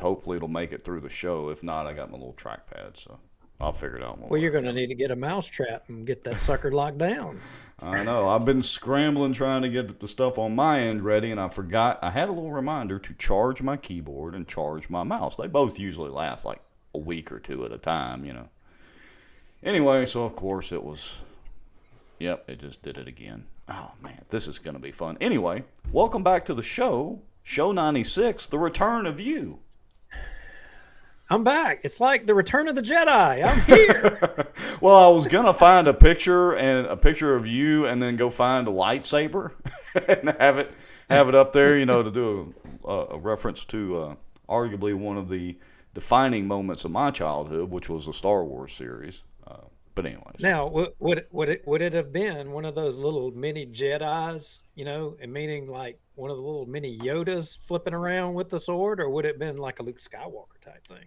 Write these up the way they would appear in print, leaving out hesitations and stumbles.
Hopefully it'll make it through the show. If not, I got my little trackpad, so I'll figure it out. Well, you're going to need to get a mousetrap and get that sucker locked down. I know. I've been scrambling trying to get the stuff on my end ready, and I forgot. I had a little reminder to charge my keyboard and charge my mouse. They both usually last like a week or two at a time, you know. Anyway, so of course it was. Yep, it just did it again. Oh man, this is going to be fun. Anyway, welcome back to the show, Show 96, the return of you. I'm back. It's like the return of the Jedi. I'm here. Well, I was going to find a picture of you and then go find a lightsaber and have it up there, you know, to do a reference to arguably one of the defining moments of my childhood, which was the Star Wars series. But anyways. Now, would it have been one of those little mini Jedis, you know, and meaning like one of the little mini Yodas flipping around with the sword, or would it have been like a Luke Skywalker type thing?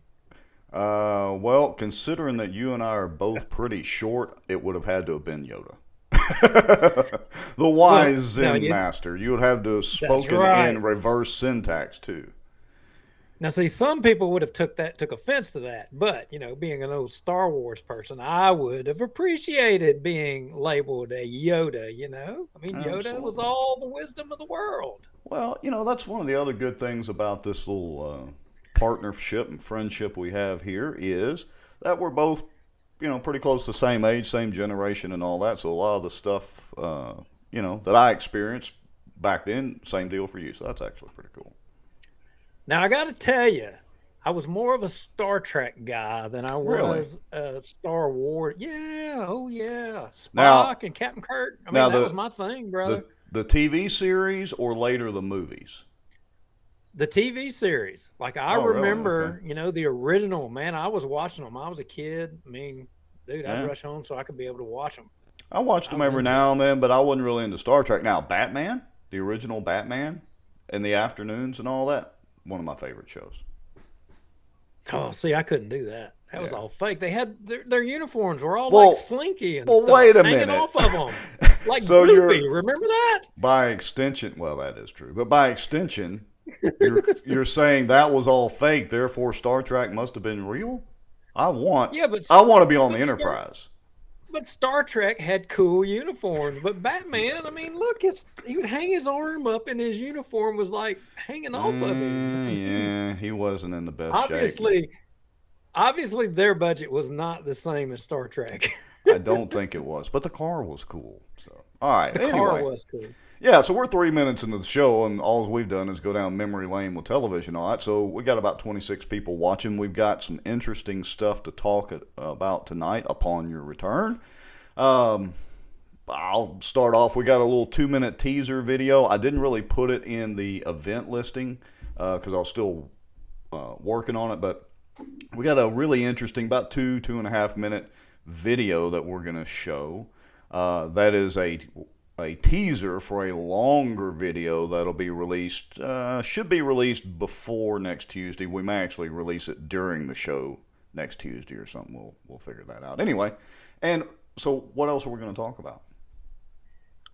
Well, considering that you and I are both pretty short, it would have had to have been Yoda. The wise Zen master. You would have to have spoken in reverse syntax too. Now, see, some people would have took offense to that, but, you know, being an old Star Wars person, I would have appreciated being labeled a Yoda, you know? I mean, Yoda was all the wisdom of the world. Well, you know, that's one of the other good things about this little partnership and friendship we have here is that we're both, you know, pretty close to the same age, same generation and all that. So a lot of the stuff, you know, that I experienced back then, same deal for you. So that's actually pretty cool. Now, I got to tell you, I was more of a Star Trek guy than I was a Star Wars. Yeah, oh yeah. Spock and Captain Kirk. I mean, that was my thing, brother. The TV series or later the movies? The TV series. Like, I remember, you know, the original, man, I was watching them. I was a kid. I mean, dude, I'd rush home so I could be able to watch them. I watched them every now and then, but I wasn't really into Star Trek. Now, Batman, the original Batman, in the afternoons and all that. One of my favorite shows. Oh, see, I couldn't do that. That was all fake. They had their uniforms were all like slinky and stuff wait a hanging minute. off of them. Like so Groupie, remember that? By extension, well, that is true. But by extension, you're saying that was all fake. Therefore, Star Trek must have been real. I want to be on the Enterprise. But Star Trek had cool uniforms. But Batman, I mean, look, he would hang his arm up and his uniform was like hanging off of him. Yeah, he wasn't in the best shape. Obviously, their budget was not the same as Star Trek. I don't think it was, but the car was cool. So, all right. The car was cool. Yeah, so we're 3 minutes into the show, and all we've done is go down memory lane with television and all that. So we got about 26 people watching. We've got some interesting stuff to talk about tonight upon your return. I'll start off. We got a little 2-minute teaser video. I didn't really put it in the event listing because I was still working on it, but we got a really interesting, about 2.5 minute video that we're going to show. That is a teaser for a longer video that'll be released, should be released before next Tuesday. We may actually release it during the show next Tuesday or something. We'll figure that out. Anyway, and so what else are we going to talk about?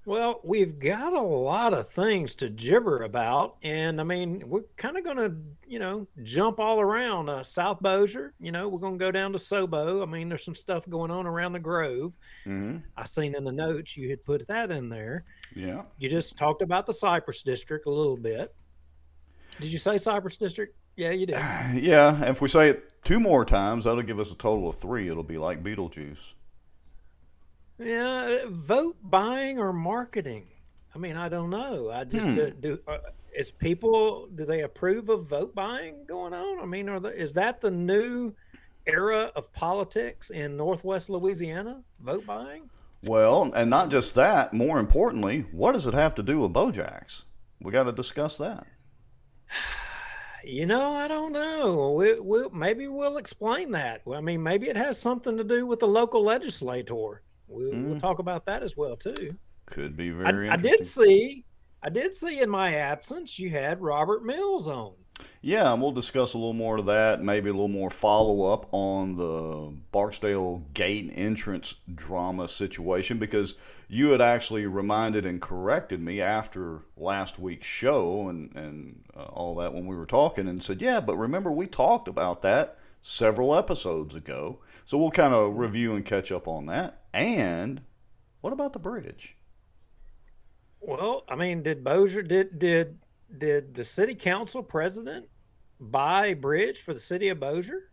Well, we've got a lot of things to gibber about, and I mean, we're kind of going to, you know, jump all around South Bossier. You know, we're going to go down to Sobo. I mean, there's some stuff going on around the Grove. Mm-hmm. I seen in the notes you had put that in there. Yeah. You just talked about the Cypress District a little bit. Did you say Cypress District? Yeah, you did. Yeah, and if we say it 2 more times, that'll give us a total of 3. It'll be like Beetlejuice. Yeah, vote buying or marketing. I mean, I don't know. I just do they approve of vote buying going on? I mean, is that the new era of politics in Northwest Louisiana? Vote buying? Well, and not just that. More importantly, what does it have to do with Beaujax? We got to discuss that. You know, I don't know. Maybe we'll explain that. I mean, maybe it has something to do with the local legislator. We'll talk about that as well too. Could be very interesting. I did see in my absence you had Robert Mills on. Yeah, and we'll discuss a little more of that, maybe a little more follow up on the Barksdale gate entrance drama situation, because you had actually reminded and corrected me after last week's show and all that when we were talking, and said, yeah, but remember we talked about that several episodes ago. So we'll kind of review and catch up on that. And what about the bridge? Well, I mean, did Bossier did the city council president buy a bridge for the city of Bossier?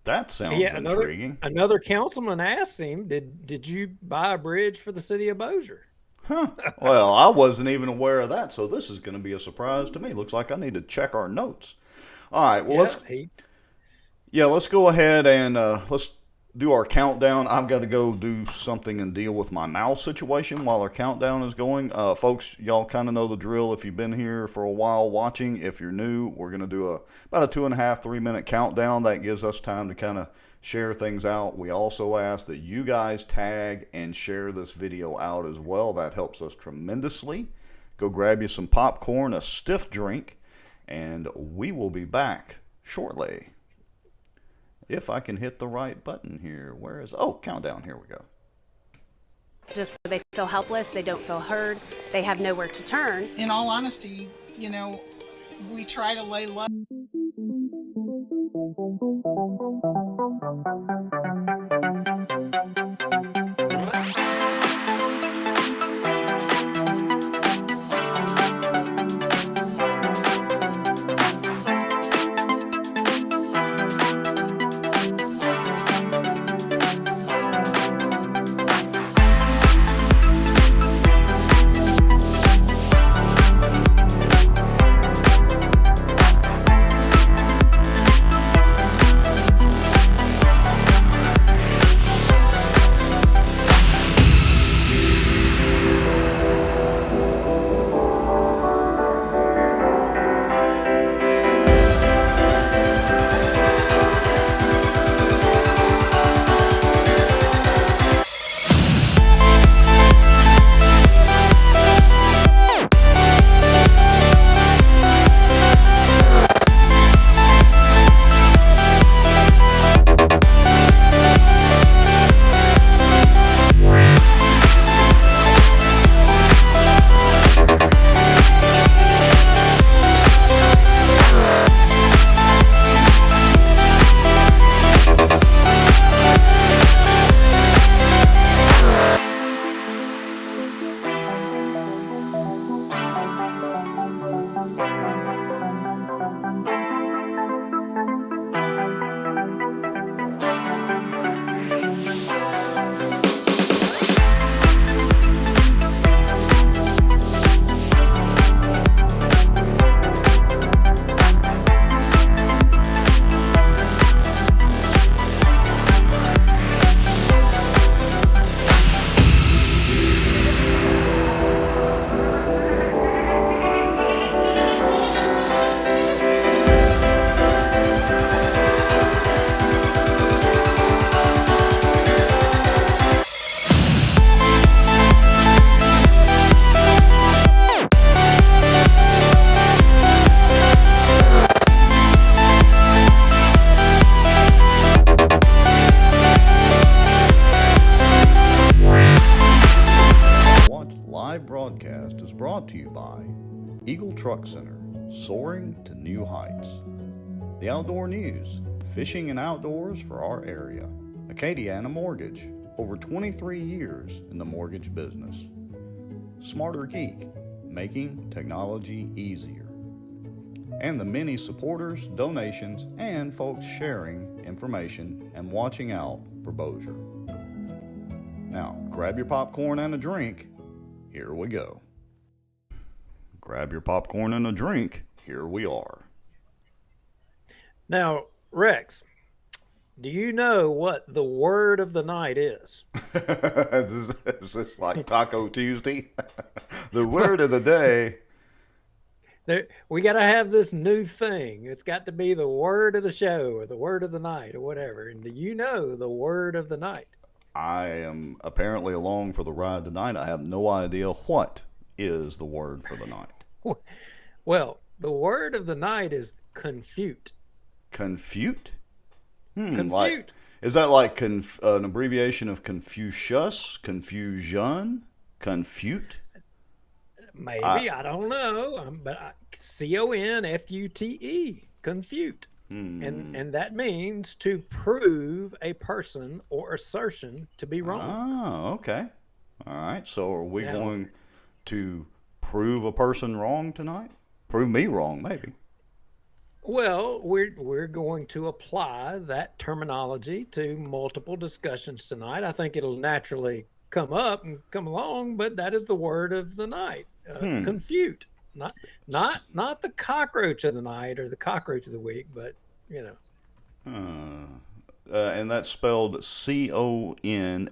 That sounds Yeah, intriguing. another councilman asked him, "Did you buy a bridge for the city of Bossier?" Well, I wasn't even aware of that, so this is going to be a surprise to me. Looks like I need to check our notes. All right, well, Yeah, he let's go ahead and let's do our countdown. I've got to go do something and deal with my mouse situation while our countdown is going. Folks, y'all kind of know the drill if you've been here for a while watching. If you're new, we're going to do about a 2.5, 3 minute countdown. That gives us time to kind of share things out. We also ask that you guys tag and share this video out as well. That helps us tremendously. Go grab you some popcorn, a stiff drink, and we will be back shortly. If I can hit the right button here. Countdown, here we go. Just so they feel helpless, they don't feel heard, they have nowhere to turn. In all honesty, we try to lay low. Broadcast is brought to you by Eagle Truck Center, soaring to new heights. The Outdoor News, fishing and outdoors for our area. Acadiana Mortgage, over 23 years in the mortgage business. Smarter Geek, making technology easier. And the many supporters, donations, and folks sharing information and watching out for Bossier. Now, grab your popcorn and a drink. Here we go. Grab your popcorn and a drink. Here we are. Now, Rex, do you know what the word of the night is? Is this like Taco Tuesday? The word of the day. We got to have this new thing. It's got to be the word of the show or the word of the night or whatever. And do you know the word of the night? I am apparently along for the ride tonight. I have no idea what is the word for the night. Well, The word of the night is confute. Confute? Like, Confute. is that like an abbreviation of Confucius, confusion, confute? Maybe, I don't know. But CONFUTE, confute. And that means to prove a person or assertion to be wrong. Oh, okay. All right. So are we Now- going to prove a person wrong tonight? Prove me wrong, maybe. Well, we're going to apply that terminology to multiple discussions tonight. I think it'll naturally come up and come along, but that is the word of the night. Confute. Not the cockroach of the night or the cockroach of the week, but you know. And that's spelled CONFUTE?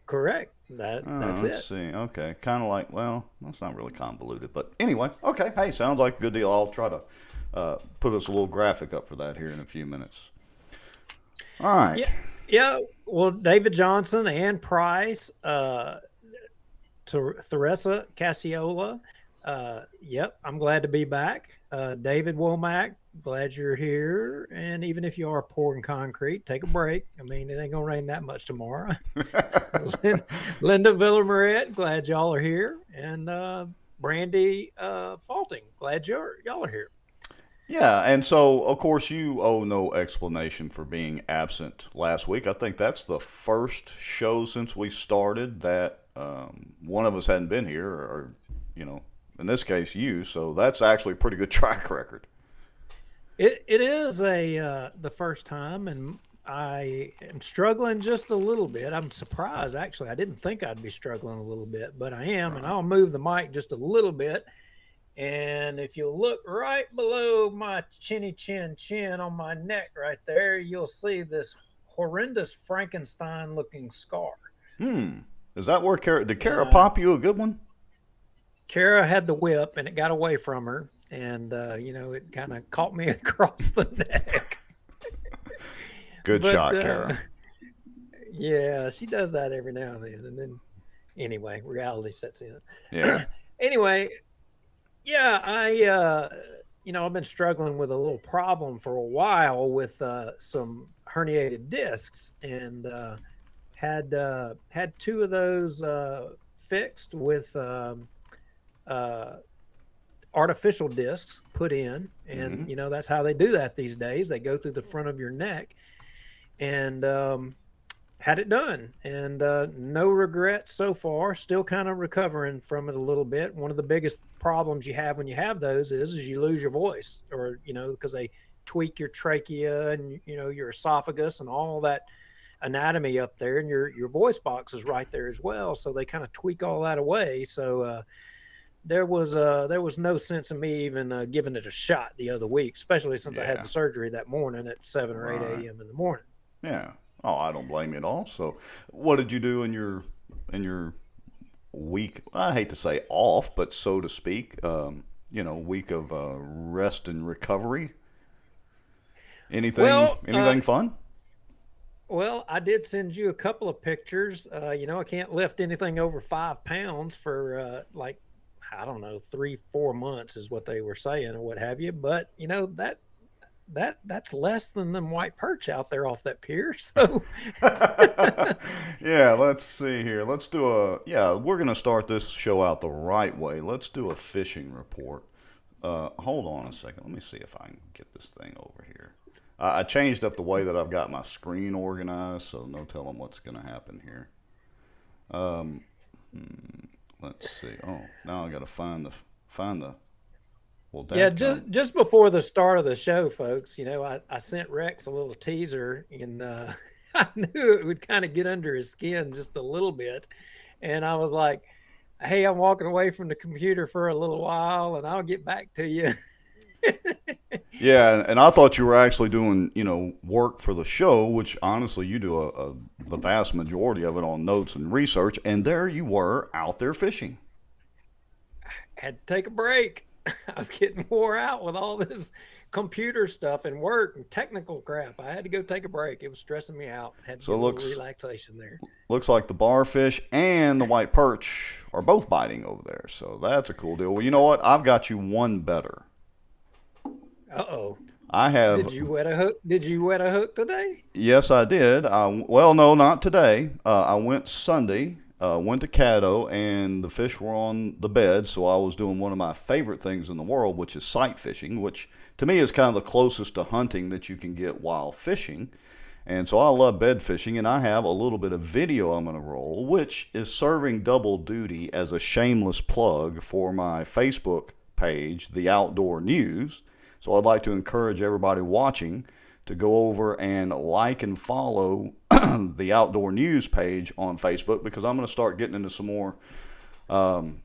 Correct. That's Let's it. see. Okay. Kind of like, well, that's not really convoluted. But anyway, okay. Hey, sounds like a good deal. I'll try to put us a little graphic up for that here in a few minutes. All right. Yeah. Well, David Johnson, Ann Price, Theresa Cassiola. Yep, I'm glad to be back. David Womack, glad you're here. And even if you are pouring concrete, take a break. I mean, it ain't gonna rain that much tomorrow. Linda Villamaret, glad y'all are here. And Brandy Faulting, glad y'all are here. Yeah, and so, of course, you owe no explanation for being absent last week. I think that's the first show since we started that one of us hadn't been here, or, you know, in this case, you. So that's actually a pretty good track record. It is the first time, and I am struggling just a little bit. I'm surprised, actually. I didn't think I'd be struggling a little bit, but I am, and I'll move the mic just a little bit. And if you look right below my chin on my neck right there, you'll see this horrendous Frankenstein-looking scar. Is that where did Kara pop you a good one? Kara had the whip, and it got away from her, and it kind of caught me across the neck. Good shot, Kara. Yeah, she does that every now and then, and then anyway, reality sets in. Yeah. Anyway, yeah, I've been struggling with a little problem for a while with some herniated discs, and had two of those fixed with artificial discs put in, and that's how they do that these days. They go through the front of your neck, and had it done, and no regrets so far. Still kind of recovering from it a little bit. One of the biggest problems you have when you have those is you lose your voice, or because they tweak your trachea and your esophagus and all that anatomy up there, and your voice box is right there as well. So they kind of tweak all that away. So there was no sense in me even giving it a shot the other week, especially since I had the surgery that morning at 7 or 8 a.m. in the morning. Yeah. Oh, I don't blame you at all. So, what did you do in your week? I hate to say off, but so to speak, week of rest and recovery. Anything fun? Well, I did send you a couple of pictures. I can't lift anything over 5 pounds for I don't know, 3-4 months is what they were saying or what have you. But that's less than them white perch out there off that pier. So yeah, let's see here. Let's do we're going to start this show out the right way. Let's do a fishing report. Hold on a second. Let me see if I can get this thing over here. I changed up the way that I've got my screen organized, so no telling what's going to happen here. Let's see. Oh, now I got to find the. Well, yeah, just before the start of the show, folks, I sent Rex a little teaser, and I knew it would kind of get under his skin just a little bit. And I was like, hey, I'm walking away from the computer for a little while, and I'll get back to you. Yeah, and I thought you were actually doing, work for the show, which honestly you do the vast majority of it on notes and research, and there you were out there fishing. Had to take a break. I was getting wore out with all this computer stuff and work and technical crap. I had to go take a break. It was stressing me out. Had to So get it a little looks relaxation there. looks like the barfish and the white perch are both biting over there. So that's a cool deal. Well, you know what? I've got you one better. Uh-oh. I have. Did you wet a hook? Did you wet a hook today? Yes, I did. Well, no, not today. I went Sunday. Went to Caddo, and the fish were on the bed, so I was doing one of my favorite things in the world, which is sight fishing, which to me is kind of the closest to hunting that you can get while fishing. And so I love bed fishing, and I have a little bit of video I'm going to roll, which is serving double duty as a shameless plug for my Facebook page, The Outdoor News. So I'd like to encourage everybody watching to go over and like and follow the Outdoor News page on Facebook, because I'm going to start getting into some more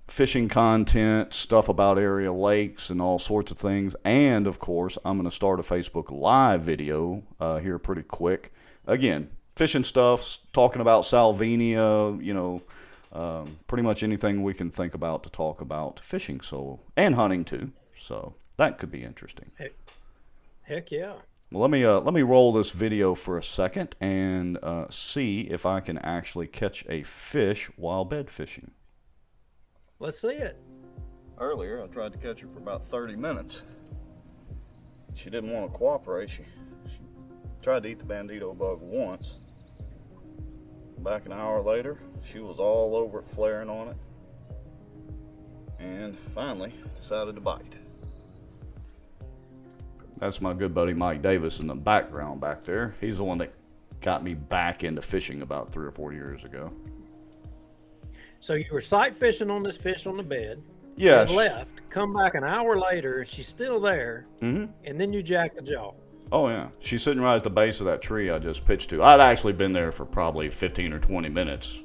fishing content, stuff about area lakes and all sorts of things. And, of course, I'm going to start a Facebook Live video here pretty quick. Again, fishing stuff, talking about Salvinia, pretty much anything we can think about to talk about fishing, and hunting too. So that could be interesting. Heck yeah. Well, let me roll this video for a second and see if I can actually catch a fish while bed fishing. Let's see it. Earlier, I tried to catch her for about 30 minutes. She didn't want to cooperate. She tried to eat the bandito bug once. Back an hour later, she was all over it, flaring on it, and finally decided to bite. That's my good buddy Mike Davis in the background back there. He's the one that got me back into fishing about 3 or 4 years ago. So you were sight fishing on this fish on the bed. Yeah. And left. Come back an hour later, and she's still there. Mm-hmm. And then you jack the jaw. Oh, yeah. She's sitting right at the base of that tree I just pitched to. I'd actually been there for probably 15 or 20 minutes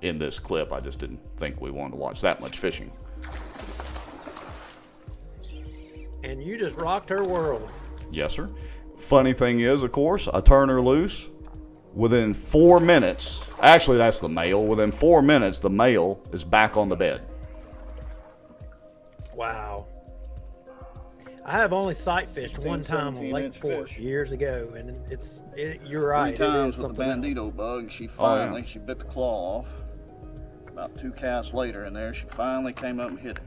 in this clip. I just didn't think we wanted to watch that much fishing. And you just rocked her world. Yes, sir. Funny thing is, of course, I turn her loose. Within 4 minutes, actually that's the male, within 4 minutes, the male is back on the bed. Wow. I have only sight fished one time on Lake Fork years ago, and you're right. 3 times it is with the something bandito bug. She Oh, yeah. she bit the claw off. About 2 casts later in there, she finally came up and hit it.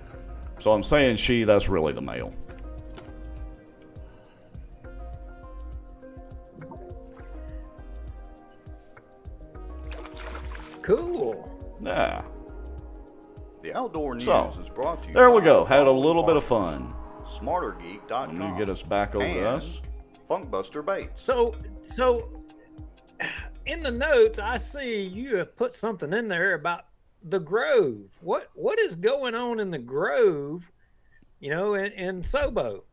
So I'm saying that's really the male. Cool. Yeah. The Outdoor News So, is brought to you there we by go. Had a following little bit of partners, fun. SmarterGeek.com. Let me get us back over to and us. Funkbuster Baits. So in the notes, I see you have put something in there about the Grove. What is going on in the Grove, in Sobo?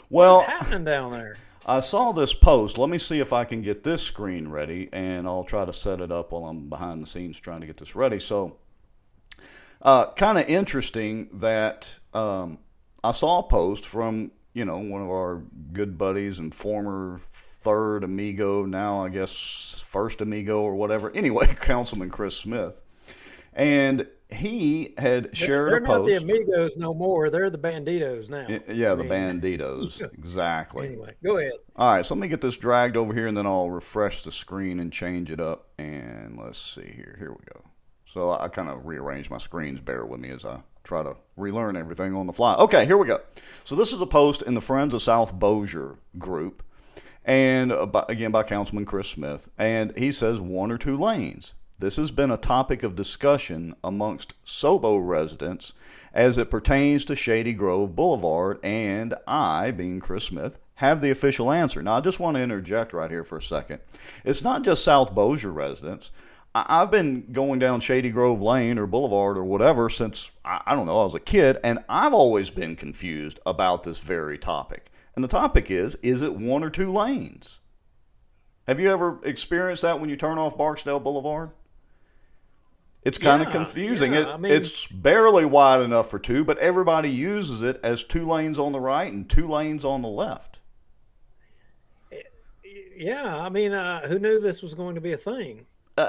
Well, What's happening down there? I saw this post. Let me see if I can get this screen ready, and I'll try to set it up while I'm behind the scenes trying to get this ready. So, kind of interesting that I saw a post from, one of our good buddies and former third amigo, now I guess first amigo or whatever. Anyway, Councilman Chris Smith. And he had shared They're a post. not the amigos no more. They're the banditos now. Yeah, the banditos. Exactly. Anyway, go ahead. All right, so let me get this dragged over here, and then I'll refresh the screen and change it up. And let's see here. Here we go. So I kind of rearranged my screens. Bear with me as I try to relearn everything on the fly. Okay, here we go. So this is a post in the Friends of South Bossier group, and again by Councilman Chris Smith. And he says 1 or 2 lanes. This has been a topic of discussion amongst Sobo residents as it pertains to Shady Grove Boulevard, and I, being Chris Smith, have the official answer. Now, I just want to interject right here for a second. It's not just South Bossier residents. I've been going down Shady Grove Lane or Boulevard or whatever since, I don't know, I was a kid, and I've always been confused about this very topic. And the topic is it 1 or 2 lanes? Have you ever experienced that when you turn off Barksdale Boulevard? It's kind of confusing. Yeah, it's barely wide enough for 2, but everybody uses it as 2 lanes on the right and 2 lanes on the left. Yeah, who knew this was going to be a thing?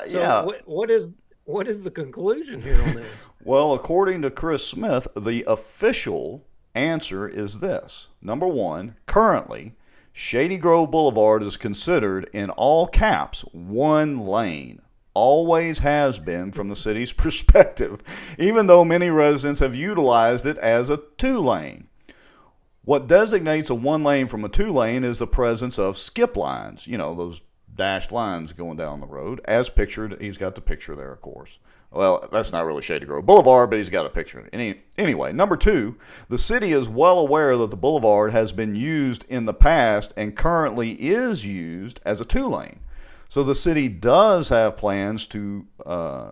Yeah. What is the conclusion here on this? Well, according to Chris Smith, the official answer is this. Number one, currently, Shady Grove Boulevard is considered, in all caps, one lane. Always has been from the city's perspective, even though many residents have utilized it as a two-lane. What designates a one lane from a two lane is the presence of skip lines, you know, those dashed lines going down the road, as pictured. He's got the picture there, of course. Well, that's not really Shady Grove Boulevard, but he's got a picture. Anyway, number two, the city is well aware that the boulevard has been used in the past and currently is used as a two lane. So the city does have plans to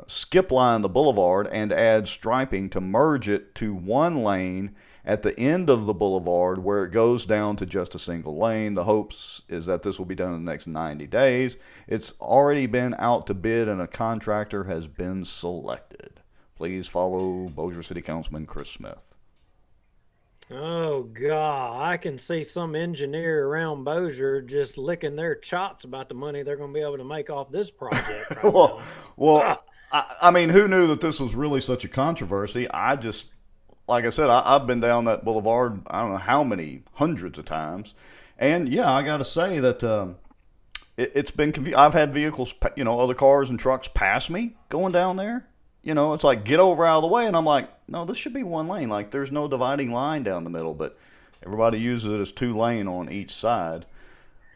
skip line the boulevard and add striping to merge it to one lane at the end of the boulevard where it goes down to just a single lane. The hopes is that this will be done in the next 90 days. It's already been out to bid and a contractor has been selected. Please follow Bossier City Councilman Chris Smith. Oh God, I can see some engineer around Bossier just licking their chops about the money they're going to be able to make off this project. Right well, I mean, who knew that this was really such a controversy? Like I said, I've been down that boulevard, I don't know how many hundreds of times. And yeah, I got to say that it's been confusing. I've had vehicles, other cars and trucks pass me going down there. It's like, get over out of the way. And I'm like, no, this should be one lane. Like, there's no dividing line down the middle, but everybody uses it as two lane on each side.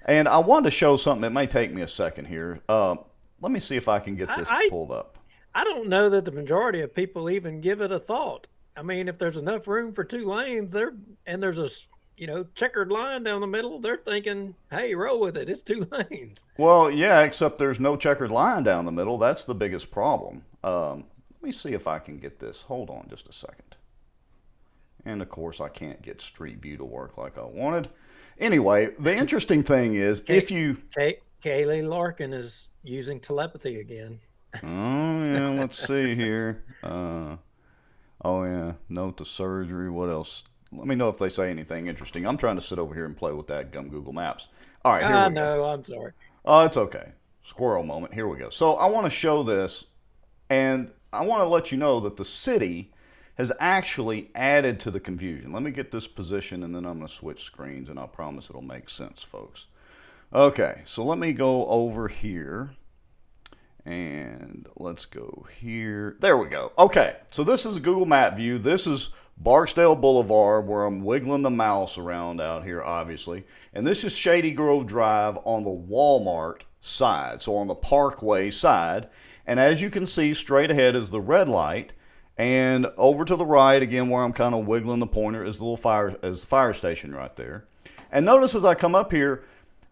And I wanted to show something. It may take me a second here. Let me see if I can get this pulled up. I don't know that the majority of people even give it a thought. I mean, if there's enough room for two lanes and there's a checkered line down the middle, they're thinking, hey, roll with it. It's two lanes. Well, yeah, except there's no checkered line down the middle. That's the biggest problem. Let me see if I can get this. Hold on just a second. And of course, I can't get Street View to work like I wanted. Anyway, the interesting thing is Kaylee Larkin is using telepathy again. Oh, yeah, let's see here. Oh, yeah, note to surgery. What else? Let me know if they say anything interesting. I'm trying to sit over here and play with that gum Google Maps. All right, here we go. I'm sorry. Oh, it's okay. Squirrel moment. Here we go. So I want to show this, and I want to let you know that the city has actually added to the confusion. Let me get this position, and then I'm going to switch screens, and I promise it'll make sense, folks. Okay, so let me go over here. And let's go here. There we go. Okay, so this is a Google Map view. This is Barksdale Boulevard, where I'm wiggling the mouse around out here, obviously. And this is Shady Grove Drive on the Walmart side, so on the Parkway side. And as you can see, straight ahead is the red light. And over to the right, again, where I'm kind of wiggling the pointer, is the little fire station right there. And notice as I come up here,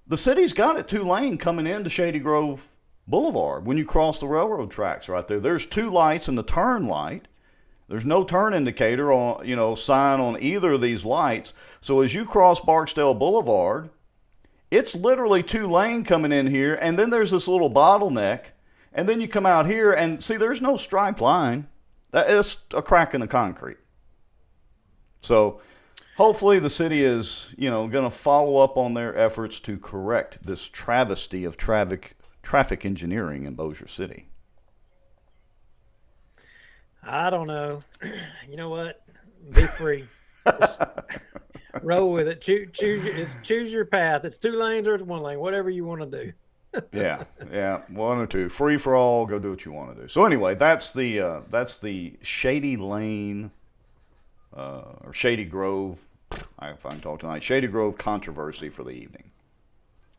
the city's got it two-lane coming into Shady Grove Boulevard. When you cross the railroad tracks right there, there's two lights and the turn light. There's no turn indicator on, sign on either of these lights. So as you cross Barksdale Boulevard, it's literally two lane coming in here, and then there's this little bottleneck, and then you come out here and see there's no striped line. That is a crack in the concrete. So hopefully the city is, going to follow up on their efforts to correct this travesty of traffic engineering in Bossier City. I don't know. You know what? Be free. Just roll with it. Choose your path. It's two lanes or it's one lane. Whatever you want to do. yeah, one or two. Free for all. Go do what you want to do. So anyway, that's the Shady Lane or Shady Grove. If I can talk tonight, Shady Grove controversy for the evening.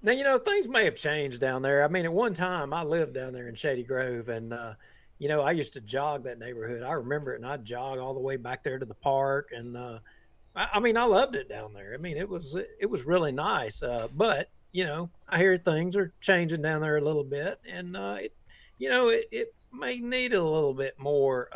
Now, things may have changed down there. I mean, at one time, I lived down there in Shady Grove, and, I used to jog that neighborhood. I remember it, and I'd jog all the way back there to the park, and, I loved it down there. I mean, it was really nice, but, I hear things are changing down there a little bit, and, it may need a little bit more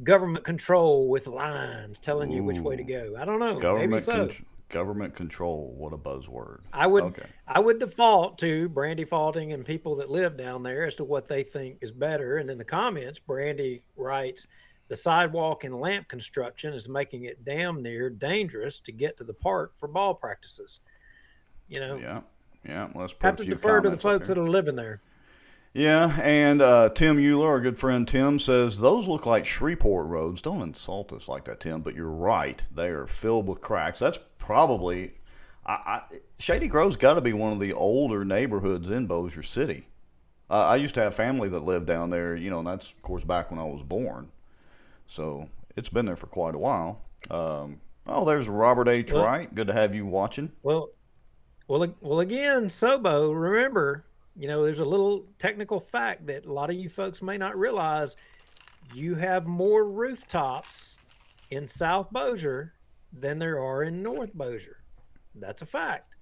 government control with lines telling you which way to go. I don't know. Maybe so. Government control, what a buzzword. I would default to Brandy faulting and people that live down there as to what they think is better. And in the comments, Brandy writes, the sidewalk and lamp construction is making it damn near dangerous to get to the park for ball practices. Yeah. Let's put have to defer to the folks that are living there. Yeah, and Tim Euler, our good friend Tim, says those look like Shreveport roads. Don't insult us like that, Tim, but you're right. They are filled with cracks. That's probably Shady Grove's got to be one of the older neighborhoods in Bossier City. I used to have family that lived down there, and that's, of course, back when I was born. So it's been there for quite a while. There's Robert H. Well, Wright. Good to have you watching. Well, again, Sobo, remember, there's a little technical fact that a lot of you folks may not realize. You have more rooftops in South Bossier than there are in North Bossier. That's a fact.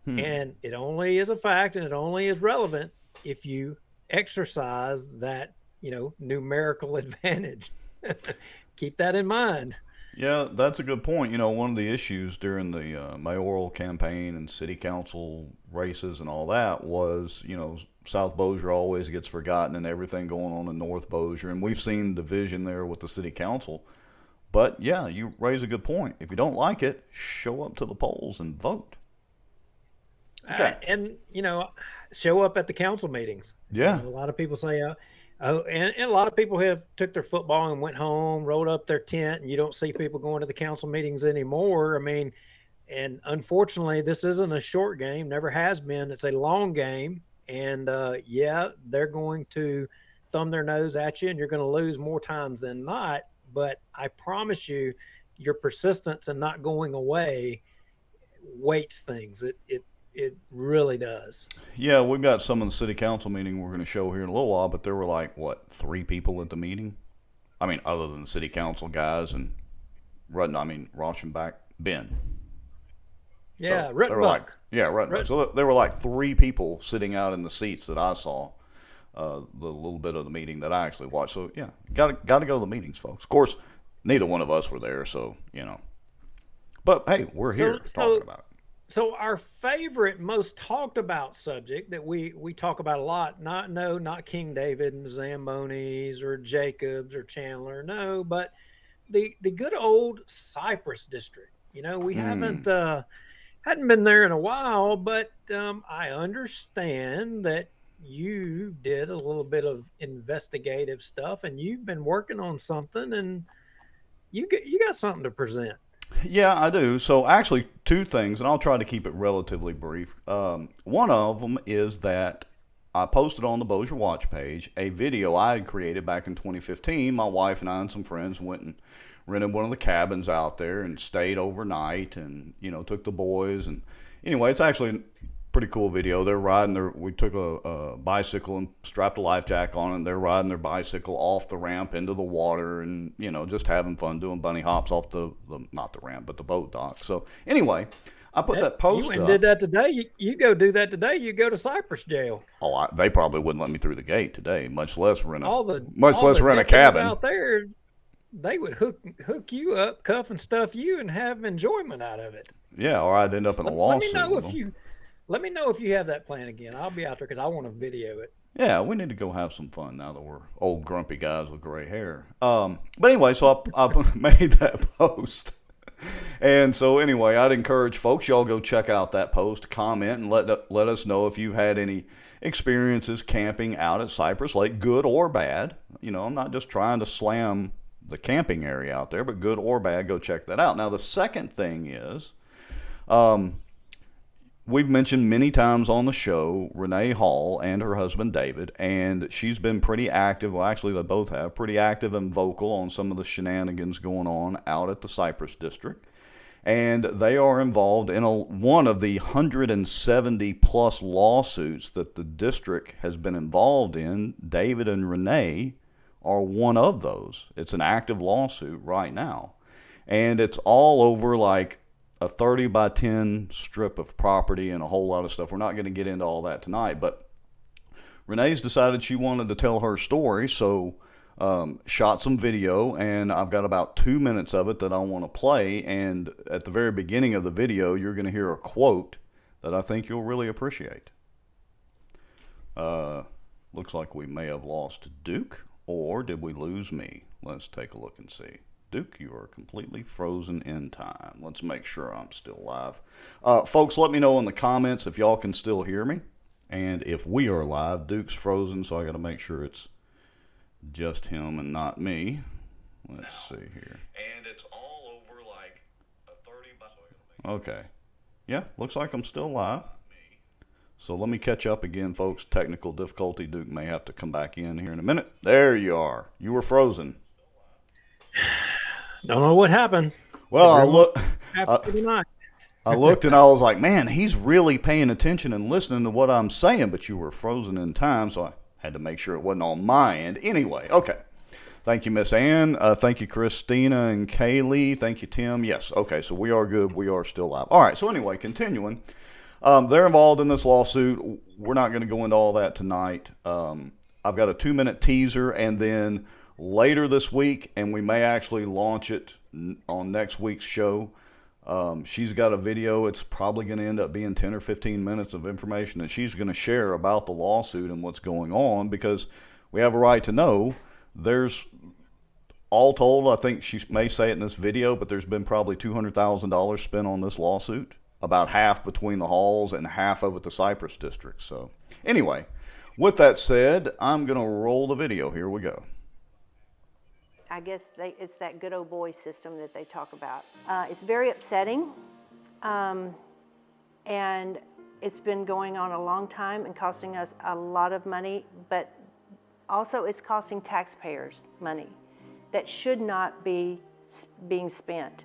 And it only is a fact, and it only is relevant if you exercise that, numerical advantage. Keep that in mind. Yeah, that's a good point. One of the issues during the mayoral campaign and city council races and all that was, South Bossier always gets forgotten and everything going on in North Bossier. And we've seen division there with the city council. But, yeah, you raise a good point. If you don't like it, show up to the polls and vote. Okay. And, show up at the council meetings. Yeah. A lot of people say, and a lot of people have took their football and went home, rolled up their tent, and you don't see people going to the council meetings anymore. I mean, and unfortunately, this isn't a short game, never has been. It's a long game. And, they're going to thumb their nose at you, and you're going to lose more times than not. But I promise you, your persistence and not going away weights things. It really does. Yeah, we've got some of the city council meeting we're going to show here in a little while, but there were 3 people at the meeting? I mean, other than the city council guys and Rauschenbach, Ben. Yeah, so Ruttenbuck. Ruttenbuck. So there were 3 people sitting out in the seats that I saw the little bit of the meeting that I actually watched. So, yeah, got to go to the meetings, folks. Of course, neither one of us were there, so, But, hey, we're here talking about it. So our favorite, most talked about subject that we talk about a lot, not King David and the Zambonis or Jacobs or Chandler, no, but the good old Cypress district. We hadn't been there in a while, but I understand that you did a little bit of investigative stuff, and you've been working on something, and you got something to present. Yeah, I do. So actually 2 things, and I'll try to keep it relatively brief. One of them is that I posted on the Bossier Watch page a video I had created back in 2015. My wife and I and some friends went and rented one of the cabins out there and stayed overnight and, took the boys. And anyway, it's actually a pretty cool video. They're riding we took a bicycle and strapped a life jacket on it, and they're riding their bicycle off the ramp into the water and, just having fun doing bunny hops off not the ramp, but the boat dock. So anyway, I put that post up. You did that today. You go do that today. You go to Cypress jail. Oh, they probably wouldn't let me through the gate today, much less rent a deputies cabin out there. They would hook you up, cuff and stuff you, and have enjoyment out of it. Yeah, or I'd end up in a lawsuit. Let me know if you have that plan again. I'll be out there because I want to video it. Yeah, we need to go have some fun now that we're old grumpy guys with gray hair. But anyway, so I made that post. And so anyway, I'd encourage folks, y'all go check out that post, comment, and let us know if you've had any experiences camping out at Cypress Lake, good or bad. I'm not just trying to slam the camping area out there, but good or bad, go check that out. Now, the second thing is, we've mentioned many times on the show Renee Hall and her husband David, and she's been pretty active. Well, actually, they both have pretty active and vocal on some of the shenanigans going on out at the Cypress District. And they are involved in one of the 170 plus lawsuits that the district has been involved in. David and Renee are one of those. It's an active lawsuit right now. And it's all over a 30 by 10 strip of property and a whole lot of stuff. We're not going to get into all that tonight, but Renee's decided she wanted to tell her story, so shot some video, and I've got about 2 minutes of it that I want to play. And at the very beginning of the video, you're going to hear a quote that I think you'll really appreciate. Looks like we may have lost Duke, or did we lose me? Let's take a look and see. Duke, you are completely frozen in time. Let's make sure I'm still live. Folks, let me know in the comments if y'all can still hear me. And if we are live, Duke's frozen, so I got to make sure it's just him and not me. Let's see here. And it's all over like a 30 by. Okay. Yeah, looks like I'm still live. So let me catch up again, folks. Technical difficulty. Duke may have to come back in here in a minute. There you are. You were frozen. Don't know what happened. Well, I looked and I was like, man, he's really paying attention and listening to what I'm saying, but you were frozen in time, so I had to make sure it wasn't on my end. Anyway, okay. Thank you, Miss Ann. Thank you, Christina and Kaylee. Thank you, Tim. Yes, okay, so we are good. We are still live. All right, so anyway, continuing. They're involved in this lawsuit. We're not going to go into all that tonight. I've got a 2-minute teaser, and then later this week, and we may actually launch it on next week's show. She's got a video. It's probably going to end up being 10 or 15 minutes of information that she's going to share about the lawsuit and what's going on, because we have a right to know. There's, all told, I think she may say it in this video, but there's been probably $200,000 spent on this lawsuit, about half between the halls and half of it the Cypress District. So anyway, with that said, I'm going to roll the video. Here we go. I guess it's that good old boy system that they talk about. It's very upsetting, and it's been going on a long time and costing us a lot of money, but also it's costing taxpayers money that should not be being spent.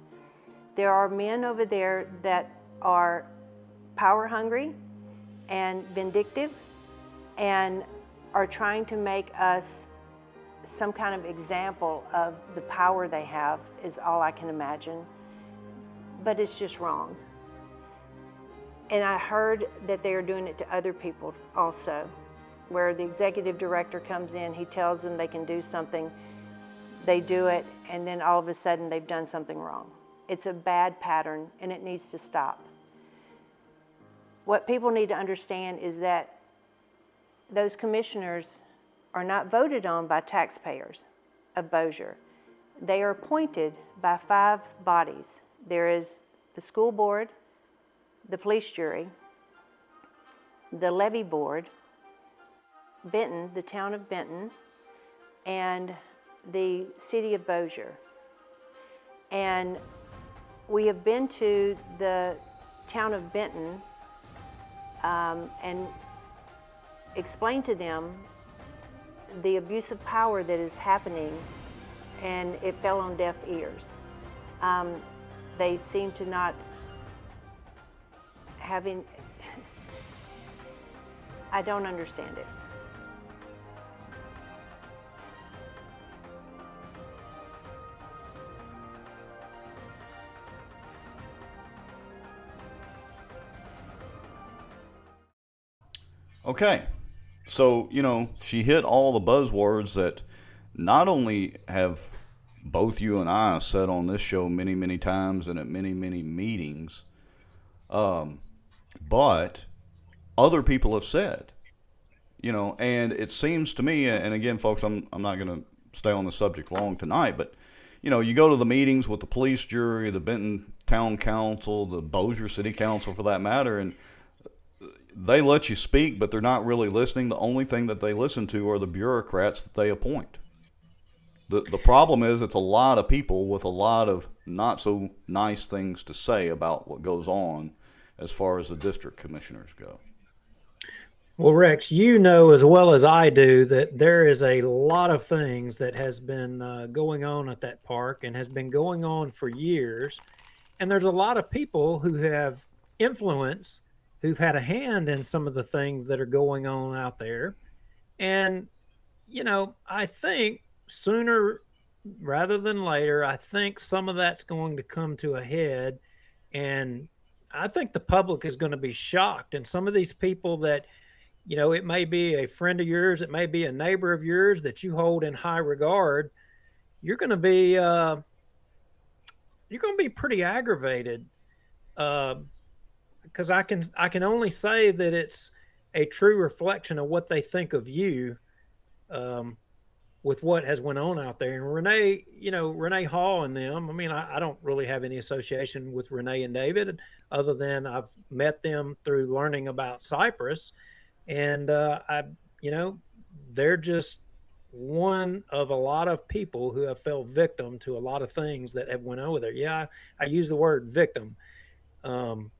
There are men over there that are power hungry and vindictive and are trying to make us some kind of example of the power they have, is all I can imagine. But it's just wrong. And I heard that they are doing it to other people also, where the executive director comes in, he tells them they can do something, they do it, and then all of a sudden they've done something wrong. It's a bad pattern, and it needs to stop. What people need to understand is that those commissioners are not voted on by taxpayers of Bossier. They are appointed by 5 bodies. There is the school board, the police jury, the levy board, Benton, the town of Benton, and the city of Bossier. And we have been to the town of Benton and explained to them the abuse of power that is happening, and it fell on deaf ears. They seem to not having, I don't understand it. Okay. So, she hit all the buzzwords that not only have both you and I said on this show many, many times and at many, many meetings, but other people have said, and it seems to me, and again, folks, I'm not going to stay on the subject long tonight, but, you go to the meetings with the police jury, the Benton Town Council, the Bossier City Council for that matter, and they let you speak, but they're not really listening. The only thing that they listen to are the bureaucrats that they appoint. The problem is it's a lot of people with a lot of not so nice things to say about what goes on as far as the district commissioners go. Well, Rex, you know as well as I do that there is a lot of things that has been going on at that park and has been going on for years. And there's a lot of people who have influence, who've had a hand in some of the things that are going on out there. And, I think sooner rather than later, I think some of that's going to come to a head. And I think the public is going to be shocked. And some of these people that, it may be a friend of yours, it may be a neighbor of yours that you hold in high regard, you're going to be pretty aggravated. Because I can only say that it's a true reflection of what they think of you, with what has went on out there. And Renee Hall and them, I don't really have any association with Renee and David other than I've met them through learning about Cypress. And they're just one of a lot of people who have fell victim to a lot of things that have went over there. Yeah, I use the word victim, and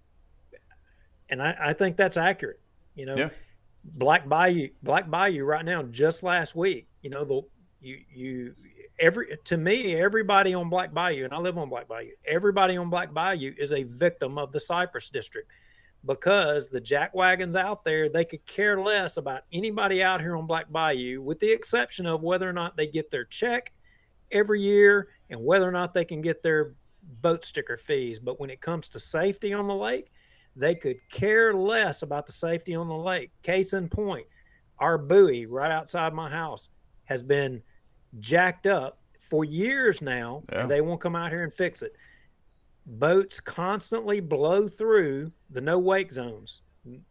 I think that's accurate. Yeah. Black Bayou right now, just last week, to me, everybody on Black Bayou, and I live on Black Bayou, everybody on Black Bayou is a victim of the Cypress District, because the jackwagons out there, they could care less about anybody out here on Black Bayou, with the exception of whether or not they get their check every year and whether or not they can get their boat sticker fees. But when it comes to safety on the lake, they could care less about the safety on the lake. Case in point, our buoy right outside my house has been jacked up for years now, and they won't come out here and fix it. Boats constantly blow through the no wake zones. You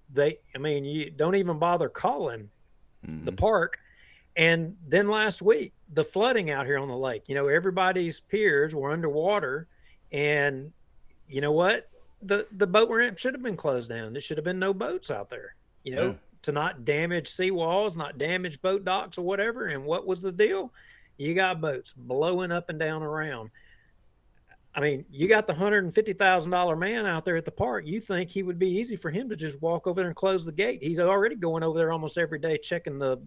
don't even bother calling the park. And then last week, the flooding out here on the lake, everybody's piers were underwater, and you know what? The boat ramp should have been closed down. There should have been no boats out there, to not damage seawalls, not damage boat docks or whatever. And what was the deal? You got boats blowing up and down around. I mean, you got the $150,000 man out there at the park. You think he would be easy for him to just walk over there and close the gate? He's already going over there almost every day checking the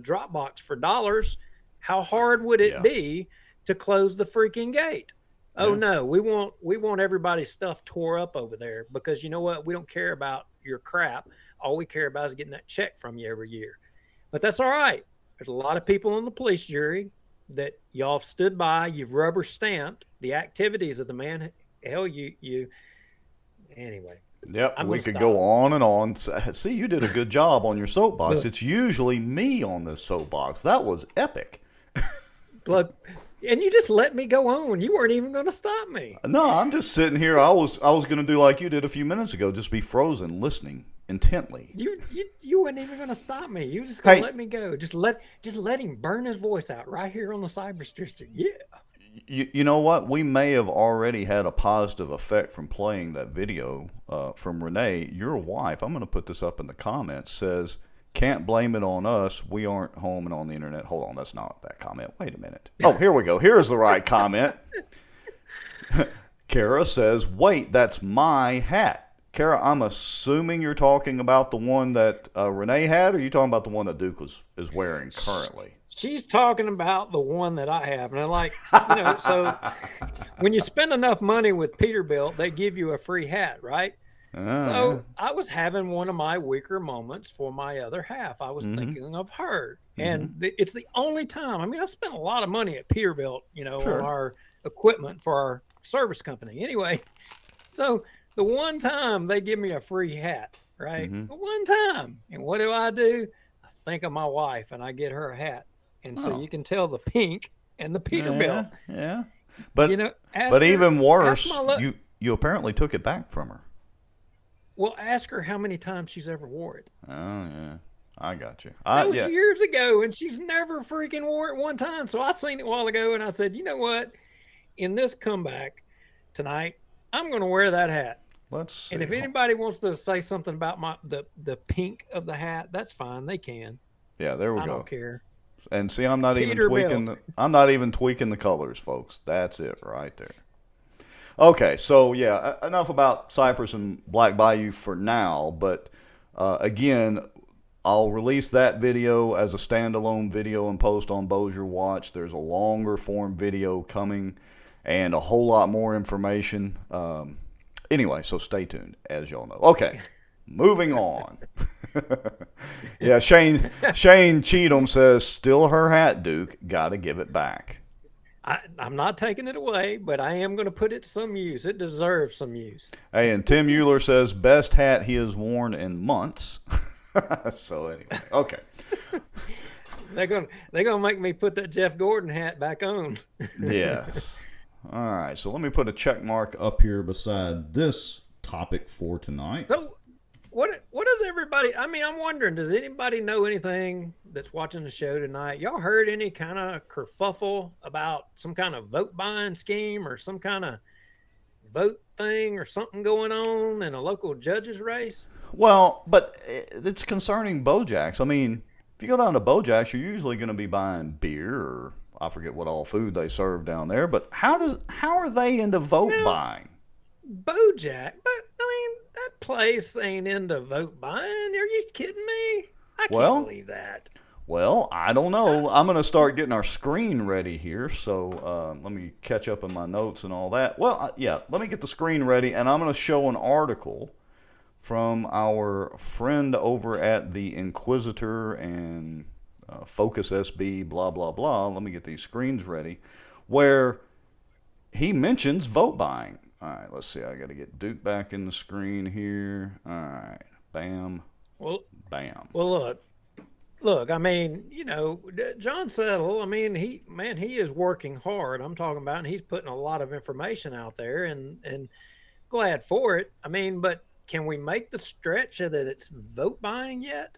drop box for dollars. How hard would it be to close the freaking gate? Oh no, we want everybody's stuff tore up over there, because you know what? We don't care about your crap. All we care about is getting that check from you every year. But that's all right. There's a lot of people on the police jury that y'all have stood by. You've rubber stamped the activities of the man. Hell, you anyway. Yep, we could go on and on. See, you did a good job on your soapbox. It's usually me on this soapbox. That was epic. Look, and you just let me go on. You weren't even going to stop me. No, I'm just sitting here. I was going to do like you did a few minutes ago, just be frozen, listening intently. You weren't even going to stop me. You just going to let me go. Just let him burn his voice out right here on the Cypress District. Yeah. You know what? We may have already had a positive effect from playing that video from Renee. Your wife, I'm going to put this up in the comments, says, "Can't blame it on us. We aren't home and on the internet." Hold on, that's not that comment. Wait a minute. Oh, here we go. Here's the right comment. Kara says, "Wait, that's my hat." Kara, I'm assuming you're talking about the one that Renee had, or are you talking about the one that Duke is wearing currently? She's talking about the one that I have. And I'm like, so when you spend enough money with Peterbilt, they give you a free hat, right? So I was having one of my weaker moments for my other half. I was thinking of her. And it's the only time. I mean, I've spent a lot of money at Peterbilt, on our equipment for our service company. Anyway, so the one time they give me a free hat, right? The one time. And what do? I think of my wife, and I get her a hat. And so you can tell the pink and the Peterbilt. Yeah. But but even worse, you apparently took it back from her. Well, ask her how many times she's ever wore it. Oh, yeah. I got you. That was years ago, and she's never freaking wore it one time. So I seen it a while ago, and I said, you know what? In this comeback tonight, I'm going to wear that hat. Let's see. And if anybody wants to say something about the pink of the hat, that's fine. They can. Yeah, there we go. I don't care. And see, I'm not even tweaking. I'm not even tweaking the colors, folks. That's it right there. Okay, so yeah, enough about Cypress and Black Bayou for now. But again, I'll release that video as a standalone video and post on Beaujax Watch. There's a longer form video coming and a whole lot more information. Anyway, so stay tuned, as y'all know. Okay, moving on. Yeah, Shane Cheatham says, "Still her hat, Duke. Got to give it back." I'm not taking it away, but I am going to put it to some use. It deserves some use. Hey, and Tim Euler says, "Best hat he has worn in months." So anyway, okay. They're gonna make me put that Jeff Gordon hat back on. Yes. All right. So let me put a check mark up here beside this topic for tonight. So what does everybody? I mean, I'm wondering, does anybody know anything that's watching the show tonight? Y'all heard any kind of kerfuffle about some kind of vote buying scheme or some kind of vote thing or something going on in a local judge's race? Well, but it's concerning Beaujax. I mean, if you go down to Beaujax, you're usually going to be buying beer or I forget what all food they serve down there. But how are they into vote buying? Beaujax, but I mean that place ain't into vote buying. Are you kidding me? I can't believe that. Well, I don't know. I'm going to start getting our screen ready here. So let me catch up on my notes and all that. Well, yeah, let me get the screen ready, and I'm going to show an article from our friend over at the Inquisitor and Focus SB, blah, blah, blah. Let me get these screens ready, where he mentions vote buying. All right, let's see. I got to get Duke back in the screen here. All right, bam, bam. Well, look. I mean, John Settle. I mean, he is working hard. I'm talking about, and he's putting a lot of information out there, and glad for it. I mean, but can we make the stretch that it's vote buying yet?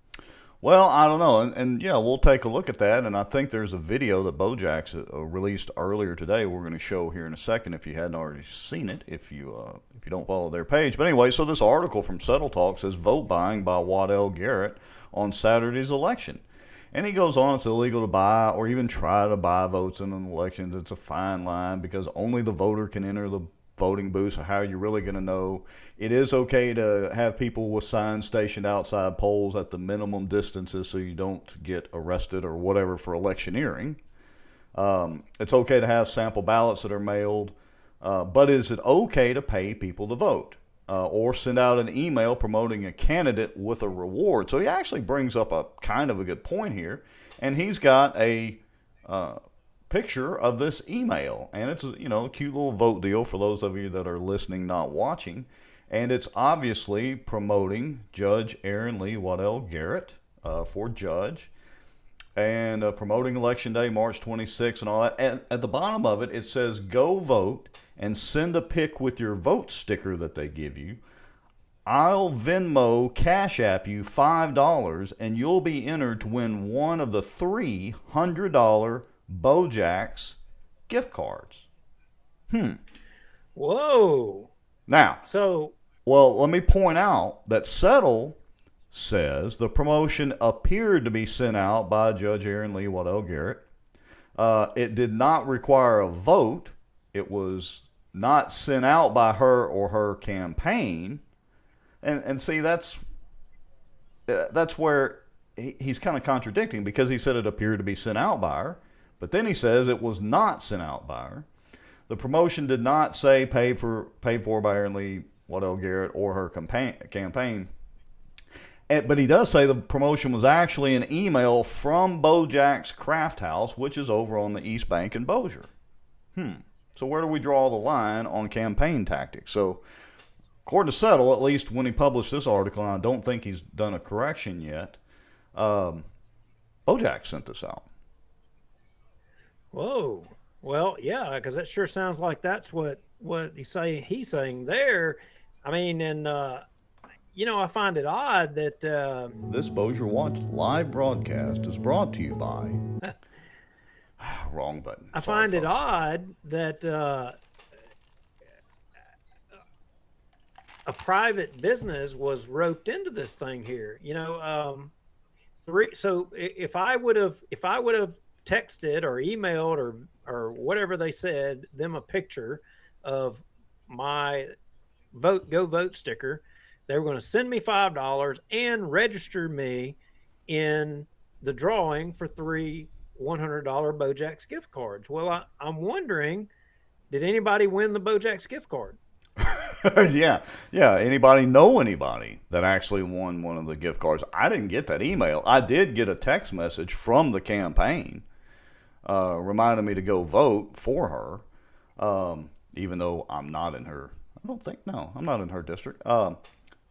Well, I don't know, and yeah, we'll take a look at that. And I think there's a video that Beaujax released earlier today. We're going to show here in a second if you hadn't already seen it, if you don't follow their page. But anyway, so this article from Settle Talk says vote buying by Waddell Garrett on Saturday's election, and he goes on, it's illegal to buy or even try to buy votes in an election. It's a fine line because only the voter can enter the voting booth. So how are you really going to know? It is okay to have people with signs stationed outside polls at the minimum distances so you don't get arrested or whatever for electioneering. It's okay to have sample ballots that are mailed, but is it okay to pay people to vote or send out an email promoting a candidate with a reward? So he actually brings up a kind of a good point here, and he's got a picture of this email, and it's a cute little vote deal for those of you that are listening, not watching, and it's obviously promoting Judge Aaron Lee Waddell Garrett for judge, and promoting Election Day, March 26th, and all that. And at the bottom of it, it says, go vote and send a pic with your vote sticker that they give you. I'll Venmo Cash App you $5, and you'll be entered to win one of the $300 Beaujax gift cards. Whoa. Now, so let me point out that Settle says the promotion appeared to be sent out by Judge Aaron Lee Waddell Garrett. It did not require a vote. It was not sent out by her or her campaign. And see, that's where he's kind of contradicting, because he said it appeared to be sent out by her. But then he says it was not sent out by her. The promotion did not say paid for by Aaron Lee Waddell Garrett or her campaign. But he does say the promotion was actually an email from Beaujax Craft House, which is over on the East Bank in Bossier. So where do we draw the line on campaign tactics? So according to Settle, at least when he published this article, and I don't think he's done a correction yet, Beaujax sent this out. Whoa. Well, yeah, because that sure sounds like that's what he's saying there. I mean, and I find it odd that this Bossier Watch live broadcast is brought to you by wrong button. I find it odd that a private business was roped into this thing here. So if I would have texted or emailed or whatever they said them a picture of my go vote sticker, they were going to send me $5 and register me in the drawing for 3 $100 Beaujax gift cards. Well, I'm wondering, did anybody win the Beaujax gift card? Yeah. Anybody know anybody that actually won one of the gift cards? I didn't get that email. I did get a text message from the campaign reminding me to go vote for her, even though I'm not in her. I'm not in her district.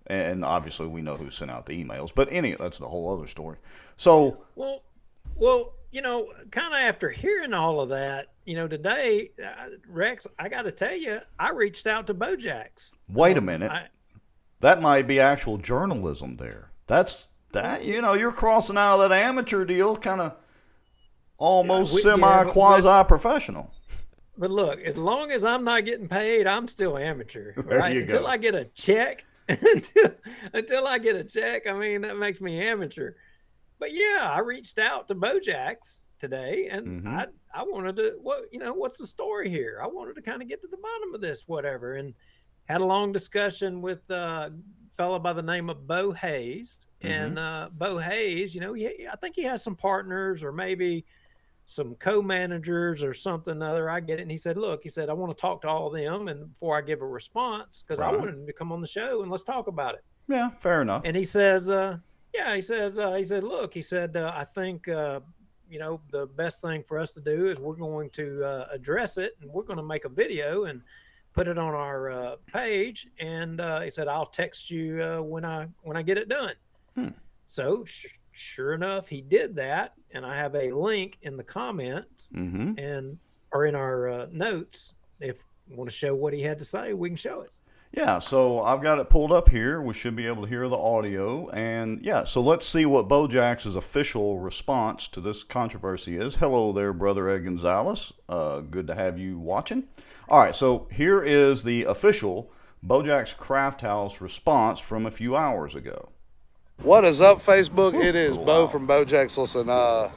And obviously we know who sent out the emails. But that's the whole other story. So well, kind of after hearing all of that, today, Rex, I got to tell you, I reached out to Beaujax. Wait a minute. That might be actual journalism there. You're crossing out of that amateur deal, kind of almost semi-quasi-professional. But look, as long as I'm not getting paid, I'm still amateur. There Right? you Until go. I get a check, until I get a check, I mean, that makes me amateur. But yeah, I reached out to Beaujax today, and Mm-hmm. I wanted to what's the story here? I wanted to kind of get to the bottom of this, whatever, and had a long discussion with a fellow by the name of Bo Hayes. Mm-hmm. And Bo Hayes, I think he has some partners or maybe some co-managers or something other. I get it. And he said, look, he said, I want to talk to all of them. And before I give a response, because I Right. wanted him to come on the show and let's talk about it. Yeah, fair enough. And he says, he said, look, he said, I think, the best thing for us to do is we're going to address it and we're going to make a video and put it on our page. And he said, I'll text you when I get it done. So sure enough, he did that. And I have a link in the comments Mm-hmm. or in our notes. If you want to show what he had to say, we can show it. Yeah, so I've got it pulled up here. We should be able to hear the audio. And yeah, so let's see what Beaujax's official response to this controversy is. Hello there, Brother Ed Gonzalez. Good to have you watching. All right, so here is the official Beaujax Craft House response from a few hours ago. What is up, Facebook? It is Wow. Bo from Beaujax. Listen, got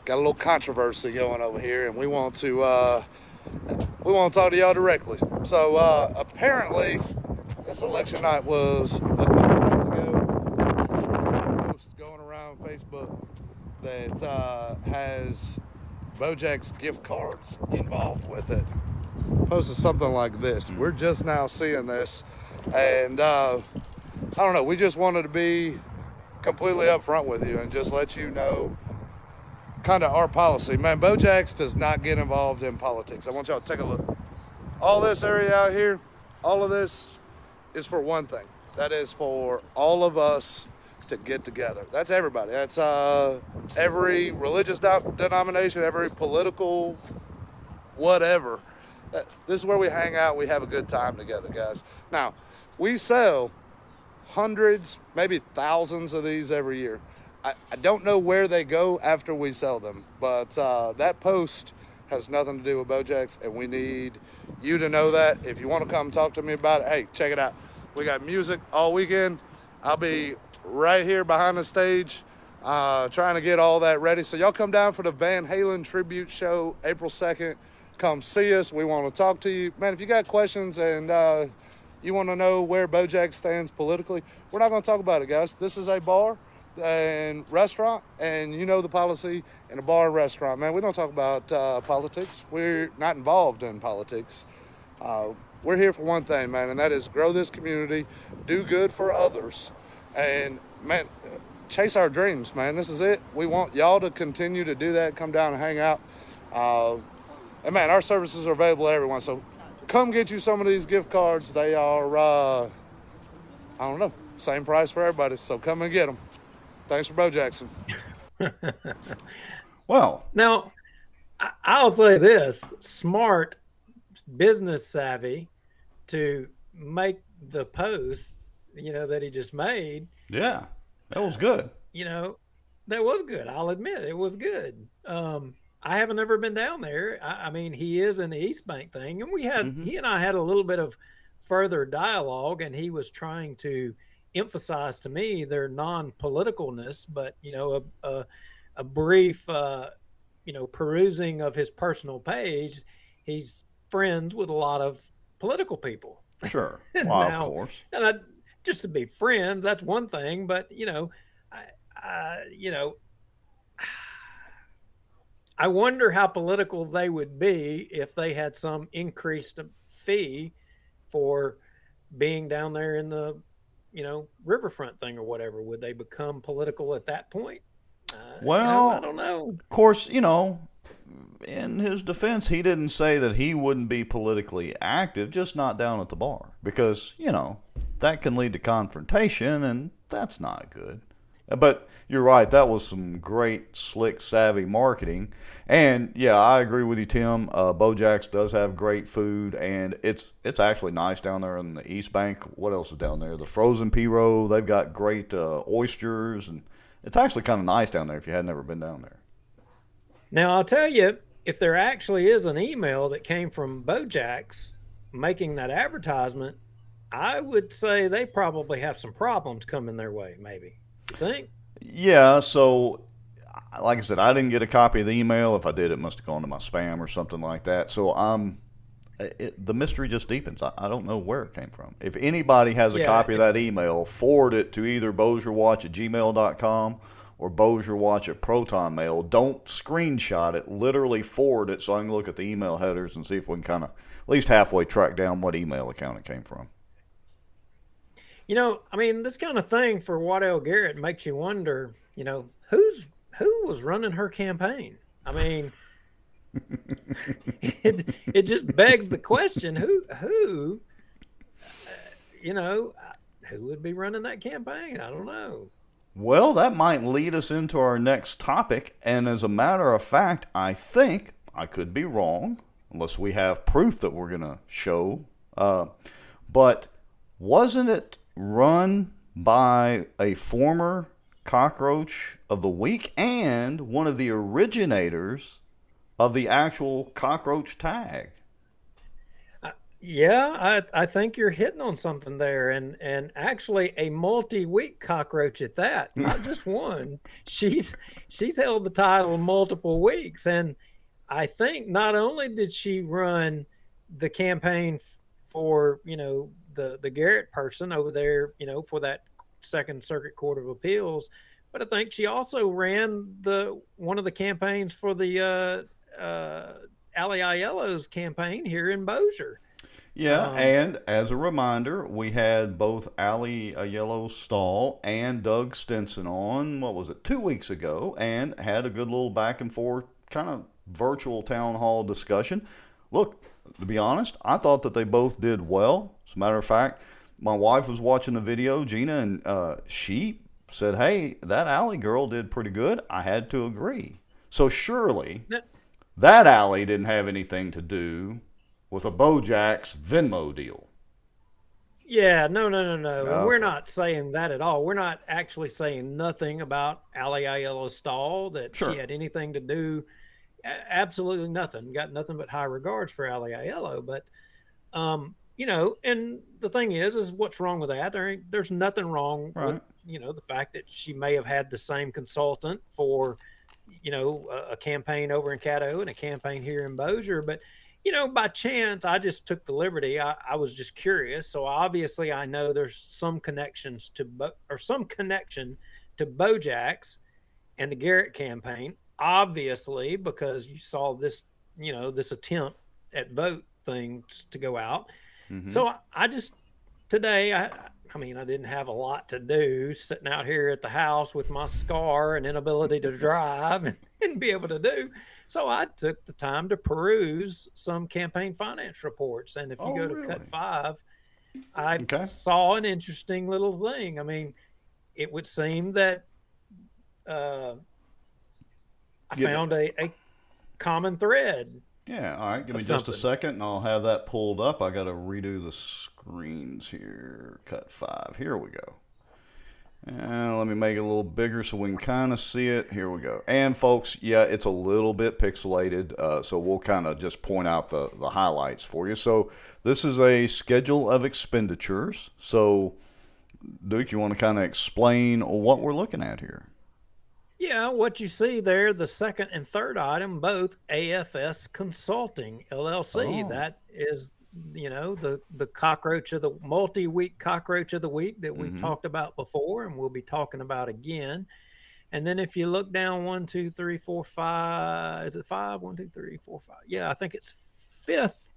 a little controversy going over here, and we want to talk to y'all directly. So apparently, this election night was a couple nights ago. A post going around Facebook that has Beaujax gift cards involved with it. Posted something like this. We're just now seeing this, and I don't know. We just wanted to be completely upfront with you and just let you know kind of our policy. Man, Beaujax does not get involved in politics. I want y'all to take a look. All this area out here, all of this is for one thing. That is for all of us to get together. That's everybody. That's every religious denomination, every political whatever. This is where we hang out. We have a good time together, guys. Now, we sell hundreds, maybe thousands of these every year. I don't know where they go after we sell them, but that post has nothing to do with Beaujax, and we need you to know that. If you want to come talk to me about it, hey, check it out. We got music all weekend. I'll be right here behind the stage trying to get all that ready. So y'all come down for the Van Halen tribute show April 2nd. Come see us. We want to talk to you. Man, if you got questions and you want to know where Beaujax stands politically, we're not going to talk about it, guys. This is a bar and restaurant, and you know the policy in a bar and restaurant. Man, we don't talk about politics. We're not involved in politics. We're here for one thing, man, and that is grow this community, do good for others, and, man, chase our dreams, man. This is it. We want y'all to continue to do that. Come down and hang out. And, man, our services are available to everyone, so come get you some of these gift cards. They are, I don't know, same price for everybody, so come and get them. Thanks for Beaujax. Well, Now, I'll say this: smart, business savvy, to make the post, that he just made. yeah, that was good. That was good. I'll admit it was good. I haven't ever been down there. I mean, he is in the East Bank thing, and he and I had a little bit of further dialogue, and he was trying to emphasize to me their non-politicalness, but a brief perusing of his personal page, he's friends with a lot of political people. Sure. Well, Now, of course. now just to be friends, that's one thing, but I wonder how political they would be if they had some increased fee for being down there in the riverfront thing or whatever. Would they become political at that point? Well, I don't know. Of course, in his defense, he didn't say that he wouldn't be politically active, just not down at the bar. Because, that can lead to confrontation, and that's not good. But you're right, that was some great, slick, savvy marketing. And, yeah, I agree with you, Tim. Beaujax does have great food, and it's actually nice down there in the East Bank. What else is down there? The frozen Piro. They've got great oysters, and it's actually kind of nice down there if you had never been down there. Now, I'll tell you, if there actually is an email that came from Beaujax making that advertisement, I would say they probably have some problems coming their way, maybe. You think? Yeah, so like I said, I didn't get a copy of the email. If I did, it must have gone to my spam or something like that. So the mystery just deepens. I don't know where it came from. If anybody has a Yeah, copy of that email, forward it to either BozierWatch@gmail.com or BozierWatch@ProtonMail. Don't screenshot it. Literally forward it so I can look at the email headers and see if we can kind of at least halfway track down what email account it came from. You know, I mean, this kind of thing for Waddell Garrett makes you wonder, you know, who was running her campaign? I mean, it just begs the question, you know, who would be running that campaign? I don't know. Well, that might lead us into our next topic. And as a matter of fact, I think, I could be wrong, unless we have proof that we're going to show, but wasn't it run by a former Cockroach of the Week and one of the originators of the actual cockroach tag? Yeah, I think you're hitting on something there, and actually a multi-week cockroach at that, not just one. She's held the title multiple weeks, and I think not only did she run the campaign for, you know, the Garrett person over there, you know, for that Second Circuit Court of Appeals, but I think she also ran one of the campaigns for the Ali Aiello's campaign here in Bossier. Yeah, and as a reminder, we had both Ali Aiello Stahl and Doug Stinson on, what was it, 2 weeks ago, and had a good little back and forth kind of virtual town hall discussion. Look, to be honest, I thought that they both did well. As a matter of fact, my wife was watching the video, Gina, and she said, hey, that Ali girl did pretty good. I had to agree. So surely that Ali didn't have anything to do with a Beaujax Venmo deal. Yeah, no. Okay. We're not saying that at all. We're not actually saying nothing about Ali Aiello Stahl, that Sure. she had anything to do. Absolutely nothing. Got nothing but high regards for Ali Aiello. But, you know, and the thing is what's wrong with that? There's nothing wrong with, you know, the fact that she may have had the same consultant for, you know, a campaign over in Caddo and a campaign here in Bossier. But, you know, by chance, I just took the liberty. I was just curious. So obviously, I know there's some connections some connection to Beaujax and the Garrett campaign. Obviously, because you saw this, you know, this attempt at vote things to go out. Mm-hmm. So I just today, I mean, I didn't have a lot to do, sitting out here at the house with my scar and inability to drive and be able to do. So I took the time to peruse some campaign finance reports. And if you go to Cut 5, I saw an interesting little thing. I mean, it would seem that I found a common thread. Yeah, all right. Give me just a second, and I'll have that pulled up. I got to redo the screens here. Cut 5. Here we go. And let me make it a little bigger so we can kind of see it. Here we go. And folks, yeah, it's a little bit pixelated, so we'll kind of just point out the highlights for you. So this is a schedule of expenditures. So, Duke, you want to kind of explain what we're looking at here? Yeah, what you see there, the second and third item, both AFS Consulting, LLC. That is, you know, the multi-week cockroach of the week that we've talked about before and we'll be talking about again. And then if you look down 1, 2, 3, 4, 5, is it 5? 1, 2, 3, 4, 5. Yeah, I think it's fifth.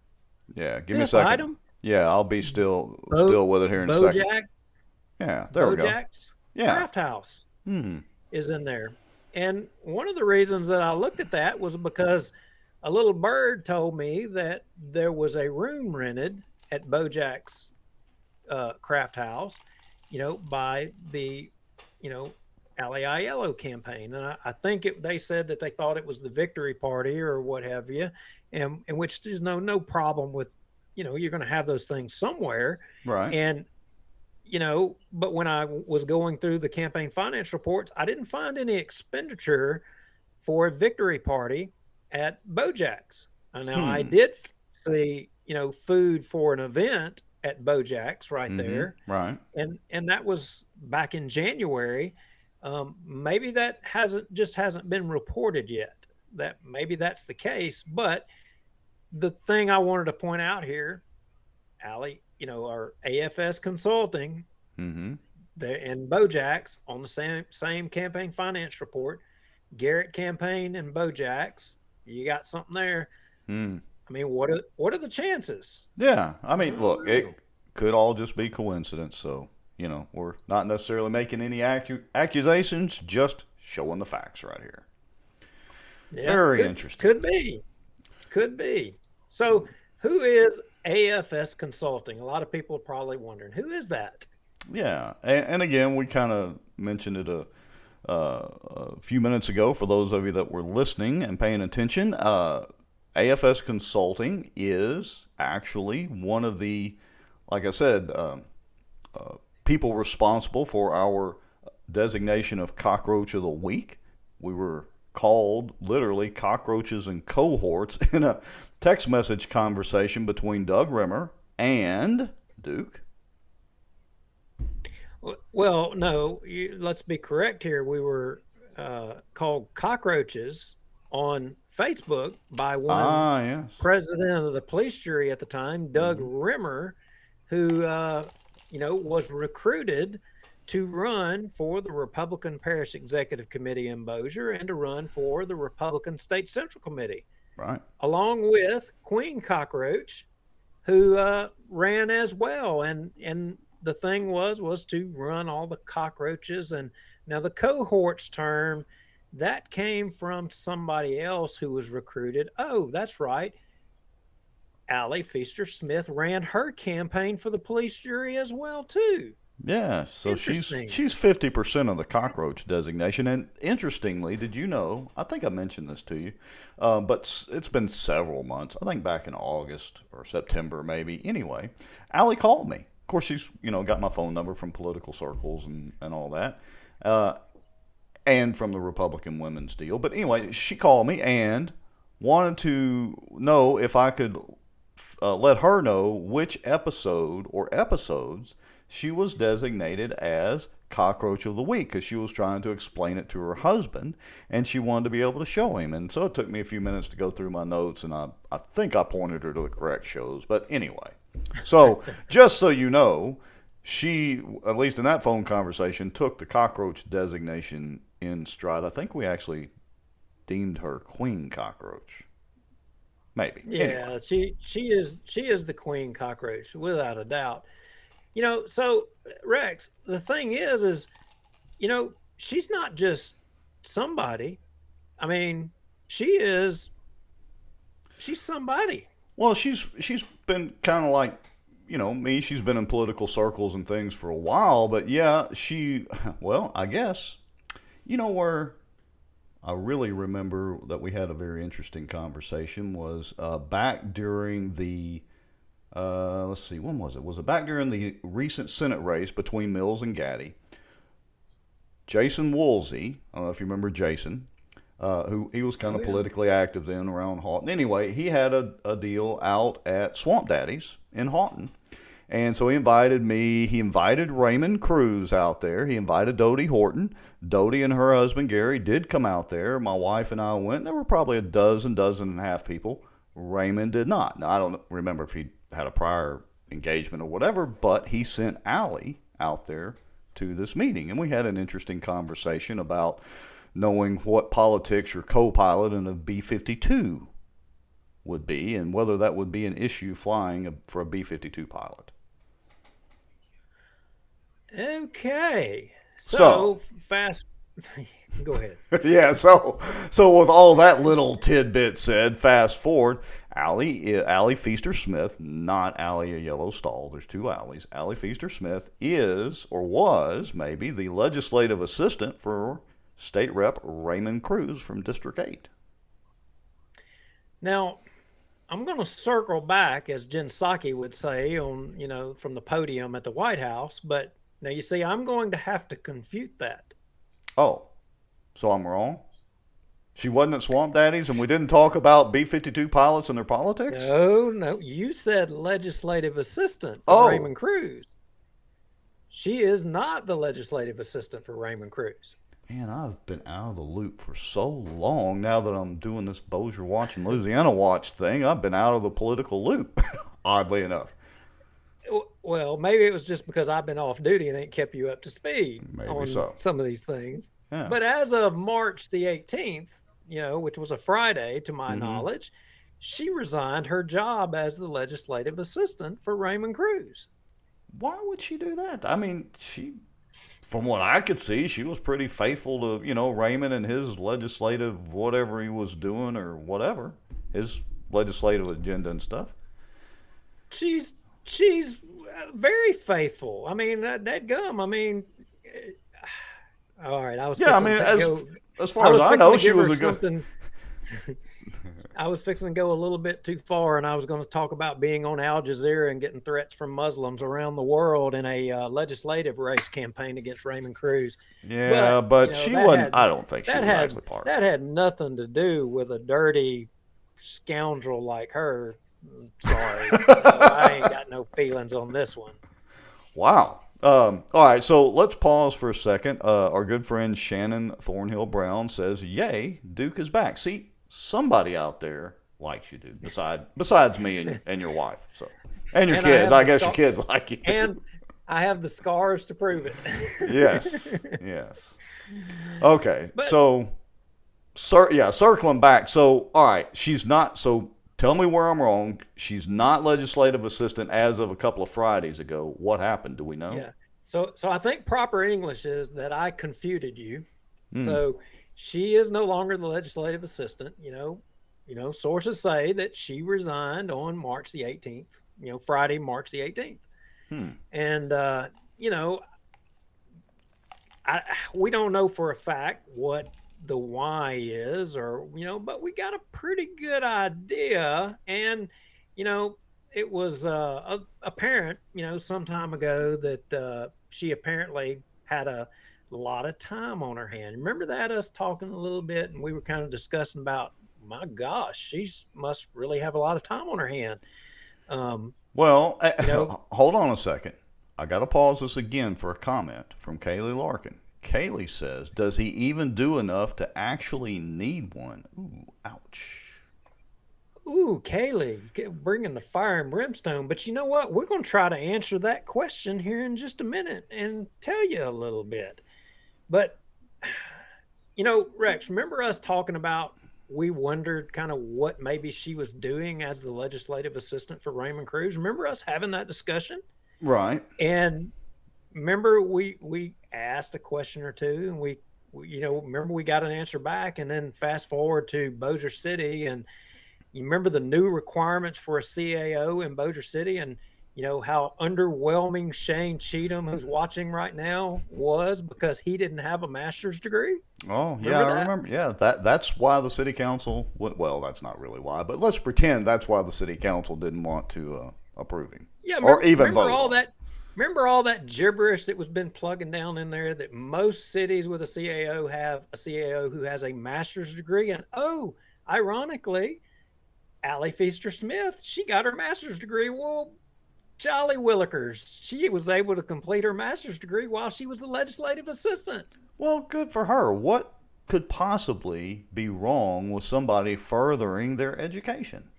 Yeah, give me a second. Item. Yeah, I'll be still with it here in a second. Yeah, there we go. Beaujax Craft House is in there. And one of the reasons that I looked at that was because a little bird told me that there was a room rented at Beaujax Craft House, you know, by the, you know, Ali Aiello campaign. And I think they said that they thought it was the victory party or what have you, and in which there's no problem with, you know, you're going to have those things somewhere. Right. And, you know, but when I was going through the campaign finance reports, I didn't find any expenditure for a victory party at Beaujax. Now I did see, food for an event at Beaujax right there, Right. and that was back in January. Maybe that hasn't been reported yet. That maybe that's the case, but the thing I wanted to point out here, Allie, our AFS Consulting, Mm-hmm. and Beaujax on the same campaign finance report. Garrett campaign and Beaujax, you got something there. Hmm. I mean, what are the chances? Yeah. I mean, I look, don't know. it could all just be coincidence. So, we're not necessarily making any accusations, just showing the facts right here. Yeah, Very interesting. Could be. So, who is AFS Consulting? A lot of people are probably wondering, who is that? Yeah. And again, we kind of mentioned it a few minutes ago for those of you that were listening and paying attention. AFS Consulting is actually one of the, like I said, people responsible for our designation of Cockroach of the Week. We were called literally cockroaches and cohorts in a text message conversation between Doug Rimmer and Duke. Well, no, let's be correct here. We were called cockroaches on Facebook by one Yes. president of the police jury at the time, Doug Rimmer, who was recruited to run for the Republican Parish Executive Committee in Bossier and to run for the Republican State Central Committee, Right. along with Queen Cockroach, who ran as well. And the thing was to run all the cockroaches. And now the cohorts term, that came from somebody else who was recruited. Oh, that's right. Allie Feaster Smith ran her campaign for the police jury as well, too. Yeah, so she's Interesting. 50% of the cockroach designation. And interestingly, did you know, I think I mentioned this to you, but it's been several months, I think back in August or September maybe. Anyway, Allie called me. Of course, she's, got my phone number from political circles and all that, and from the Republican women's deal. But anyway, she called me and wanted to know if I could let her know which episode or episodes she was designated as Cockroach of the Week, because she was trying to explain it to her husband, and she wanted to be able to show him. And so it took me a few minutes to go through my notes, and I think I pointed her to the correct shows. But anyway, so just so you know, she, at least in that phone conversation, took the cockroach designation in stride. I think we actually deemed her Queen Cockroach. Maybe. Yeah, Anyway. she is the Queen Cockroach, without a doubt. So Rex, the thing is, she's not just somebody. I mean, she's somebody. Well, she's been kind of like, me. She's been in political circles and things for a while. But yeah, I guess, where I really remember that we had a very interesting conversation was back during the, let's see, when was it? Was it back during the recent Senate race between Mills and Gaddy? Jason Woolsey, I don't know if you remember Jason, who he was kind of politically active then around Houghton. Anyway, he had a deal out at Swamp Daddy's in Houghton. And so he invited me. He invited Raymond Cruz out there. He invited Dodie Horton. Dodie and her husband, Gary, did come out there. My wife and I went. There were probably a dozen and a half people. Raymond did not. Now, I don't remember if he had a prior engagement or whatever, but he sent Allie out there to this meeting. And we had an interesting conversation about knowing what politics your co-pilot in a B-52 would be and whether that would be an issue flying for a B-52 pilot. Okay. So fast. Go ahead. Yeah, so with all that little tidbit said, fast forward, Allie Feaster Smith, not Allie a Yellow Stall, there's two Allies. Allie Feaster Smith is, or was, maybe, the legislative assistant for State Rep Raymond Cruz from District 8. Now, I'm going to circle back, as Jen Psaki would say, on from the podium at the White House. But now you see, I'm going to have to confute that. Oh, so I'm wrong? She wasn't at Swamp Daddies, and we didn't talk about B-52 pilots and their politics? No, you said legislative assistant Oh. for Raymond Cruz. She is not the legislative assistant for Raymond Cruz. Man, I've been out of the loop for so long now that I'm doing this Bossier Watch and Louisiana Watch thing. I've been out of the political loop, oddly enough. Well, maybe it was just because I've been off duty and ain't kept you up to speed Maybe on so. some of these things. Yeah. But as of March the 18th, which was a Friday to my knowledge, she resigned her job as the legislative assistant for Raymond Cruz. Why would she do that? I mean, from what I could see, she was pretty faithful to, Raymond and his legislative, whatever he was doing or whatever, his legislative agenda and stuff. She's very faithful. I mean, that gum. I mean, all right. I was Yeah, I mean, as far as I know, she was a good. I was fixing to go a little bit too far, and I was going to talk about being on Al Jazeera and getting threats from Muslims around the world in a legislative race campaign against Raymond Cruz. Yeah, but she wasn't. I don't think she was actually part of it. That had nothing to do with a dirty scoundrel like her. Sorry, I ain't got no feelings on this one. Wow. All right, so let's pause for a second. Our good friend Shannon Thornhill Brown says, "Yay, Duke is back." See, somebody out there likes you, dude. Besides me and your wife, and your kids. I guess your kids like you. And I have the scars to prove it. Yes. Okay, circling back. So, all right, she's not. So, tell me where I'm wrong. She's not legislative assistant as of a couple of Fridays ago. What happened? Do we know? Yeah. So I think proper English is that I confuted you. So she is no longer the legislative assistant. Sources say that she resigned on March the 18th. Friday, March the 18th. And we don't know for a fact what the why is, or but we got a pretty good idea. And it was apparent some time ago that she apparently had a lot of time on her hand. Remember that, us talking a little bit, and we were kind of discussing about, my gosh, she must really have a lot of time on her hand. Well, hold on a second. I got to pause this again for a comment from Kaylee Larkin. Kaylee says, does he even do enough to actually need one? Ooh, ouch. Ooh, Kaylee, bringing the fire and brimstone. But you know what? We're going to try to answer that question here in just a minute and tell you a little bit. But, Rex, remember us talking about, we wondered kind of what maybe she was doing as the legislative assistant for Raymond Cruz. Remember us having that discussion? Right. And remember we asked a question or two, and we remember we got an answer back, and then fast forward to Bossier City, and you remember the new requirements for a CAO in Bossier City, and how underwhelming Shane Cheatham, who's watching right now, was because he didn't have a master's degree. Oh, yeah, I remember. Yeah, that's why the city council, well, that's not really why, but let's pretend that's why the city council didn't want to approve him. Yeah, or even remember vote. Remember all that gibberish that was been plugging down in there, that most cities with a CAO have a CAO who has a master's degree. And ironically, Allie Feaster Smith, she got her master's degree. Well, Jolly Willikers, she was able to complete her master's degree while she was the legislative assistant. Well, good for her. What could possibly be wrong with somebody furthering their education?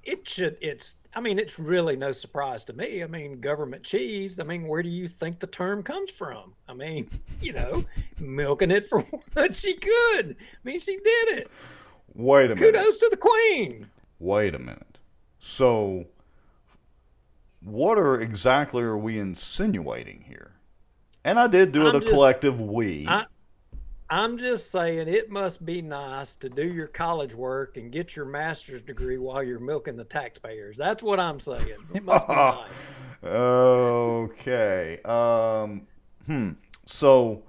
It's really no surprise to me. I mean, government cheese. I mean, where do you think the term comes from? I mean, milking it for what she could. I mean, she did it. Wait a minute. Kudos to the queen. Wait a minute. So, what exactly are we insinuating here? And I did do a collective we. I'm just saying it must be nice to do your college work and get your master's degree while you're milking the taxpayers. That's what I'm saying. It must be nice. Okay. So,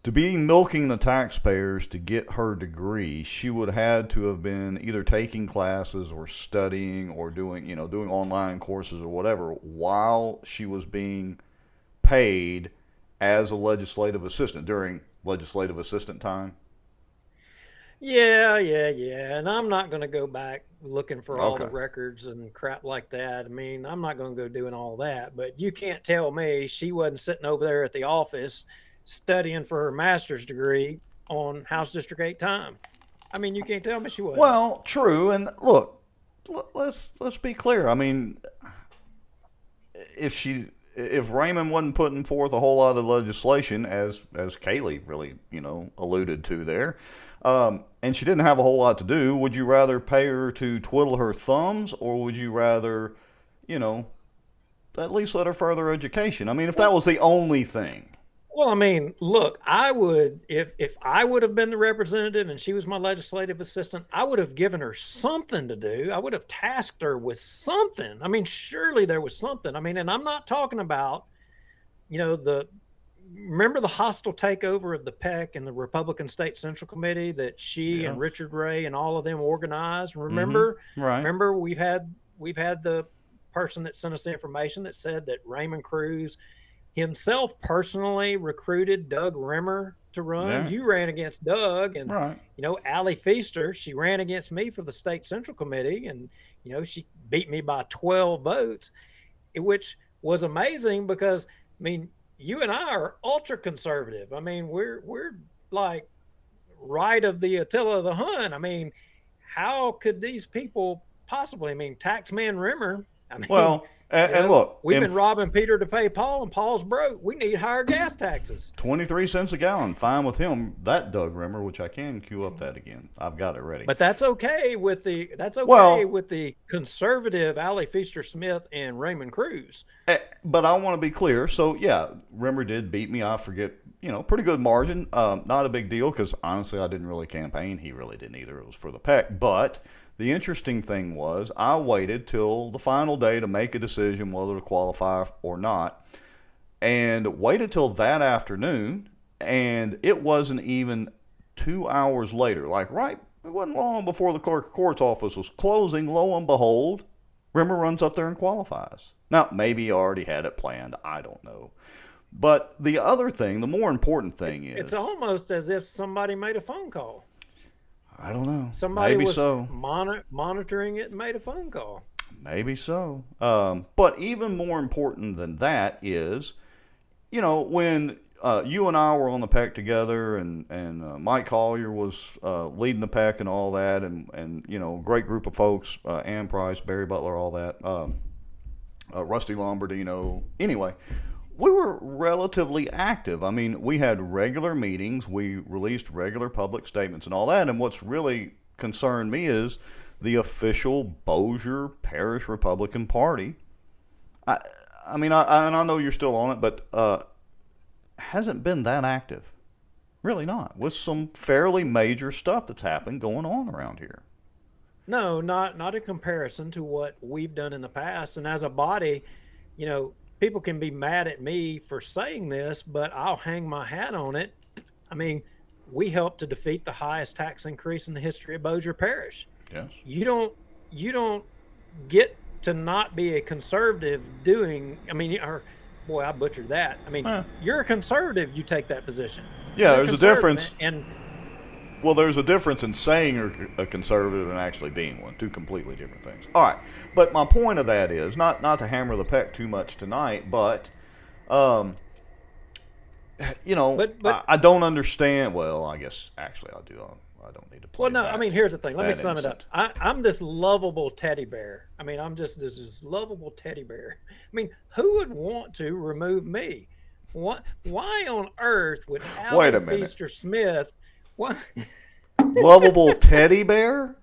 to be milking the taxpayers to get her degree, she would have had to have been either taking classes or studying or doing online courses or whatever while she was being paid as a legislative assistant during legislative assistant time. Yeah, yeah. And I'm not going to go back looking for all the Okay. records and crap like that. I mean, I'm not going to go doing all that. But you can't tell me she wasn't sitting over there at the office studying for her master's degree on House District 8 time. I mean, you can't tell me she wasn't. Well, true. And look, let's be clear. I mean, if Raymond wasn't putting forth a whole lot of legislation, as Kaylee really alluded to there, and she didn't have a whole lot to do, would you rather pay her to twiddle her thumbs, or would you rather, at least let her further education? I mean, if that was the only thing. Well, I mean, look, I would if I would have been the representative and she was my legislative assistant, I would have given her something to do. I would have tasked her with something. I mean, surely there was something. I mean, and I'm not talking about, remember the hostile takeover of the PEC and the Republican State Central Committee that she and Richard Ray and all of them organized. Remember, Right. remember we've had the person that sent us the information that said that Raymond Cruz himself personally recruited Doug Rimmer to run. Yeah. You ran against Doug, and Right. Allie Feaster, she ran against me for the State Central Committee, and she beat me by 12 votes, which was amazing because I mean, you and I are ultra conservative. I mean, we're like right of the Attila the Hun. I mean, how could these people possibly? I mean, Taxman Rimmer. I mean, Well, and look, we've been robbing Peter to pay Paul, and Paul's broke. We need higher gas taxes. 23 cents a gallon, fine with him. That Doug Rimmer, which I can cue up that again. I've got it ready. But that's okay with the with the conservative Allie Feaster Smith and Raymond Cruz. But I want to be clear. So yeah, Rimmer did beat me. I forget, pretty good margin. Not a big deal because honestly, I didn't really campaign. He really didn't either. It was for the PEC. But the interesting thing was I waited till the final day to make a decision whether to qualify or not, and waited till that afternoon, and it wasn't even 2 hours later. Like, right, it wasn't long before the clerk of court's office was closing, lo and behold, Rimmer runs up there and qualifies. Now, maybe he already had it planned. I don't know. But the other thing, the more important thing is... It's almost as if somebody made a phone call. I don't know. Somebody Maybe was so. monitoring it and made a phone call. Maybe so. But even more important than that is, when you and I were on the PEC together, and Mike Collier was leading the PEC and all that, and great group of folks, Ann Price, Barry Butler, all that, Rusty Lombardino. Anyway, we were relatively active. I mean, we had regular meetings. We released regular public statements and all that. And what's really concerned me is the official Bossier Parish Republican Party. I know you're still on it, but hasn't been that active. Really not. With some fairly major stuff that's happened going on around here. No, not in comparison to what we've done in the past. And as a body, people can be mad at me for saying this, but I'll hang my hat on it. I mean, we helped to defeat the highest tax increase in the history of Bossier Parish. Yes. You don't get to not be a conservative I butchered that. I mean, you're a conservative, you take that position. Yeah, You're there's a difference. Well, there's a difference in saying you're a conservative and actually being one. Two completely different things. All right. But my point of that is, not to hammer the PEC too much tonight, but, I don't understand. Well, I guess actually I do. I don't need to play. Well, no, that, I mean, here's the thing. Let me that sum it up. innocent. I'm this lovable teddy bear. I mean, I'm just this lovable teddy bear. I mean, who would want to remove me? Why on earth would Wait a Allie minute. Feaster Smith... What? Lovable teddy bear?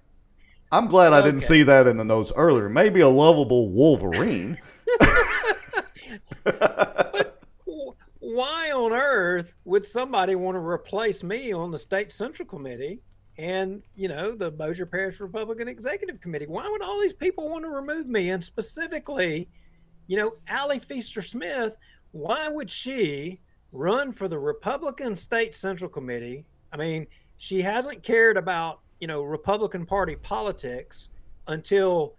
I'm glad I didn't Okay. see that in the notes earlier. Maybe a lovable Wolverine. Why on earth would somebody want to replace me on the State Central Committee and, the Bossier Parish Republican Executive Committee? Why would all these people want to remove me? And specifically, Allie Feaster Smith, why would she run for the Republican State Central Committee? I mean, she hasn't cared about, Republican Party politics until,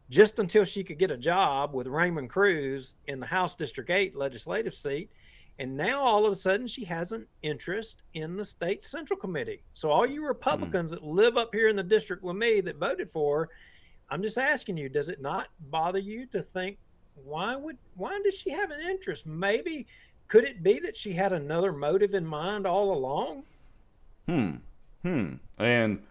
just until she could get a job with Raymond Cruz in the House District 8 legislative seat. And now all of a sudden she has an interest in the state central committee. So all you Republicans that live up here in the district with me that voted for her, I'm just asking you, does it not bother you to think, why does she have an interest? Maybe could it be that she had another motive in mind all along? And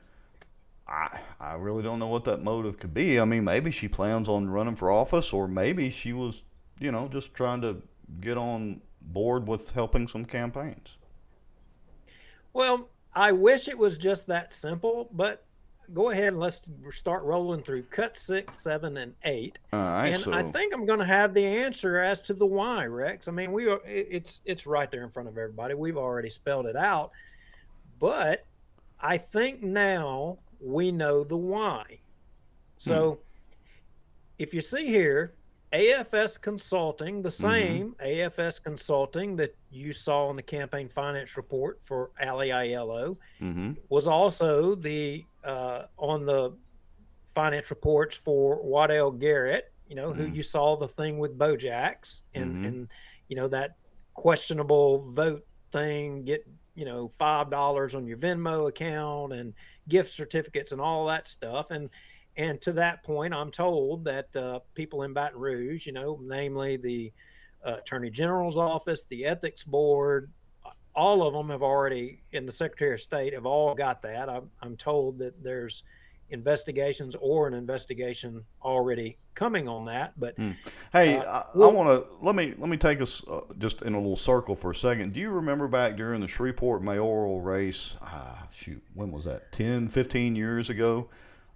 I really don't know what that motive could be. I mean, maybe she plans on running for office, or maybe she was, just trying to get on board with helping some campaigns. Well, I wish it was just that simple, but go ahead and let's start rolling through cut 6, 7, and 8. All right, and so I think I'm going to have the answer as to the why, Rex. I mean, it's right there in front of everybody. We've already spelled it out, but I think now we know the why. So if you see here, AFS Consulting, the same AFS Consulting that you saw in the campaign finance report for Ally Aiello, was also the on the finance reports for Waddell Garrett, who you saw the thing with Beaujax and that questionable vote thing, get $5 on your Venmo account and gift certificates and all that stuff. And to that point, I'm told that people in Baton Rouge, namely the Attorney General's office, the Ethics Board, all of them have already, in the Secretary of State, have all got that. I'm told that there's investigations or an investigation already coming on that. But hey, I want to let me take us just in a little circle for a second. Do you remember back during the Shreveport mayoral race? When was that? 10, 15 years ago?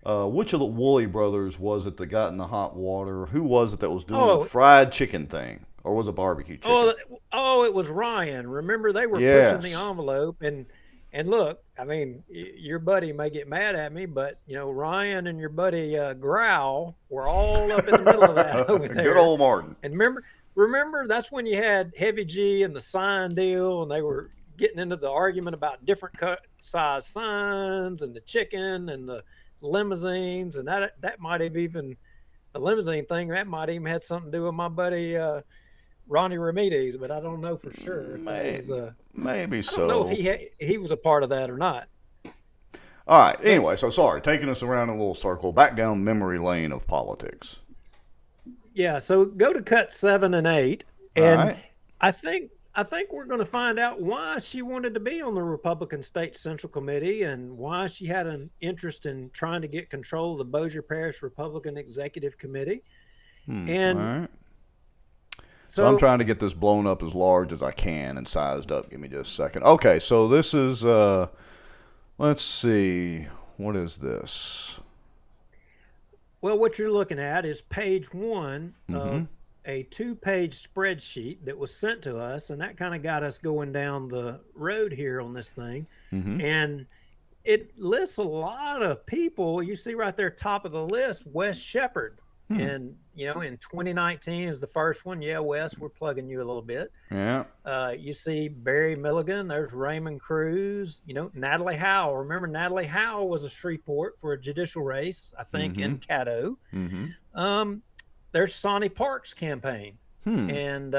Which of the Woolley brothers was it that got in the hot water? Who was it that was doing the fried chicken thing? Or was it barbecue chicken? It was Ryan. Remember, they were pushing the envelope. And look, I mean, your buddy may get mad at me, but, Ryan and your buddy Growl were all up in the middle of that over there. Good old Martin. And remember, that's when you had Heavy G and the sign deal, and they were getting into the argument about different size signs and the chicken and the limousines, and that might have even, the limousine thing, that might even had something to do with my buddy Ronnie Ramirez, but I don't know for sure. Maybe so. I don't know if he was a part of that or not. All right. Anyway, so sorry, taking us around a little circle, back down memory lane of politics. Yeah. So go to cut 7 and 8, and I think we're going to find out why she wanted to be on the Republican State Central Committee and why she had an interest in trying to get control of the Bossier Parish Republican Executive Committee. And so I'm trying to get this blown up as large as I can and sized up. Give me just a second. Okay, so this is, let's see, what is this? Well, what you're looking at is page 1 of a 2-page spreadsheet that was sent to us, and that kind of got us going down the road here on this thing. And it lists a lot of people. You see right there, top of the list, Wes Shepard. And, in 2019 is the first one. Yeah, Wes, we're plugging you a little bit. Yeah. You see Barry Milligan. There's Raymond Cruz. Natalie Howell. Remember, Natalie Howell was a Shreveport for a judicial race, I think, in Caddo. There's Sonny Park's campaign. And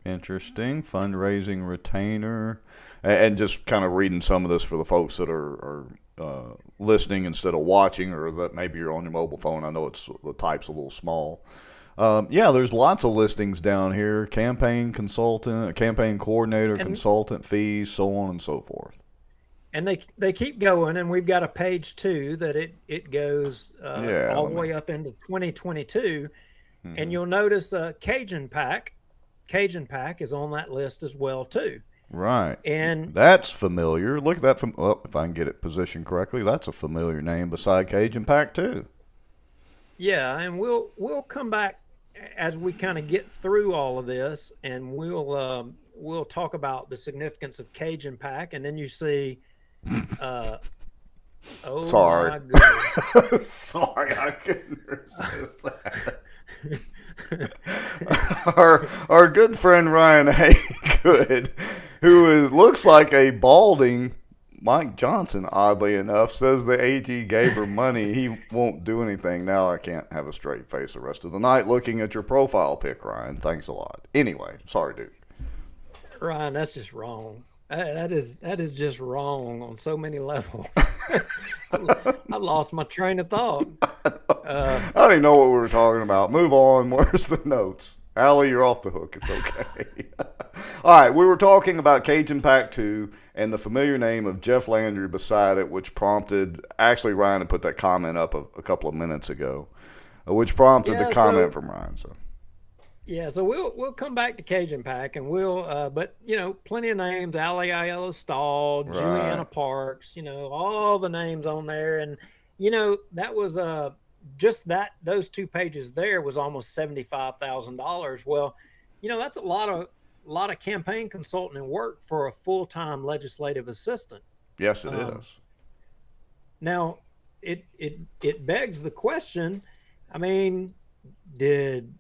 interesting. Fundraising retainer. And just kind of reading some of this for the folks that are listening instead of watching, or that maybe you're on your mobile phone. I know the type's a little small. There's lots of listings down here. Campaign consultant, campaign coordinator, consultant fees, so on and so forth. And they keep going, and we've got a page 2 that it goes all the way up into 2022. And you'll notice Cajun Pack is on that list as well too. Right. And that's familiar. Look at that if I can get it positioned correctly, that's a familiar name beside Cajun Pack too. Yeah, and we'll come back as we kind of get through all of this, and we'll talk about the significance of Cajun Pack, and then you see sorry. My goodness. Sorry, I couldn't resist that. our good friend Ryan Haygood, who looks like a balding Mike Johnson, oddly enough, says the AG gave her money. He won't do anything. Now I can't have a straight face the rest of the night looking at your profile pic, Ryan. Thanks a lot. Anyway, sorry, dude. Ryan, that's just wrong. That is just wrong on so many levels. I lost my train of thought. I don't even know what we were talking about. Move on. Where's the notes? Allie, you're off the hook. It's okay. All right, we were talking about Cajun Pack 2 and the familiar name of Jeff Landry beside it, which prompted, actually Ryan had put that comment up a couple of minutes ago, which prompted the comment from Ryan. So. Yeah, so we'll come back to Cajun Pack, and we'll but plenty of names: Allie Ayala Stahl, Juliana Parks, all the names on there, and that was just those 2 pages there was almost $75,000. Well, that's a lot of campaign consulting and work for a full-time legislative assistant. Yes, it is. Now, it begs the question. I mean, did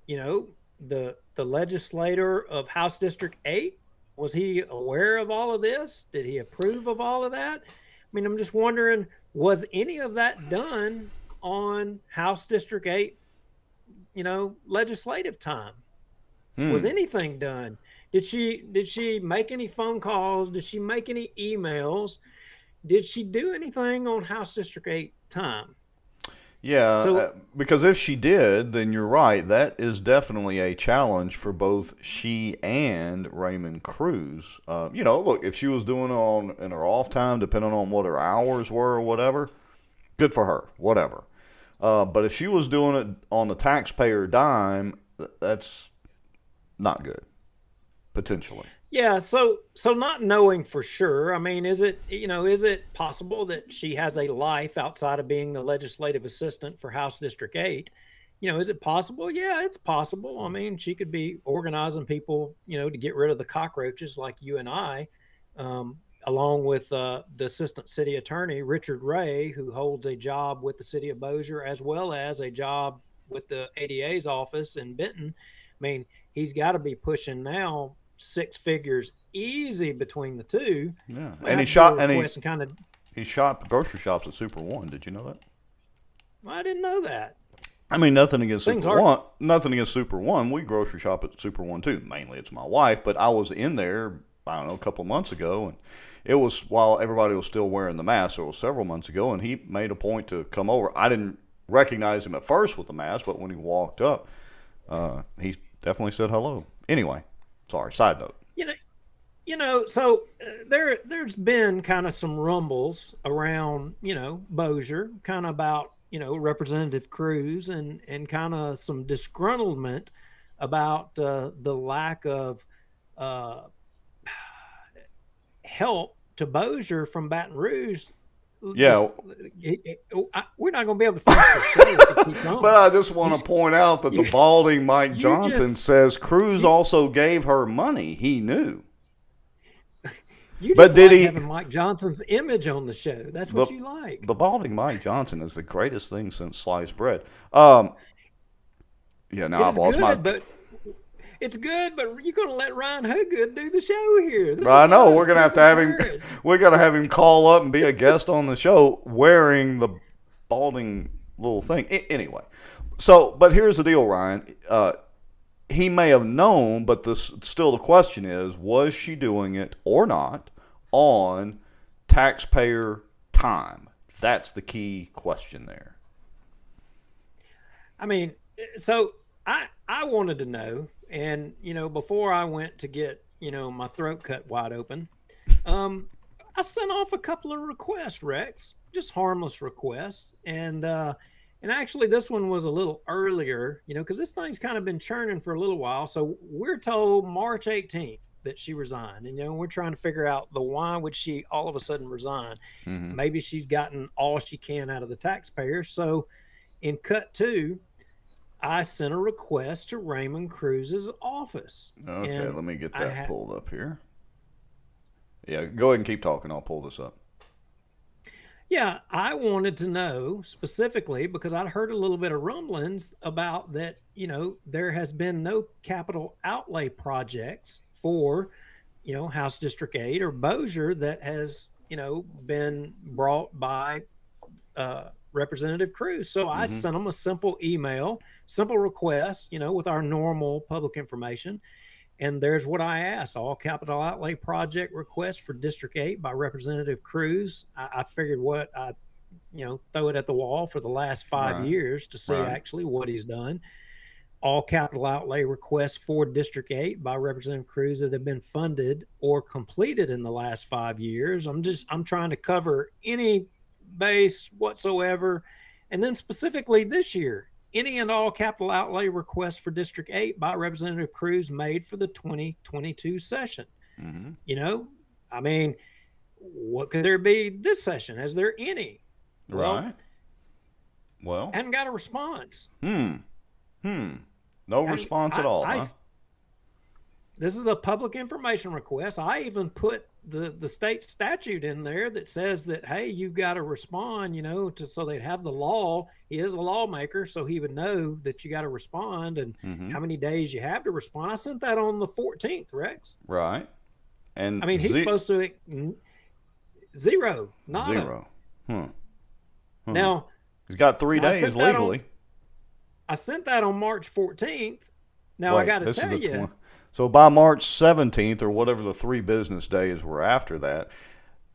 the legislator of House District 8, was he aware of all of this? Did he approve of all of that? I mean, I'm just wondering, was any of that done on House District 8, legislative time? Was anything done? Did she make any phone calls? Did she make any emails? Did she do anything on House District 8 time? Yeah, because if she did, then you're right. That is definitely a challenge for both she and Raymond Cruz. Look, if she was doing it in her off time, depending on what her hours were or whatever, good for her, whatever. But if she was doing it on the taxpayer dime, that's not good, potentially. Yeah, so not knowing for sure, I mean, is it possible that she has a life outside of being the legislative assistant for House District 8? Is it possible? Yeah, it's possible. I mean, she could be organizing people, to get rid of the cockroaches like you and I, along with the assistant city attorney, Richard Ray, who holds a job with the city of Bossier as well as a job with the ADA's office in Benton. I mean, he's got to be pushing now 6 figures easy between the two. Yeah, and he shot grocery shops at Super One. Did you know that? I didn't know that. I mean, nothing against Super One. Nothing against Super One. We grocery shop at Super One too. Mainly, it's my wife, but I was in there. I don't know, a couple of months ago, and it was while everybody was still wearing the mask. So it was several months ago, and he made a point to come over. I didn't recognize him at first with the mask, but when he walked up, he definitely said hello. Anyway. Sorry, side note. So there's been kind of some rumbles around, Bossier, kind of about, Representative Cruz and kind of some disgruntlement about the lack of help to Bossier from Baton Rouge. Yeah, we're not going to be able to finish the show if we keep going. But I just want to point out that the balding Mike Johnson says Cruz also gave her money. He knew. But did he having Mike Johnson's image on the show? That's what you like. The balding Mike Johnson is the greatest thing since sliced bread. Now I've lost my. It's good, but you're going to let Ryan Hogood do the show here. I know. We're going to have him. We're going to have him call up and be a guest on the show wearing the balding little thing. Anyway, but here's the deal, Ryan. He may have known, but still the question is, was she doing it or not on taxpayer time? That's the key question there. I mean, so I wanted to know. And, before I went to get, my throat cut wide open, I sent off a couple of requests, Rex, just harmless requests. And actually this one was a little earlier, because this thing's kind of been churning for a little while. So we're told March 18th that she resigned. And, we're trying to figure out why would she all of a sudden resign? Mm-hmm. Maybe she's gotten all she can out of the taxpayers. So in cut 2, I sent a request to Raymond Cruz's office. Okay, let me get that pulled up here. Yeah, go ahead and keep talking. I'll pull this up. Yeah, I wanted to know specifically because I'd heard a little bit of rumblings about that, there has been no capital outlay projects for, House District 8 or Bossier that has, been brought by Representative Cruz. So I sent them a simple email, simple request, with our normal public information. And there's what I asked: all capital outlay project request for District 8 by Representative Cruz. I figured throw it at the wall for the last 5 years to see actually what he's done. All capital outlay requests for District 8 by Representative Cruz that have been funded or completed in the last 5 years. I'm trying to cover any base whatsoever. And then specifically this year, any and all capital outlay requests for District 8 by Representative Cruz made for the 2022 session. I mean, what could there be this session? Is there any? Well, hadn't got a response. No response at all. This is a public information request. I even put the state statute in there that says that, hey, you've got to respond, so they'd have the law. He is a lawmaker, so he would know that you got to respond and how many days you have to respond. I sent that on the 14th, Rex. Right. And I mean, he's supposed to zero. Now, he's got 3 days legally. I sent that on March 14th. Now, I got to tell you. So by March 17th, or whatever the 3 business days were after that,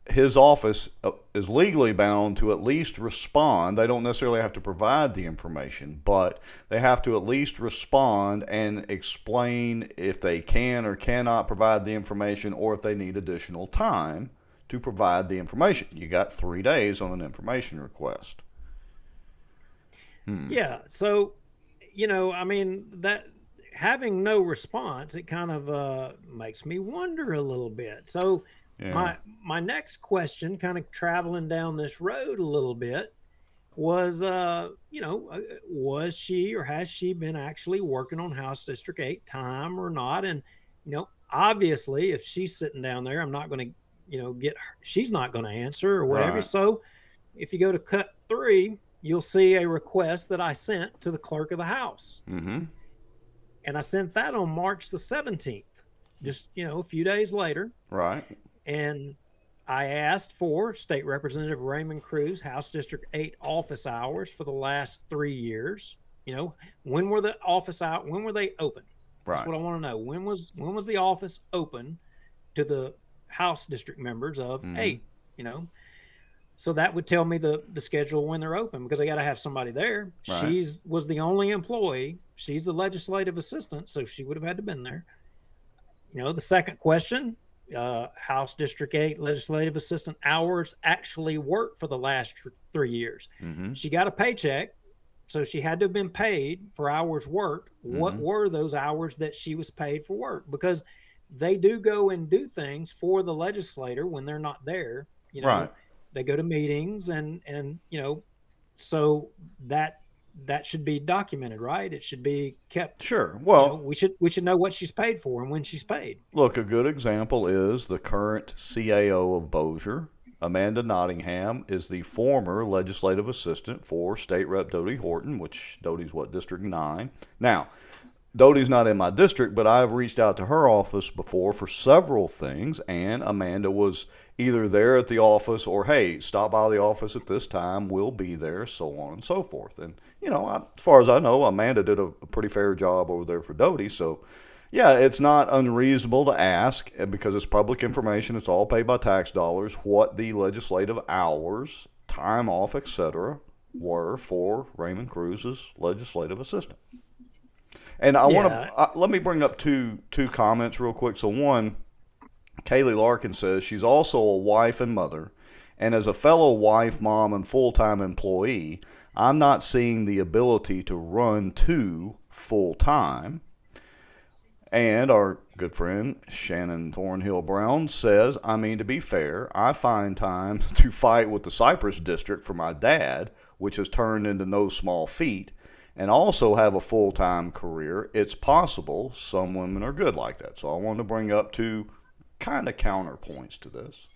his office is legally bound to at least respond. They don't necessarily have to provide the information, but they have to at least respond and explain if they can or cannot provide the information, or if they need additional time to provide the information. You got 3 days on an information request. Yeah. So, I mean, that having no response, it kind of makes me wonder a little bit. So my next question, kind of traveling down this road a little bit, was, was she or has she been actually working on House District 8 time or not? And, obviously, if she's sitting down there, I'm not going to, she's not going to answer or whatever. Right. So if you go to cut 3, you'll see a request that I sent to the clerk of the House. And I sent that on March the 17th, just, a few days later. Right. And I asked for State Representative Raymond Cruz, House District 8 office hours for the last 3 years. When were the office out? When were they open? Right. That's what I want to know. When was the office open to the House district members of 8? So that would tell me the schedule when they're open, because they got to have somebody there. Right. She was the only employee. She's the legislative assistant, so she would have had to been there. The second question, House District 8 legislative assistant hours actually worked for the last 3 years. She got a paycheck, so she had to have been paid for hours worked. What were those hours that she was paid for work? Because they do go and do things for the legislator when they're not there. Right. They go to meetings and so that should be documented, right? It should be kept. Sure. Well, we should know what she's paid for and when she's paid. Look, a good example is the current CAO of Bossier, Amanda Nottingham, is the former legislative assistant for State Rep Dodie Horton, which Dodie's District 9. Now, Dodie's not in my district, but I've reached out to her office before for several things, and Amanda was either there at the office or, hey, stop by the office at this time, we'll be there, so on and so forth. And, as far as I know, Amanda did a pretty fair job over there for Dodie. So, yeah, it's not unreasonable to ask, because it's public information, it's all paid by tax dollars, what the legislative hours, time off, etc., were for Raymond Cruz's legislative assistant. And I want to let me bring up two comments real quick. So one, Kaylee Larkin says she's also a wife and mother, and as a fellow wife, mom, and full-time employee, I'm not seeing the ability to run 2 full-time. And our good friend Shannon Thornhill Brown says, to be fair, I find time to fight with the Cypress District for my dad, which has turned into no small feat, and also have a full-time career. It's possible some women are good like that. So I wanted to bring up 2 kind of counterpoints to this.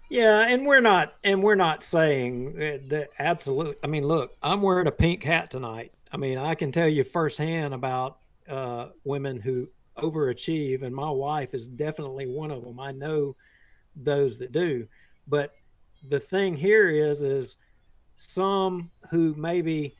Yeah, and we're not saying that absolutely. Look, I'm wearing a pink hat tonight. I can tell you firsthand about women who overachieve, and my wife is definitely one of them. I know those that do. But the thing here is some who maybe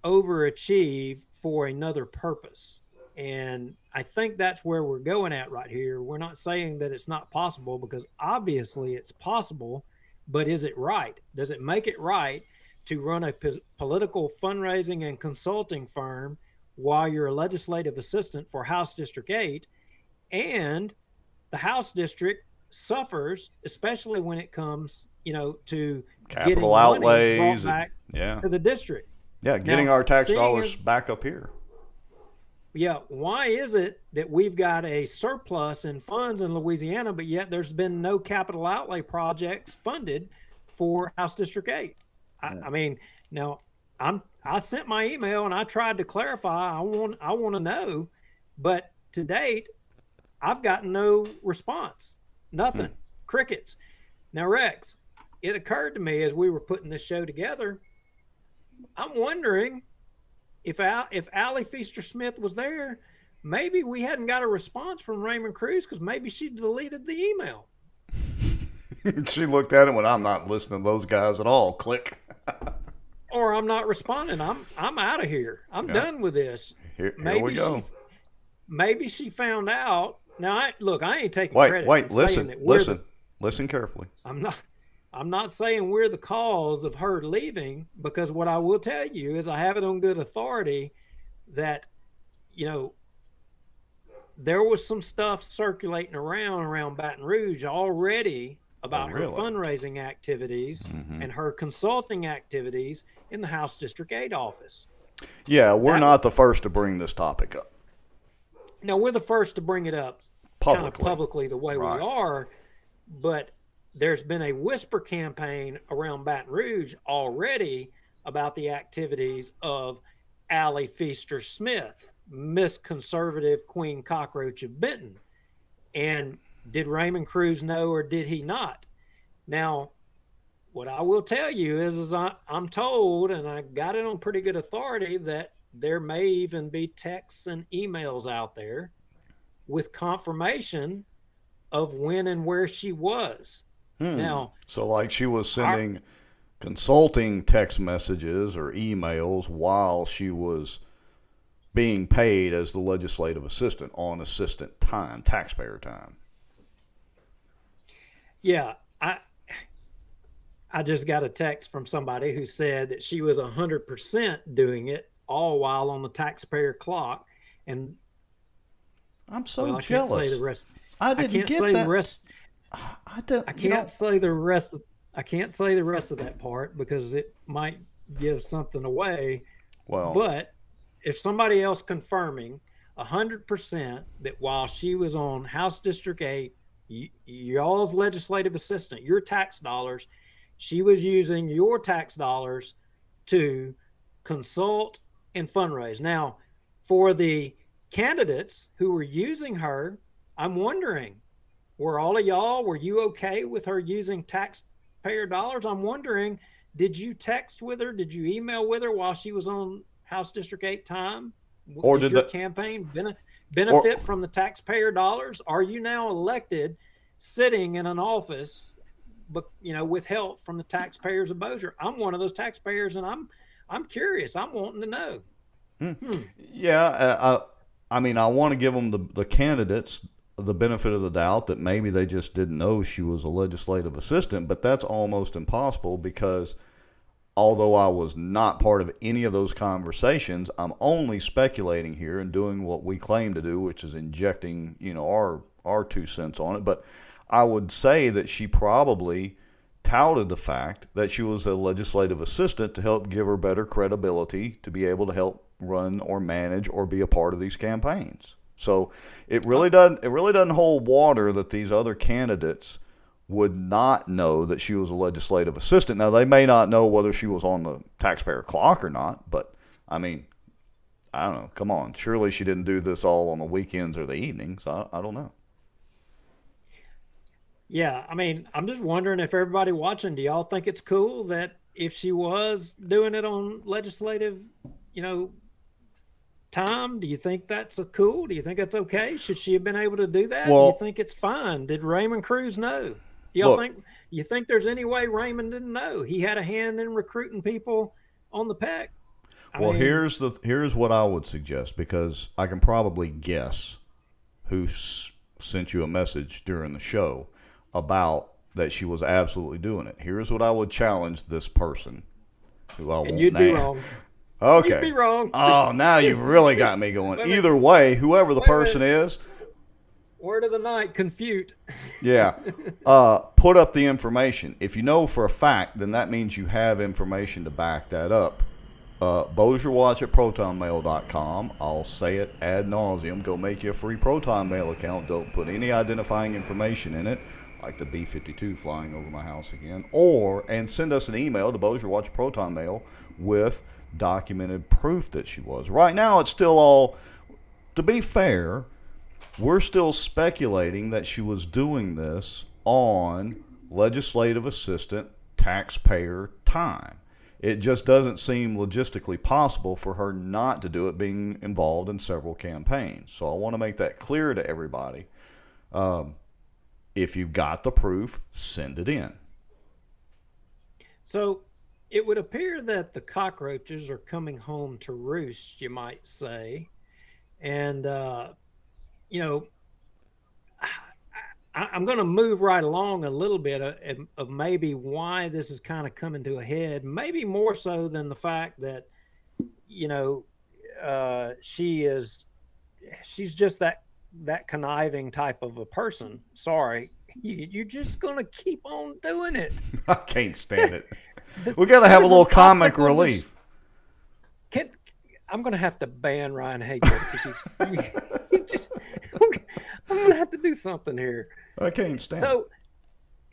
overachieve for another purpose. And I think that's where we're going at right here. We're not saying that it's not possible, because obviously it's possible, but is it right? Does it make it right to run a political fundraising and consulting firm while you're a legislative assistant for House District 8, and the House District suffers, especially when it comes, to getting Capital monies outlays, brought back yeah, to the district? getting Now, our tax seeing dollars as- back up here. Yeah, why is it that we've got a surplus in funds in Louisiana, but yet there's been no capital outlay projects funded for House District 8? I mean, now I sent my email and I tried to clarify. I want to know, but to date, I've gotten no response. Nothing. Crickets. Now, Rex, it occurred to me as we were putting this show together, I'm wondering if Allie Feaster-Smith was there, maybe we hadn't got a response from Raymond Cruz, because maybe she deleted the email. She looked at it when I'm not listening to those guys at all. Click. Or I'm not responding. I'm out of here. I'm done with this. Here we go. Maybe she found out. Now, I ain't taking credit. Wait, I'm saying that listen carefully. I'm not saying we're the cause of her leaving, because what I will tell you is I have it on good authority that, there was some stuff circulating around Baton Rouge already about her fundraising activities and her consulting activities in the House District 8 office. Yeah, we're not the first to bring this topic up. No, we're the first to bring it up publicly the way we are, but there's been a whisper campaign around Baton Rouge already about the activities of Allie Feaster-Smith, Miss Conservative Queen Cockroach of Benton. And did Raymond Cruz know, or did he not? Now, what I will tell you is I'm told, and I got it on pretty good authority, that there may even be texts and emails out there with confirmation of when and where she was. Now, so like she was sending consulting text messages or emails while she was being paid as the legislative assistant on assistant time, taxpayer time. Yeah, I just got a text from somebody who said that she was 100% doing it all while on the taxpayer clock. And I'm so jealous. I can't say the rest. I can't say the rest. I can't say the rest of that part, because it might give something away. Well, but if somebody else confirming 100% that while she was on House District 8, y'all's legislative assistant, your tax dollars, she was using your tax dollars to consult and fundraise. Now, for the candidates who were using her, I'm wondering, were you okay with her using taxpayer dollars? I'm wondering, did you text with her? Did you email with her while she was on House District 8 time? Or did your campaign benefit from the taxpayer dollars? Are you now elected, sitting in an office, but with help from the taxpayers of Bossier? I'm one of those taxpayers, and I'm curious. I'm wanting to know. Yeah, I mean, I want to give them the candidates the benefit of the doubt that maybe they just didn't know she was a legislative assistant, but that's almost impossible, because although I was not part of any of those conversations, I'm only speculating here and doing what we claim to do, which is injecting, our 2 cents on it. But I would say that she probably touted the fact that she was a legislative assistant to help give her better credibility to be able to help run or manage or be a part of these campaigns. So it really doesn't hold water that these other candidates would not know that she was a legislative assistant. Now, they may not know whether she was on the taxpayer clock or not, but I mean, I don't know. Come on. Surely she didn't do this all on the weekends or the evenings. I don't know. Yeah, I mean, I'm just wondering if everybody watching, do y'all think it's cool that if she was doing it on legislative, time, do you think that's cool? Do you think that's okay? Should she have been able to do that? Well, do you think it's fine? Did Raymond Cruz know? Y'all Look, think you think there's any way Raymond didn't know he had a hand in recruiting people on the PEC? well, here's what I would suggest, because I can probably guess who sent you a message during the show about that she was absolutely doing it. Here's what I would challenge this person, who I won't you'd be name. wrong. Okay. You'd be wrong. Oh, now you really got me going. Wait a minute. Either way, whoever the Wait a person is, Word of the night, confute. yeah, put up the information. If you know for a fact, then that means you have information to back that up. Beaujax at protonmail.com. I'll say it ad nauseum. Go make you a free Proton Mail account. Don't put any identifying information in it, like the B-52 flying over my house again. And send us an email to Beaujax Proton Mail with documented proof that she was. Right now, it's still all, to be fair, we're still speculating that she was doing this on legislative assistant taxpayer time. It just doesn't seem logistically possible for her not to do it, being involved in several campaigns. So I want to make that clear to everybody. If you've got the proof, send it in. So it would appear that the cockroaches are coming home to roost, you might say. And, you know, I'm going to move right along a little bit of maybe why this is kind of coming to a head, maybe more so than the fact that, you know, she's just that conniving type of a person. Sorry, you're just going to keep on doing it. I can't stand it. We got to have a little comic relief. I'm going to have to ban Ryan Haygood. I'm going to have to do something here. I can't stand it. So,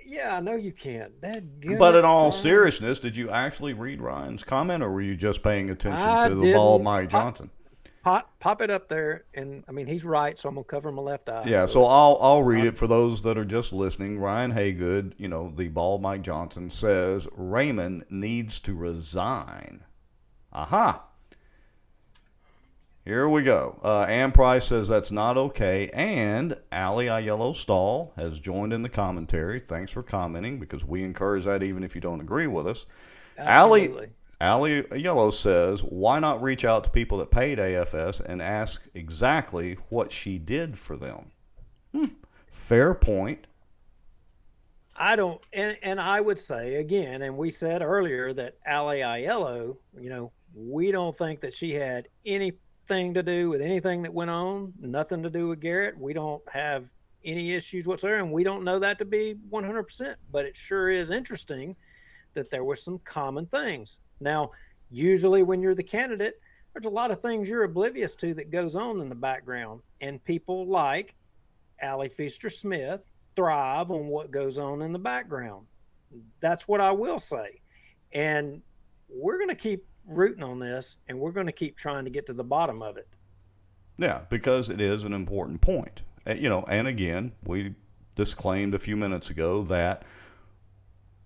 yeah, I know you can. But in all seriousness, did you actually read Ryan's comment, or were you just paying attention to the bald Mike Johnson? Pop it up there, and I mean, he's right, so I'm gonna cover my left eye. Yeah, so I'll read it for those that are just listening. Ryan Haygood, you know, the bald Mike Johnson, says Raymond needs to resign. Aha. Here we go. Ann Price says that's not okay. And Allie Yellow Stall has joined in the commentary. Thanks for commenting, because we encourage that even if you don't agree with us. Absolutely. Allie Yellow says, why not reach out to people that paid AFS and ask exactly what she did for them? Fair point. I don't, and I would say again, and we said earlier that Allie Yellow, you know, we don't think that she had anything to do with anything that went on, nothing to do with Garrett. We don't have any issues whatsoever, and we don't know that to be 100%, but it sure is interesting that there were some common things. Now, usually when you're the candidate, there's a lot of things you're oblivious to that goes on in the background, and people like Allie Feaster-Smith thrive on what goes on in the background. That's what I will say. And we're going to keep rooting on this, and we're going to keep trying to get to the bottom of it. Yeah, because it is an important point. You know, and again, we disclaimed a few minutes ago that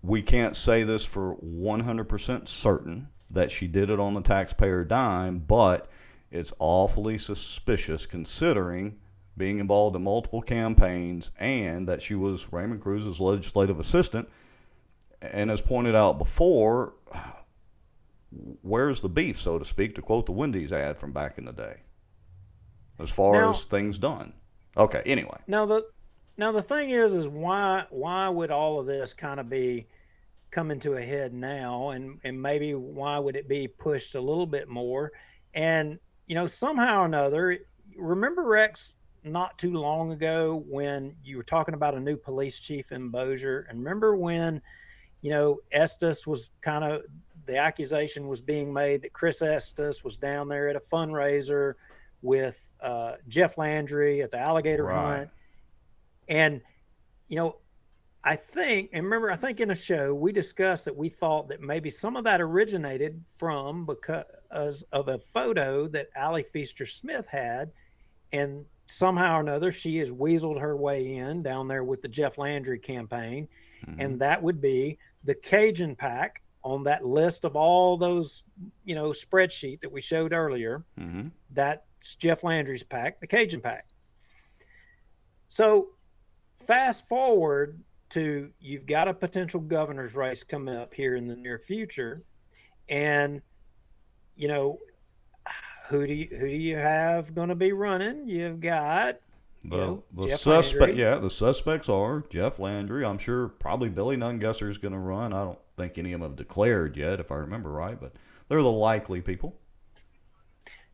we can't say this for 100% certain that she did it on the taxpayer dime, but it's awfully suspicious considering being involved in multiple campaigns and that she was Raymond Cruz's legislative assistant. And as pointed out before, where's the beef, so to speak, to quote the Wendy's ad from back in the day, as far as things done? Okay, anyway. Now the thing is why would all of this kind of be coming to a head now, and maybe why would it be pushed a little bit more? And, you know, somehow or another, remember, Rex, not too long ago when you were talking about a new police chief in Bossier, and remember when, you know, Estes was kind of, the accusation was being made that Chris Estes was down there at a fundraiser with Jeff Landry at the alligator hunt. And, you know, I think in a show we discussed that we thought that maybe some of that originated from because of a photo that Allie Feaster-Smith had, and somehow or another she has weaseled her way in down there with the Jeff Landry campaign. And that would be the Cajun pack on that list of all those, you know, spreadsheet that we showed earlier. That's Jeff Landry's pack, the Cajun pack. So fast forward to you've got a potential governor's race coming up here in the near future, and you know who do you have going to be running? You've got The Jeff suspect, Landry. yeah, the suspects are Jeff Landry. I'm sure probably Billy Nungesser is going to run. I don't think any of them have declared yet, if I remember right, but they're the likely people.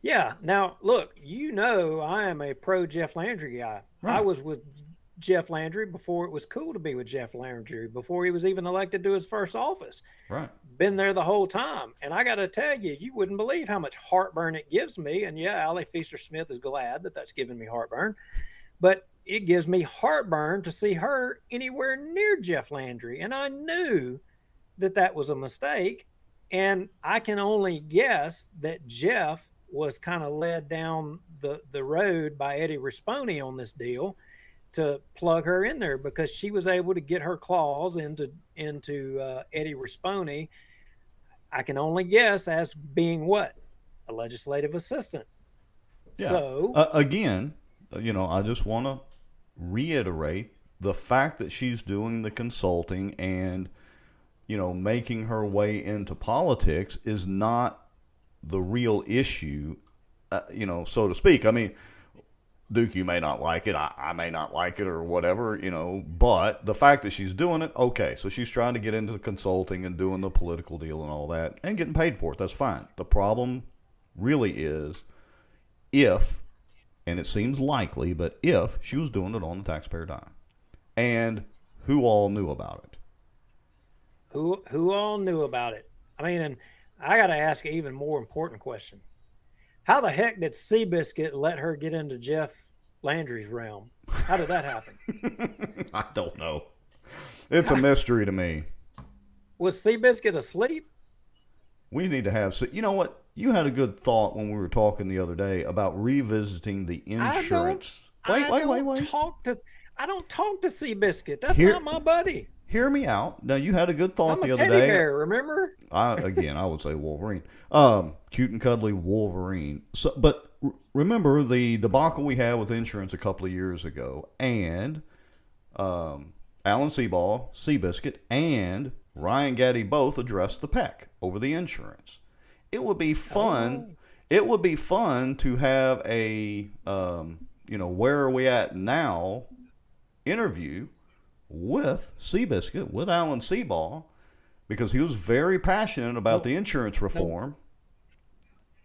Yeah. Now, look, I am a pro Jeff Landry guy. Right. I was with Jeff Landry before it was cool to be with Jeff Landry, before he was even elected to his first office. Right. Been there the whole time. And I got to tell you, you wouldn't believe how much heartburn it gives me. And yeah, Allie Feaster-Smith is glad that that's giving me heartburn. But it gives me heartburn to see her anywhere near Jeff Landry. And I knew that that was a mistake. And I can only guess that Jeff was kind of led down the road by Eddie Risponi on this deal to plug her in there, because she was able to get her claws into Eddie Risponi. I can only guess as being what? A legislative assistant. Yeah. So again, I just want to reiterate the fact that she's doing the consulting and, making her way into politics is not the real issue, so to speak. I mean, Duke, you may not like it. I may not like it or whatever, but the fact that she's doing it, okay. So she's trying to get into the consulting and doing the political deal and all that and getting paid for it. That's fine. The problem really is if, and it seems likely, but if she was doing it on the taxpayer dime, and who all knew about it? Who all knew about it? I mean, and I got to ask an even more important question. How the heck did Seabiscuit let her get into Jeff Landry's realm? How did that happen? I don't know. It's a mystery to me. Was Seabiscuit asleep? We need to have, you know what? You had a good thought when we were talking the other day about revisiting the insurance. Wait. I don't talk to Seabiscuit. That's not my buddy. Hear me out. Now, you had a good thought I'm the a other teddy day. bear, remember? I would say Wolverine. Cute and cuddly Wolverine. So, but remember the debacle we had with insurance a couple of years ago, and Alan Seabiscuit, and Ryan Gaddy both addressed the PEC over the insurance. It would be fun. It would be fun to have a where are we at now interview with Seabiscuit, with Alan Seaball, because he was very passionate about the insurance reform.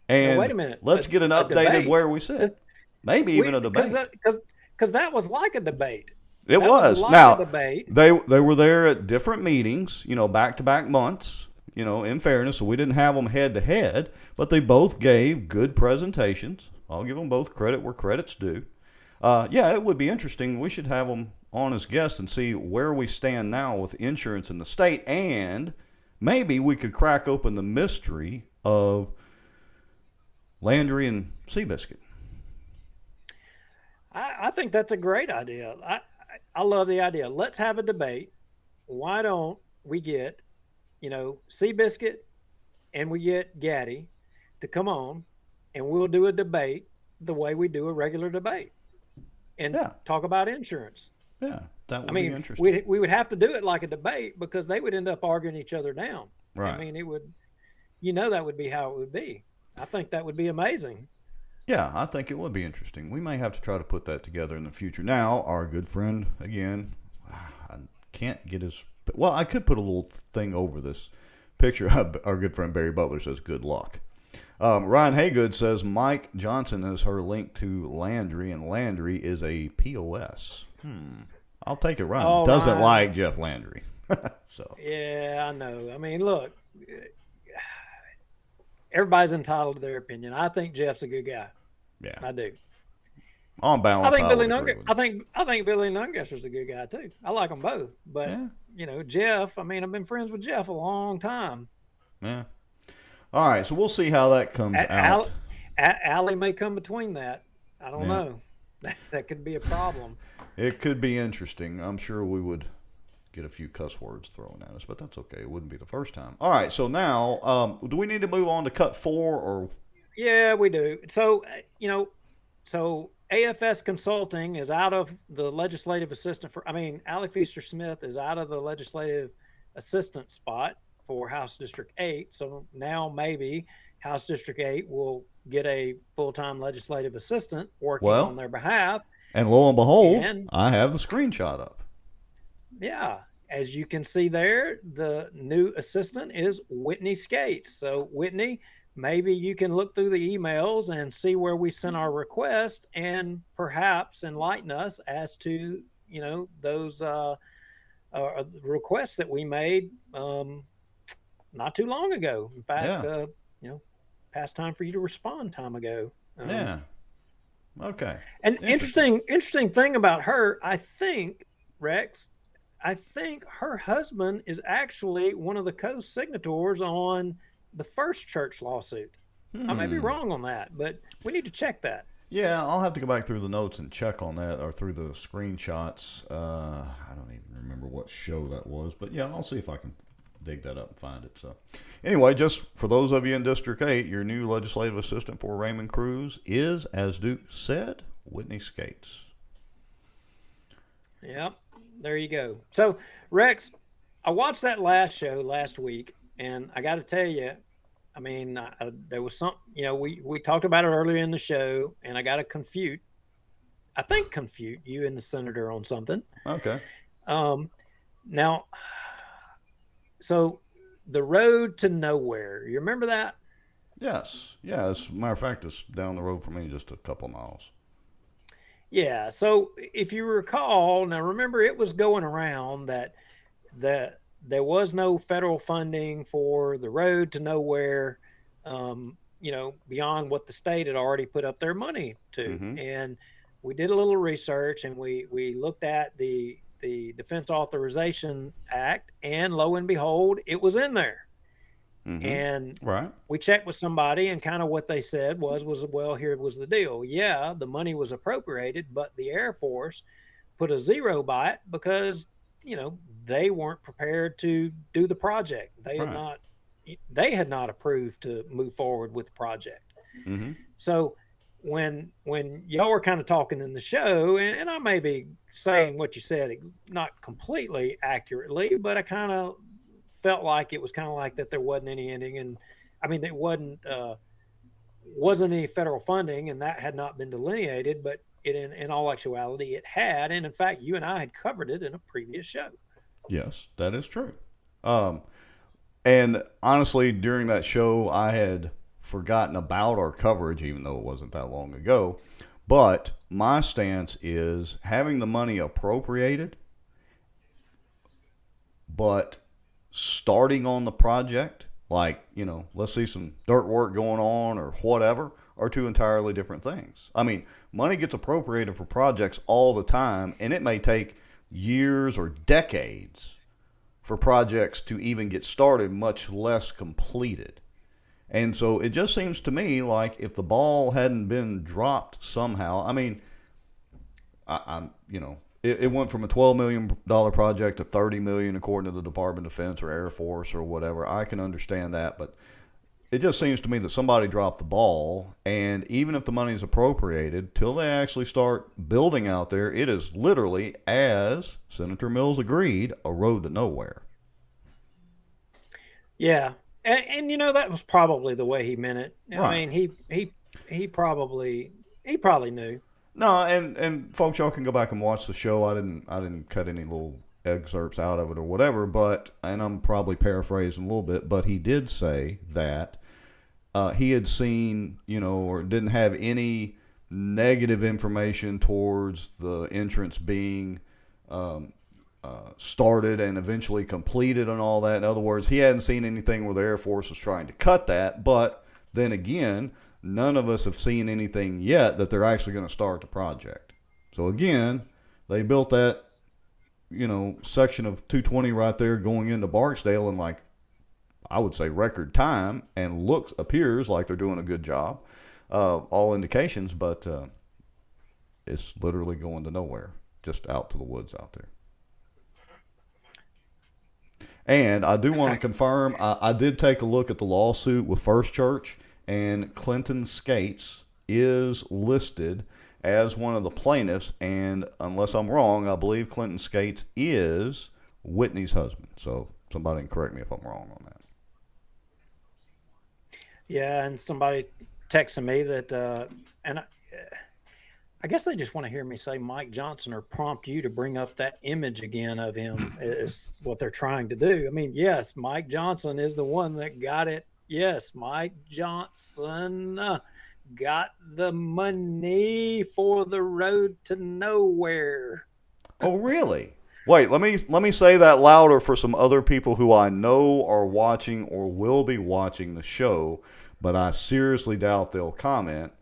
And wait a minute. Let's get an updated where we sit. Maybe even a debate. Because that was like a debate. It was. Like now, a debate. they were there at different meetings, back-to-back months, in fairness, so we didn't have them head-to-head, but they both gave good presentations. I'll give them both credit where credit's due. It would be interesting. We should have them on as guests and see where we stand now with insurance in the state, and maybe we could crack open the mystery of Landry and Seabiscuit. I think that's a great idea. I love the idea. Let's have a debate. Why don't we get, Seabiscuit and we get Gaddy to come on, and we'll do a debate the way we do a regular debate and talk about insurance. Yeah, that would be interesting. We would have to do it like a debate because they would end up arguing each other down. Right. I mean, it would, that would be how it would be. I think that would be amazing. Yeah, I think it would be interesting. We may have to try to put that together in the future. Now, our good friend, again, I can't get his... Well, I could put a little thing over this picture. Our good friend Barry Butler says, good luck. Ryan Haygood says, Mike Johnson is her link to Landry, and Landry is a POS. I'll take it. Ryan doesn't like Jeff Landry. So. Yeah, I know. I mean, look... Everybody's entitled to their opinion. I think Jeff's a good guy. Yeah, I do. On balance, I think Billy Nungesser's a good guy too. I like them both, but Jeff. I mean, I've been friends with Jeff a long time. Yeah. All right, so we'll see how that comes out. Allie may come between that. I don't know. That could be a problem. It could be interesting. I'm sure we would get a few cuss words thrown at us, but that's okay. It wouldn't be the first time. All right, so now, do we need to move on to cut 4 or? Yeah, we do. So, so AFS Consulting is out of the legislative assistant Allie Feaster Smith is out of the legislative assistant spot for House District 8. So now maybe House District 8 will get a full-time legislative assistant working on their behalf. And lo and behold, And I have the screenshot up. yeah, as you can see there, the new assistant is Whitney Skates. So Whitney, maybe you can look through the emails and see where we sent our request and perhaps enlighten us as to, those requests that we made not too long ago. In fact, past time for you to respond time ago. Yeah. Okay. And interesting thing about her, I think, Rex, her husband is actually one of the co-signatories on the first church lawsuit. I may be wrong on that, but we need to check that. Yeah, I'll have to go back through the notes and check on that, or through the screenshots. I don't even remember what show that was, but yeah, I'll see if I can dig that up and find it. So anyway, just for those of you in District 8, your new legislative assistant for Raymond Cruz is, as Duke said, Whitney Skates. Yep, there you go. So, Rex, I watched that last show last week, and I got to tell you, there was some, we talked about it earlier in the show, and I got to confute you and the senator on something. Okay. Now, so the road to nowhere, you remember that? Yes. Yeah, as a matter of fact, it's down the road from me just a couple of miles. Yeah, so if you recall, now remember it was going around that there was no federal funding for the road to nowhere, beyond what the state had already put up their money to. Mm-hmm. And we did a little research, and we looked at the Defense Authorization Act, and lo and behold, it was in there. Mm-hmm. And right. We checked with somebody, and kind of what they said was, well, here was the deal. Yeah, the money was appropriated, but the Air Force put a zero by it because, they weren't prepared to do the project. They had not approved to move forward with the project. Mm-hmm. So when y'all were kind of talking in the show, and I may be saying what you said not completely accurately, but I kind of felt like it was kind of like that there wasn't any ending, and it wasn't any federal funding, and that had not been delineated, but in all actuality it had, and in fact you and I had covered it in a previous show. Yes, that is true. And honestly, during that show, I had forgotten about our coverage, even though it wasn't that long ago. But my stance is having the money appropriated, but starting on the project, like, let's see some dirt work going on or whatever, are two entirely different things. Money gets appropriated for projects all the time, and it may take years or decades for projects to even get started, much less completed. And so it just seems to me like if the ball hadn't been dropped somehow, it went from a $12 million project to $30 million according to the Department of Defense or Air Force or whatever. I can understand that, but it just seems to me that somebody dropped the ball, and even if the money is appropriated, till they actually start building out there, it is literally, as Senator Mills agreed, a road to nowhere. Yeah, and that was probably the way he meant it. Right. He probably knew. No, and folks, y'all can go back and watch the show. I didn't cut any little excerpts out of it or whatever, and I'm probably paraphrasing a little bit, but he did say that he had seen, or didn't have any negative information towards the entrance being started and eventually completed and all that. In other words, he hadn't seen anything where the Air Force was trying to cut that, but then again, none of us have seen anything yet that they're actually going to start the project. So again, they built that, section of 220 right there going into Barksdale in, like, I would say record time, and appears like they're doing a good job. All indications, but it's literally going to nowhere, just out to the woods out there. And I do want to confirm, I did take a look at the lawsuit with First Church, and Clinton Skates is listed as one of the plaintiffs, and unless I'm wrong, I believe Clinton Skates is Whitney's husband. So somebody can correct me if I'm wrong on that. Yeah, and somebody texted me that, and I guess they just want to hear me say Mike Johnson or prompt you to bring up that image again of him is what they're trying to do. I mean, yes, Mike Johnson is the one that got it. Yes, Mike Johnson got the money for the road to nowhere. Oh, really? Wait, let me say that louder for some other people who I know are watching or will be watching the show, but I seriously doubt they'll comment.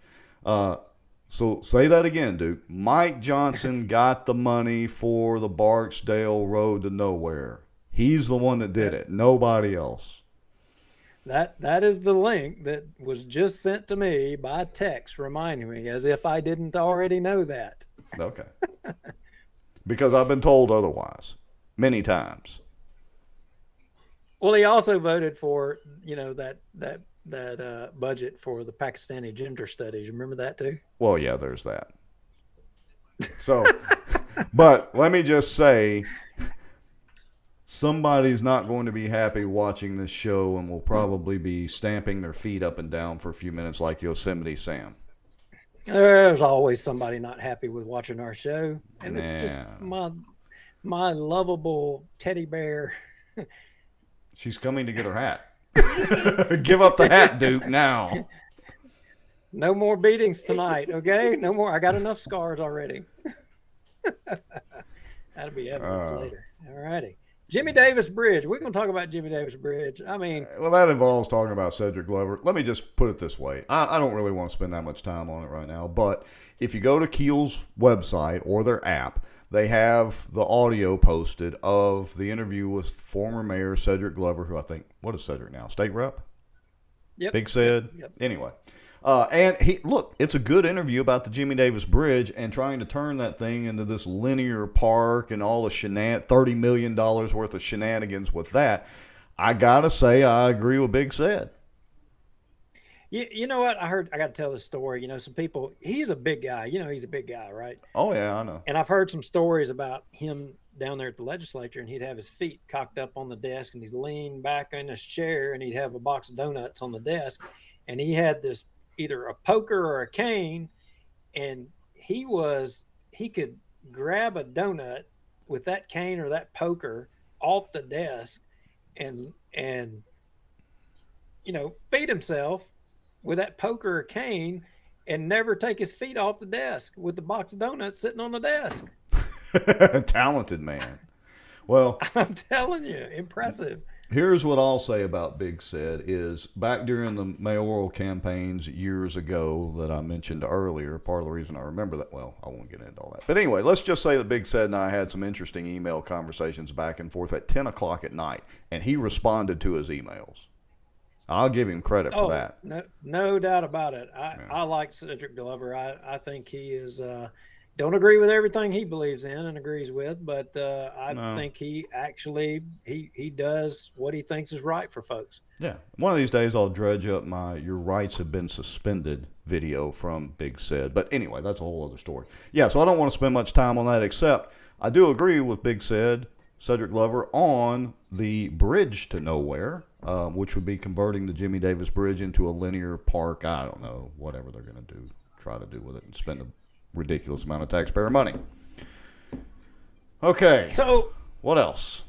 So say that again, Duke. Mike Johnson got the money for the Barksdale Road to Nowhere. He's the one that did it. Nobody else. That is the link that was just sent to me by text reminding me, as if I didn't already know that. Okay. Because I've been told otherwise many times. Well, he also voted for, that budget for the Pakistani gender studies. Remember that too? Well, yeah, there's that. So, but let me just say, somebody's not going to be happy watching this show and will probably be stamping their feet up and down for a few minutes like Yosemite Sam. There's always somebody not happy with watching our show, and it's just my lovable teddy bear. She's coming to get her hat. Give up the hat, Duke, now. No more beatings tonight, okay? No more. I got enough scars already. That'll be evidence later. All righty. Jimmie Davis Bridge. We're going to talk about Jimmie Davis Bridge. I mean, well, that involves talking about Cedric Glover. Let me just put it this way. I don't really want to spend that much time on it right now, but if you go to Keel's website or their app, they have the audio posted of the interview with former Mayor Cedric Glover, who I think, what is Cedric now? State rep? Yep. Big Ced? Yep. Anyway. And it's a good interview about the Jimmie Davis Bridge and trying to turn that thing into this linear park and all the $30 million worth of shenanigans with that. I got to say, I agree with Big Ced. You know what? I got to tell this story. Some people, he's a big guy. He's a big guy, right? Oh, yeah, I know. And I've heard some stories about him down there at the legislature, and he'd have his feet cocked up on the desk, and he's leaned back in his chair, and he'd have a box of donuts on the desk. And he had this either a poker or a cane, and he could grab a donut with that cane or that poker off the desk and feed himself with that poker or cane and never take his feet off the desk with the box of donuts sitting on the desk. Talented man. Well, I'm telling you, impressive. Here's what I'll say about Big Ced is back during the mayoral campaigns years ago that I mentioned earlier, part of the reason I remember that, well, I won't get into all that. But anyway, let's just say that Big Ced and I had some interesting email conversations back and forth at 10 o'clock at night, and he responded to his emails. I'll give him credit for that. No doubt about it. I like Cedric Glover. I think he is don't agree with everything he believes in and agrees with, but I think he actually he does what he thinks is right for folks. Yeah. One of these days I'll dredge up my "Your Rights Have Been Suspended" video from Big Ced. But anyway, that's a whole other story. Yeah, so I don't want to spend much time on that, except I do agree with Big Ced, Cedric Glover, on the bridge to nowhere, which would be converting the Jimmie Davis Bridge into a linear park. I don't know, whatever they're going to do, try to do with it and spend a ridiculous amount of taxpayer money. Okay. So what else?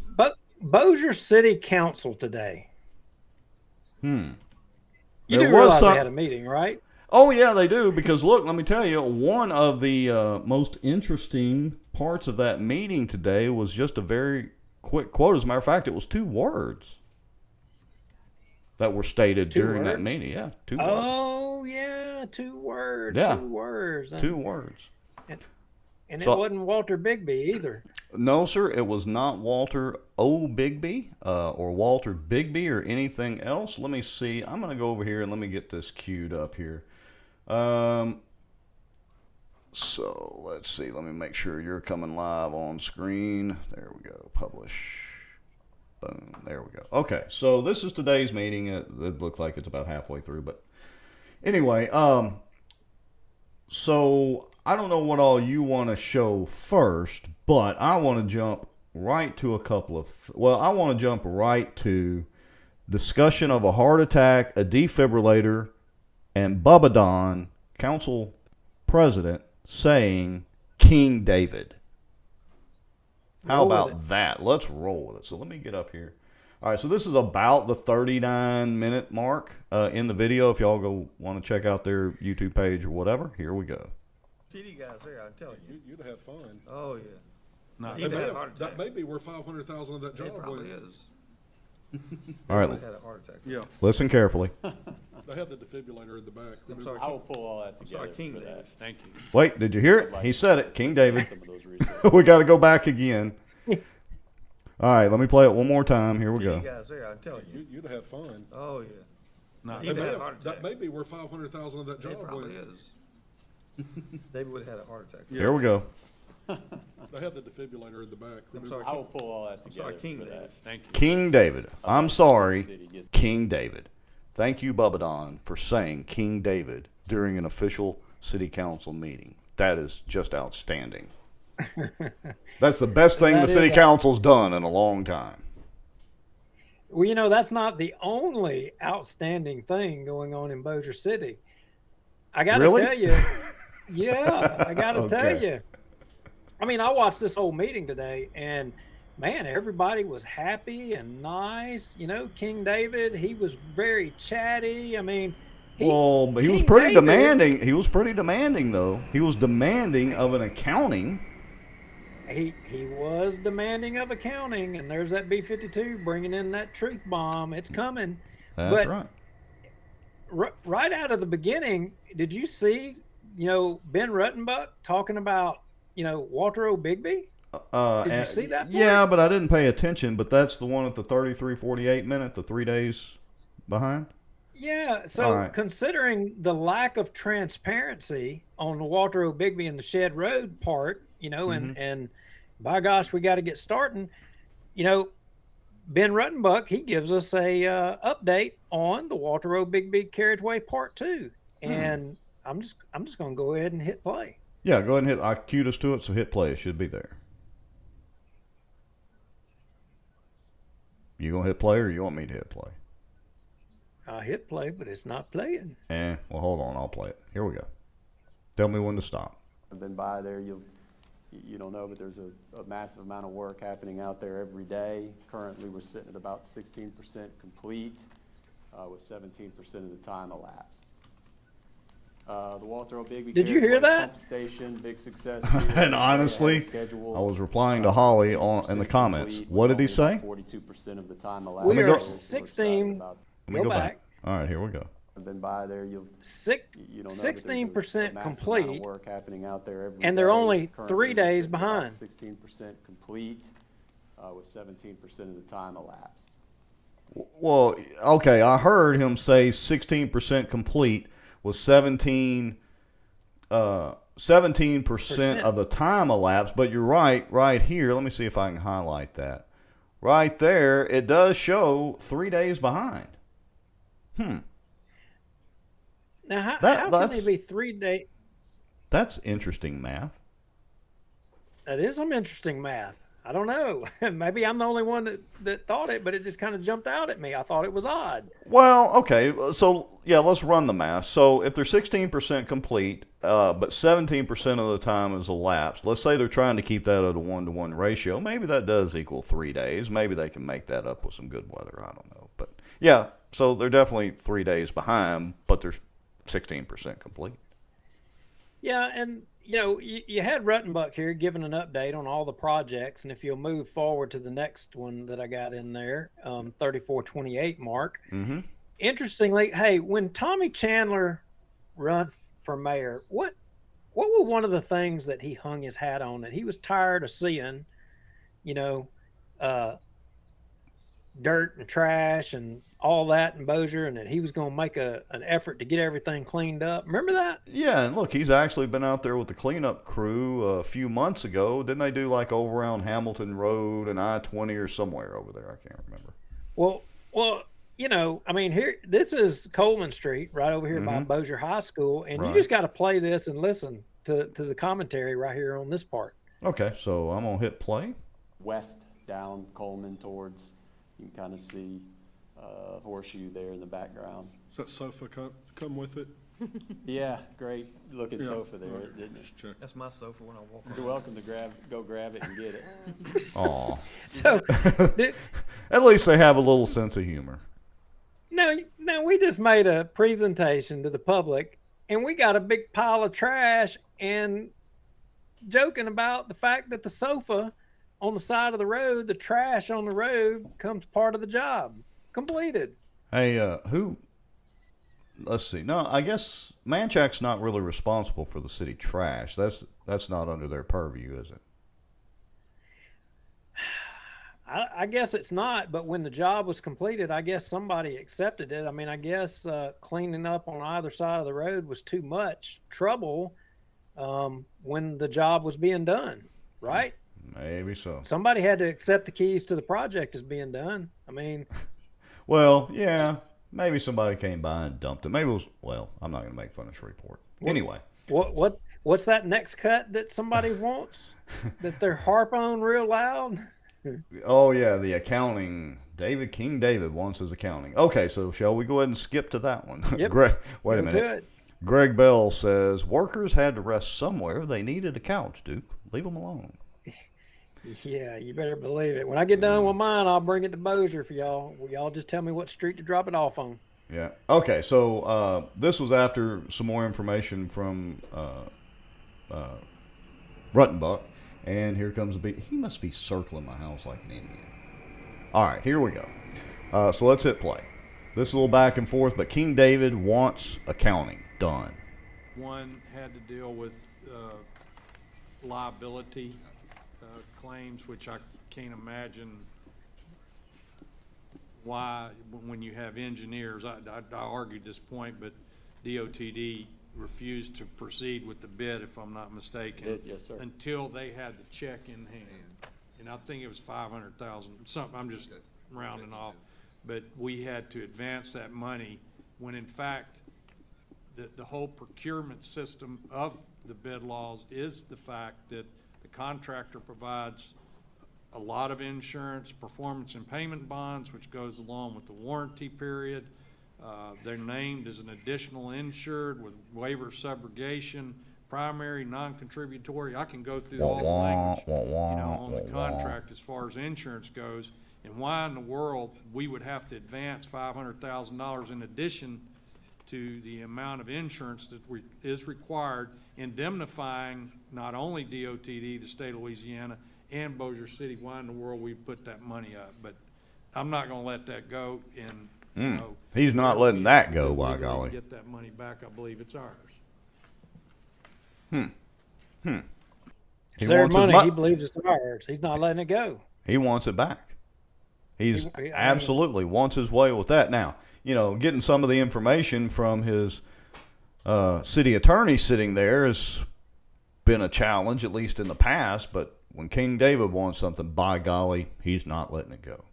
Bossier City Council today. You do There realize was they had a meeting, right? Oh, yeah, they do. Because, look, let me tell you, one of the most interesting parts of that meeting today was just a very quick quote. As a matter of fact, it was 2 words that were stated during that meeting. Yeah, 2 words. Oh, yeah, 2 words. Yeah. 2 words. 2 words. And So- it wasn't Walter Bigby either. No, sir, it was not Walter O. Bigby or Walter Bigby or anything else. Let me see. I'm going to go over here and let me get this queued up here. So let's see. Let me make sure you're coming live on screen. There we go. Publish. Boom. There we go. Okay, so this is today's meeting. It looks like it's about halfway through, but anyway, so I don't know what all you want to show first, but I want to jump right to a couple of, I want to jump right to discussion of a heart attack, a defibrillator, and Bubba Don, council president, saying King David. How about that? Let's roll with it. So let me get up here. All right, so this is about the 39-minute mark in the video. If y'all go want to check out their YouTube page or whatever, here we go. TD guys there, I'm telling you. You'd have had fun. Oh, yeah. No, He had a heart attack. that may be worth $500,000 of that job. It probably is. All right, He had a heart attack. Yeah, listen carefully. they have the defibrillator in the back. I'm sorry. I will pull all that together. sorry, King for David. that. Thank you. Wait, did you hear it? He said it, King David. Some of those resources. We got to go back again. All right, let me play it one more time. Here we TD go. guys there, I'm telling you. You'd have had fun. Oh, yeah. No, He had a heart attack. that may be worth $500,000 of that job. It probably is. David would have had a heart attack. Here we go. They have the defibrillator in the back. I'm sorry, I will pull all that together. sorry, King for David. that. Thank you. King David. I'm sorry, City gets- King David. Thank you, Bubba Don, for saying King David during an official city council meeting. That is just outstanding. That's the best thing the city council's done in a long time. Well, you know, that's not the only outstanding thing going on in Bossier City. I got to Really? tell you. Yeah, I got to tell Okay. you. I mean, I watched this whole meeting today, and man, everybody was happy and nice. You know, King David, he was very chatty. I mean, But he was King pretty David- demanding. He was pretty demanding, though. He was demanding of an accounting. He was demanding of accounting, and there's that B-52 bringing in that truth bomb. It's coming. That's But right. Right out of the beginning, did you see, you know, Ben Ruttenbuck talking about, you know, Walter O'Bigby? Did you see that? Yeah, but I didn't pay attention. But that's the one at the 33:48 minute, the 3 days behind. Yeah. So All right. considering the lack of transparency on the Walter O'Bigby and the Shed Road part, you know, and by gosh, we got to get starting. You know, Ben Ruttenbuck, he gives us a update on the Walter O'Bigby Carriageway Part 2, and I'm just going to go ahead and hit play. Yeah, go ahead and hit. I cued us to it, so hit play. It should be there. You gonna hit play, or you want me to hit play? I hit play, but it's not playing. Well, hold on. I'll play it. Here we go. Tell me when to stop. I've been by there. You don't know, but there's a massive amount of work happening out there every day. Currently, we're sitting at about 16% complete, with 17% of the time elapsed. The Walter O'Bigby. Did you hear that? Pump station, big success. And honestly, I was replying to Holly in the comments. What did he say? 42% of the time elapsed. We me are go- 16. Let me Go go back. All right, here we go. I've been by there. You don't know, but there's 16% a massive amount of complete, work happening out there every and they're day. only Currently, 3 we're days sitting at about behind. 16% complete, with 17% of the time elapsed. Well, okay, I heard him say 16% complete with 17% of the time elapsed, but you're right here. Let me see if I can highlight that. Right there, it does show 3 days behind. Now, how can that's- they be 3 days? That's interesting math. That is some interesting math. I don't know. Maybe I'm the only one that thought it, but it just kind of jumped out at me. I thought it was odd. Well, okay, so yeah, let's run the math. So if they're 16% complete, but 17% of the time is elapsed, let's say they're trying to keep that at a 1-to-1 ratio, maybe that does equal 3 days. Maybe they can make that up with some good weather. I don't know. But yeah, so they're definitely 3 days behind, but they're 16% complete. Yeah, and you know, you had Ruttenbuck here giving an update on all the projects, and if you'll move forward to the next one that I got in there, 3428 mark. Mm-hmm. Interestingly, hey, when Tommy Chandler run for mayor, what was one of the things that he hung his hat on that he was tired of seeing, you know, dirt and trash and all that in Bossier, and that he was going to make an effort to get everything cleaned up. Remember that? Yeah, and look, he's actually been out there with the cleanup crew a few months ago. Didn't they do like over around Hamilton Road and I-20 or somewhere over there? I can't remember. Well, you know, I mean, this is Coleman Street right over here by Bossier High School, and you just got to play this and listen. to the commentary right here on this part. Okay, so I'm gonna hit play. West down Coleman towards, you can kind of see Horseshoe there in the background. Does that sofa come with it? Yeah, great looking Yeah. sofa there, All right, didn't it? just check. That's my sofa when I walk You're welcome to go grab it and get it. Aw. So, At least they have a little sense of humor. now we just made a presentation to the public, and we got a big pile of trash and joking about the fact that the sofa on the side of the road, the trash on the road, comes part of the job. Completed. Hey, let's see. No, I guess Manchac's not really responsible for the city trash. That's not under their purview, is it? I guess it's not, but when the job was completed, I guess somebody accepted it. I mean, I guess cleaning up on either side of the road was too much trouble when the job was being done, right? Maybe so. Somebody had to accept the keys to the project as being done. I mean, Well, yeah, maybe somebody came by and dumped it. Maybe it was. Well, I'm not going to make fun of Shreveport. Anyway, what's that next cut that somebody wants that they're harp on real loud? oh yeah, the accounting. King David wants his accounting. Okay, so shall we go ahead and skip to that one? Yep. Greg, wait a Go to minute. it. Greg Bell says workers had to rest somewhere. They needed a couch, Duke. Leave them alone. Yeah, you better believe it. When I get done with mine, I'll bring it to Bossier for y'all. Will y'all just tell me what street to drop it off on? Yeah. Okay. So this was after some more information from Ruttenbuck, and here comes a beat. He must be circling my house like an Indian. All right, here we go. So let's hit play. This is a little back and forth, but King David wants accounting done. One had to deal with liability claims, which I can't imagine why, when you have engineers, I argued this point, but DOTD refused to proceed with the bid, if I'm not mistaken. Yes, sir. Until they had the check in hand. And I think it was 500,000, something, I'm just rounding off. But we had to advance that money when in fact the whole procurement system of the bid laws is the fact that the contractor provides a lot of insurance, performance and payment bonds, which goes along with the warranty period. They're named as an additional insured with waiver of subrogation, primary, non-contributory. I can go through all the language, on the contract as far as insurance goes. And why in the world we would have to advance $500,000 in addition to the amount of insurance that is required, indemnifying not only DOTD, the state of Louisiana, and Bossier City. Why in the world we put that money up? But I'm not going to let that go. And He's not letting that go, by golly. Get that money back. I believe it's ours. It's their money. He believes it's ours. He's not letting it go. He wants it back. He's absolutely wants his way with that. Now, getting some of the information from his city attorney sitting there has been a challenge, at least in the past. But when King David wants something, by golly, he's not letting it go.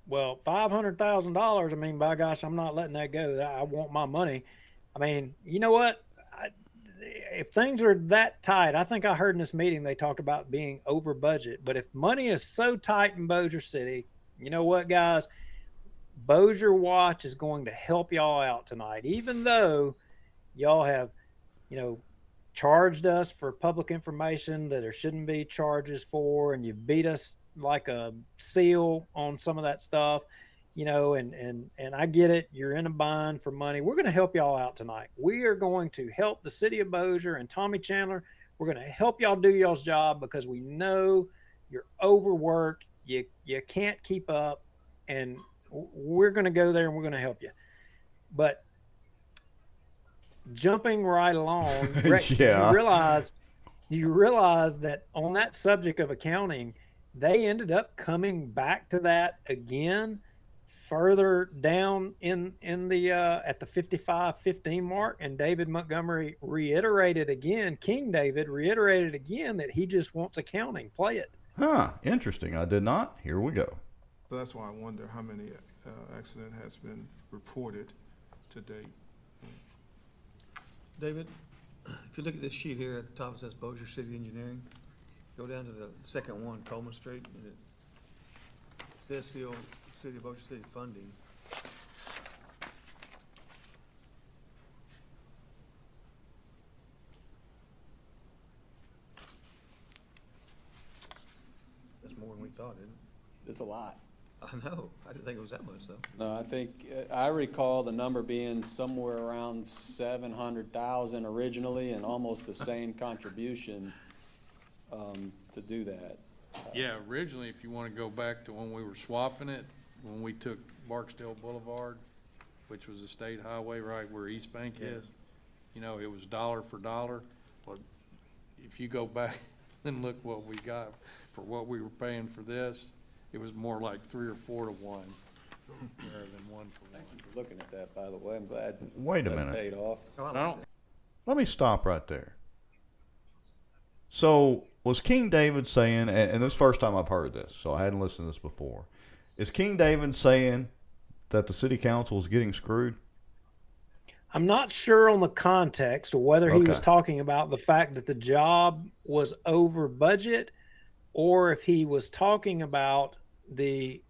Well, $500,000. I mean, by gosh, I'm not letting that go. I want my money. I mean, you know what? If things are that tight, I think I heard in this meeting they talked about being over budget. But if money is so tight in Bossier City, you know what, guys? Bossier Watch is going to help y'all out tonight, even though y'all have, charged us for public information that there shouldn't be charges for, and you beat us like a seal on some of that stuff. And I get it. You're in a bind for money. We're going to help y'all out tonight. We are going to help the city of Bossier and Tommy Chandler. We're going to help y'all do y'all's job because we know you're overworked. You can't keep up, and we're going to go there and we're going to help you. But jumping right along, Rex, Yeah. you realize that on that subject of accounting, they ended up coming back to that again further down in the at the 55-15 mark, and David Montgomery reiterated again, King David reiterated again that he just wants accounting. Play it. Huh, interesting. I did not. Here we go. So that's why I wonder how many accident has been reported to date. David, If you look at this sheet here at the top, it says Bossier City Engineering. Go down to the second one, Coleman Street, and it says still City of Bossier City funding. That's more than we thought, isn't it? It's a lot. I know. I didn't think it was that much, though. No, I think, I recall the number being somewhere around 700,000 originally and almost the same contribution to do that. Yeah, originally, if you want to go back to when we were swapping it, when we took Barksdale Boulevard, which was a state highway right where East Bank is, you know, it was dollar for dollar. But if you go back and look what we got for what we were paying for this, it was more like 3 or 4 to 1 rather than 1 for 1. Thank you for looking at that, by the way. I'm glad Wait a that minute. paid off. No, Let me stop right there. So, was King David saying, and this is the first time I've heard this, so I hadn't listened to this before. Is King David saying that the city council is getting screwed? I'm not sure on the context or whether he was Okay. talking about the fact that the job was over budget, or if he was talking about the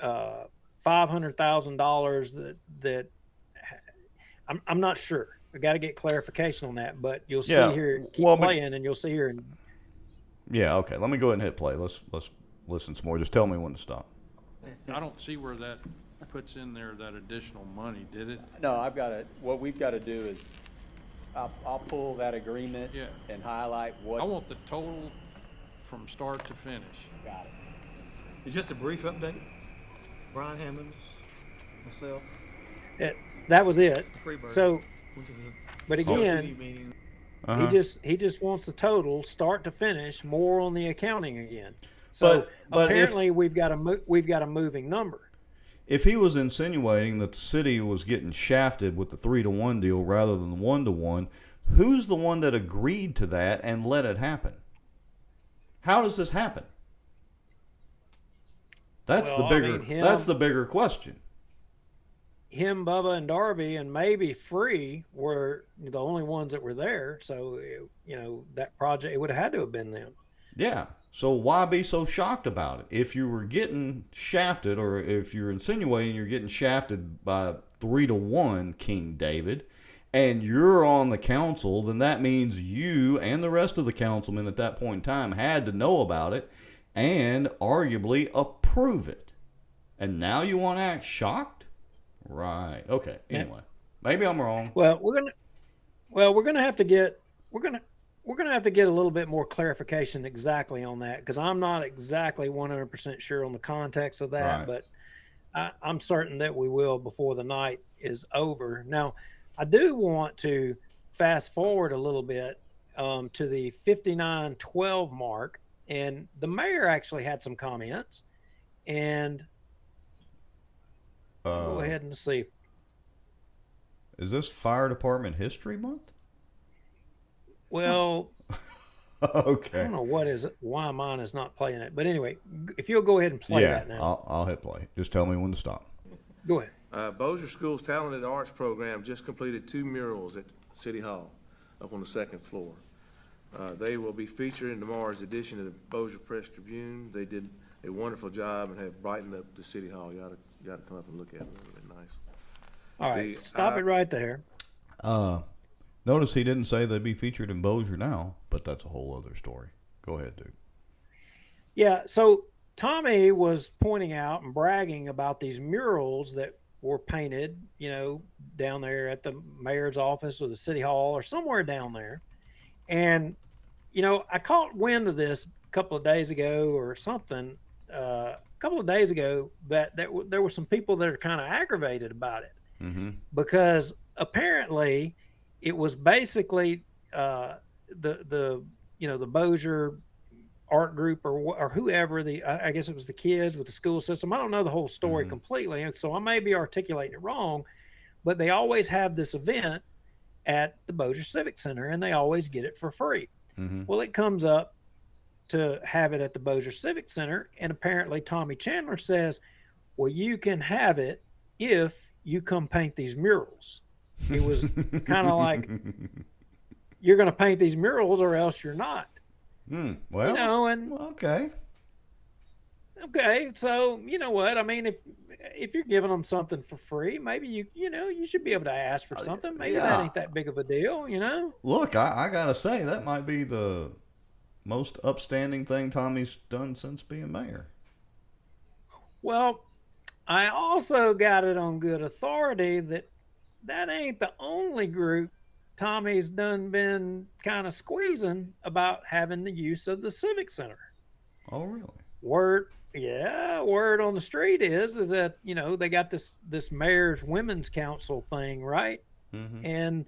$500,000 that I'm not sure. I got to get clarification on that, but you'll see Yeah, here. Keep well, but- playing, and you'll see here. Yeah, okay. Let me go ahead and hit play. Let's listen some more. Just tell me when to stop. I don't see where that puts in there that additional money, did it? No, what we've got to do is, I'll pull that agreement Yeah. and highlight I what. want the total from start to finish. Got it. It's just a brief update. Brian Hammonds, myself, That was it. Freebird. So, went to the but OTD again, meeting. Uh-huh. he just wants the total, start to finish, more on the accounting again. So But if- apparently we've got a moving number. If he was insinuating that the city was getting shafted with the 3-to-1 deal rather than the 1-to-1, who's the one that agreed to that and let it happen? How does this happen? That's Well, the I bigger. mean, him- that's the bigger question. Him, Bubba, and Darby, and maybe Free were the only ones that were there. So that project, it would have had to have been them. Yeah. So why be so shocked about it? If you were getting shafted, or if you're insinuating you're getting shafted by 3-to-1, King David, and you're on the council, then that means you and the rest of the councilmen at that point in time had to know about it and arguably approve it. And now you want to act shocked? Right. Okay. Anyway, maybe I'm wrong. Well, we're gonna have to get a little bit more clarification exactly on that, because I'm not exactly 100% sure on the context of that, Right. but I'm certain that we will before the night is over. Now, I do want to fast forward a little bit to the 5912 mark, and the mayor actually had some comments, and go ahead and see. Is this Fire Department History Month? Well, I Okay. don't know why mine is not playing it, but anyway, if you'll go ahead and play Yeah, that now. I'll hit play. Just tell me when to stop. Go ahead. Bossier School's Talented Arts Program just completed 2 murals at City Hall up on the 2nd floor. They will be featured in tomorrow's edition of the Bossier Press Tribune. They did a wonderful job and have brightened up the City Hall. You ought to come up and look at them. They're really nice. All right, stop it right there. Notice he didn't say they'd be featured in Bossier now, but that's a whole other story. Go ahead, dude. Yeah, so Tommy was pointing out and bragging about these murals that were painted, down there at the mayor's office or the city hall or somewhere down there. And, I caught wind of this a couple of days ago or something, that there were some people that are kind of aggravated about it. Mm-hmm. Because apparently it was basically the Bossier art group or whoever, I guess it was the kids with the school system. I don't know the whole story completely, and so I may be articulating it wrong, but they always have this event at the Bossier Civic Center, and they always get it for free. Mm-hmm. Well, it comes up to have it at the Bossier Civic Center, and apparently Tommy Chandler says, well, you can have it if you come paint these murals. It was kind of like, you're going to paint these murals or else you're not. Well, You know, and okay. okay, so you know what? I mean, if you're giving them something for free, maybe you should be able to ask for something. Maybe that yeah. ain't that big of a deal, you know? Look, I gotta say that might be the most upstanding thing Tommy's done since being mayor. Well, I also got it on good authority that ain't the only group Tommy's done been kind of squeezing about having the use of the Civic Center. Oh, really? Word on the street is that they got this mayor's women's council thing, right? Mm-hmm. And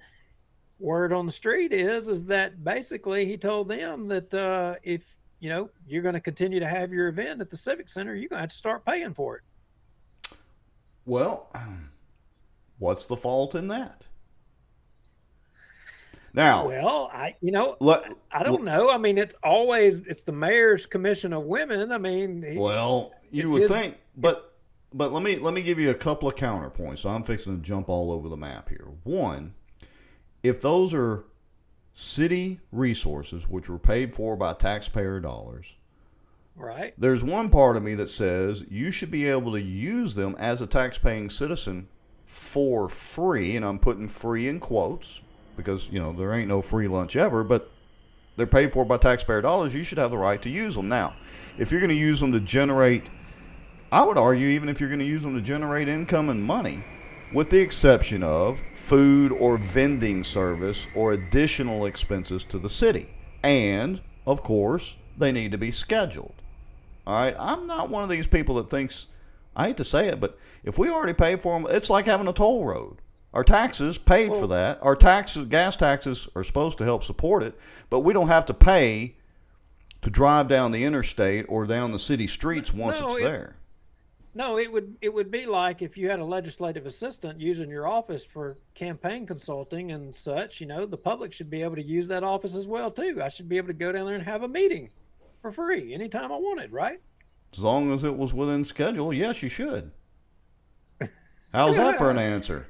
word on the street is that basically he told them that if you're going to continue to have your event at the Civic Center, you're going to have to start paying for it. Well, what's the fault in that? Now, well, I don't know. I mean, it's the mayor's commission of women. I mean, you would think, but let me give you a couple of counterpoints. So I'm fixing to jump all over the map here. One, if those are city resources which were paid for by taxpayer dollars, right? There's one part of me that says you should be able to use them as a tax-paying citizen for free, and I'm putting free in quotes, because, there ain't no free lunch ever, but they're paid for by taxpayer dollars. You should have the right to use them. Now, if you're going to use them to generate, I would argue, even if you're going to use them to generate income and money, with the exception of food or vending service or additional expenses to the city. And, of course, they need to be scheduled. All right? I'm not one of these people that thinks, I hate to say it, but if we already pay for them, it's like having a toll road. Our taxes paid for that. Our gas taxes are supposed to help support it, but we don't have to pay to drive down the interstate or down the city streets once it's there. No, it would be like if you had a legislative assistant using your office for campaign consulting and such. The public should be able to use that office as well too. I should be able to go down there and have a meeting for free anytime I wanted, right? As long as it was within schedule, yes, you should. How's that for an answer?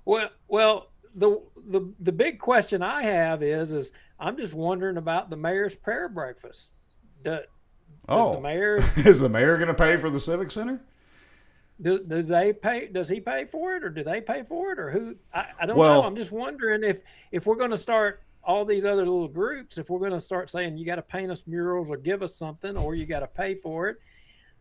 Well, the big question I have is I'm just wondering about the mayor's prayer breakfast. Does the mayor is the mayor going to pay for the Civic Center? Do they pay? Does he pay for it, or do they pay for it, or who? I don't know. I'm just wondering if we're going to start all these other little groups, if we're going to start saying you got to paint us murals or give us something, or you got to pay for it.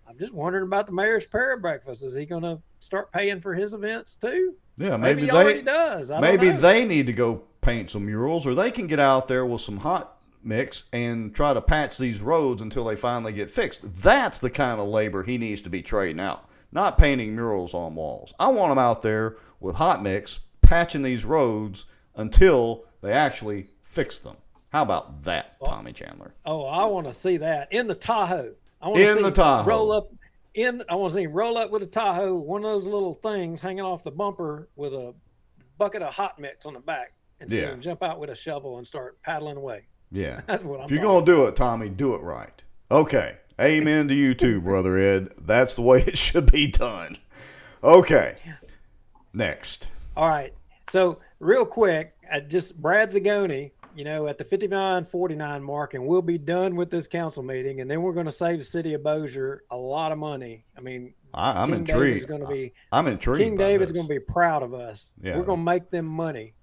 I'm just wondering about the mayor's prayer breakfast. Is he going to start paying for his events too? Yeah, maybe he already does. Maybe they need to go paint some murals, or they can get out there with some hot mix and try to patch these roads until they finally get fixed. That's the kind of labor he needs to be trading out, not painting murals on walls. I want him out there with hot mix, patching these roads until they actually fix them. How about that, Tommy Chandler? Oh, I want to see that in the Tahoe. I want to see the Tahoe. I want to see him roll up with a Tahoe, one of those little things hanging off the bumper with a bucket of hot mix on the back, and see him jump out with a shovel and start paddling away. Yeah. That's what I'm If you're going to do it, Tommy, do it right. Okay. Amen to you too, Brother Ed. That's the way it should be done. Okay. Next. All right. So real quick, Brad Zagoni, at the 59:49 mark, and we'll be done with this council meeting, and then we're going to save the city of Bossier a lot of money. I mean, I'm intrigued. I'm intrigued. King David's going to be proud of us. Yeah. We're going to make them money.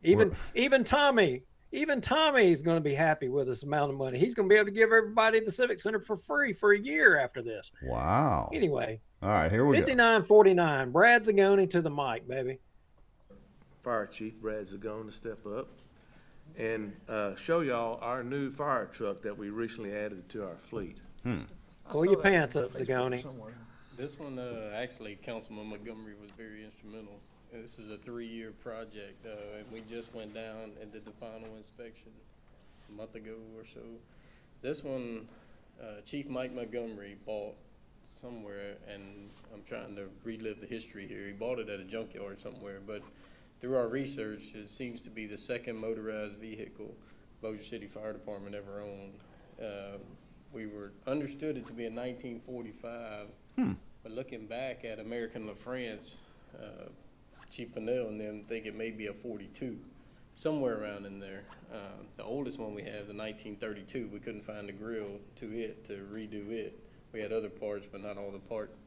Even Tommy is going to be happy with this amount of money. He's going to be able to give everybody the Civic Center for free for a year after this. Wow. Anyway. All right, here we go. 59:49. Brad Zagoni to the mic, baby. Fire Chief Brad Zagoni to step up and show y'all our new fire truck that we recently added to our fleet. Pull your pants up, Zagoni. This one, actually, Councilman Montgomery was very instrumental. This is a 3-year project, and we just went down and did the final inspection a month ago or so. This one, Chief Mike Montgomery bought somewhere, and I'm trying to relive the history here. He bought it at a junkyard somewhere, but through our research, it seems to be the second motorized vehicle Bossier City Fire Department ever owned. We were understood it to be a 1945, but looking back at American La France, Chief Pannell and them think it may be a 42. somewhere around in there. The oldest one we have, the 1932, we couldn't find the grill to redo it. We had other parts, but not all the parts.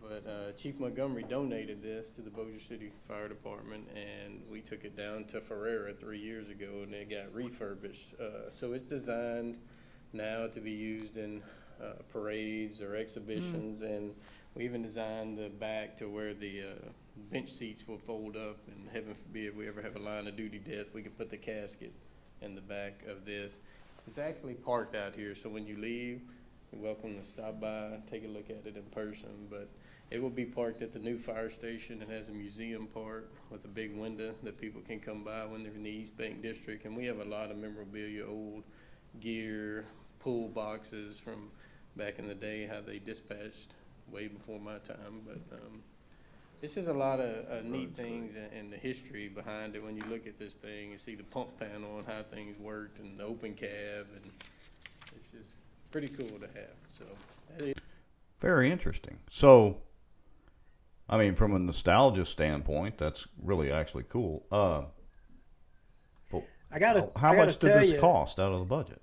But Chief Montgomery donated this to the Bossier City Fire Department, and we took it down to Ferrera 3 years ago, and it got refurbished. So it's designed now to be used in parades or exhibitions, and we even designed the back to where the bench seats will fold up, and heaven forbid if we ever have a line of duty death, we could put the casket in the back of this. It's actually parked out here, so when you leave, you're welcome to stop by, take a look at it in person, but it will be parked at the new fire station. It has a museum part with a big window that people can come by when they're in the East Bank District, and we have a lot of memorabilia, old gear, pool boxes from back in the day, how they dispatched way before my time, but it's just a lot of neat things and the history behind it. When you look at this thing and see the pump panel and how things worked and the open cab, and it's just pretty cool to have. So that is very interesting. So, I mean, from a nostalgia standpoint, that's really actually cool. But how much did this cost out of the budget?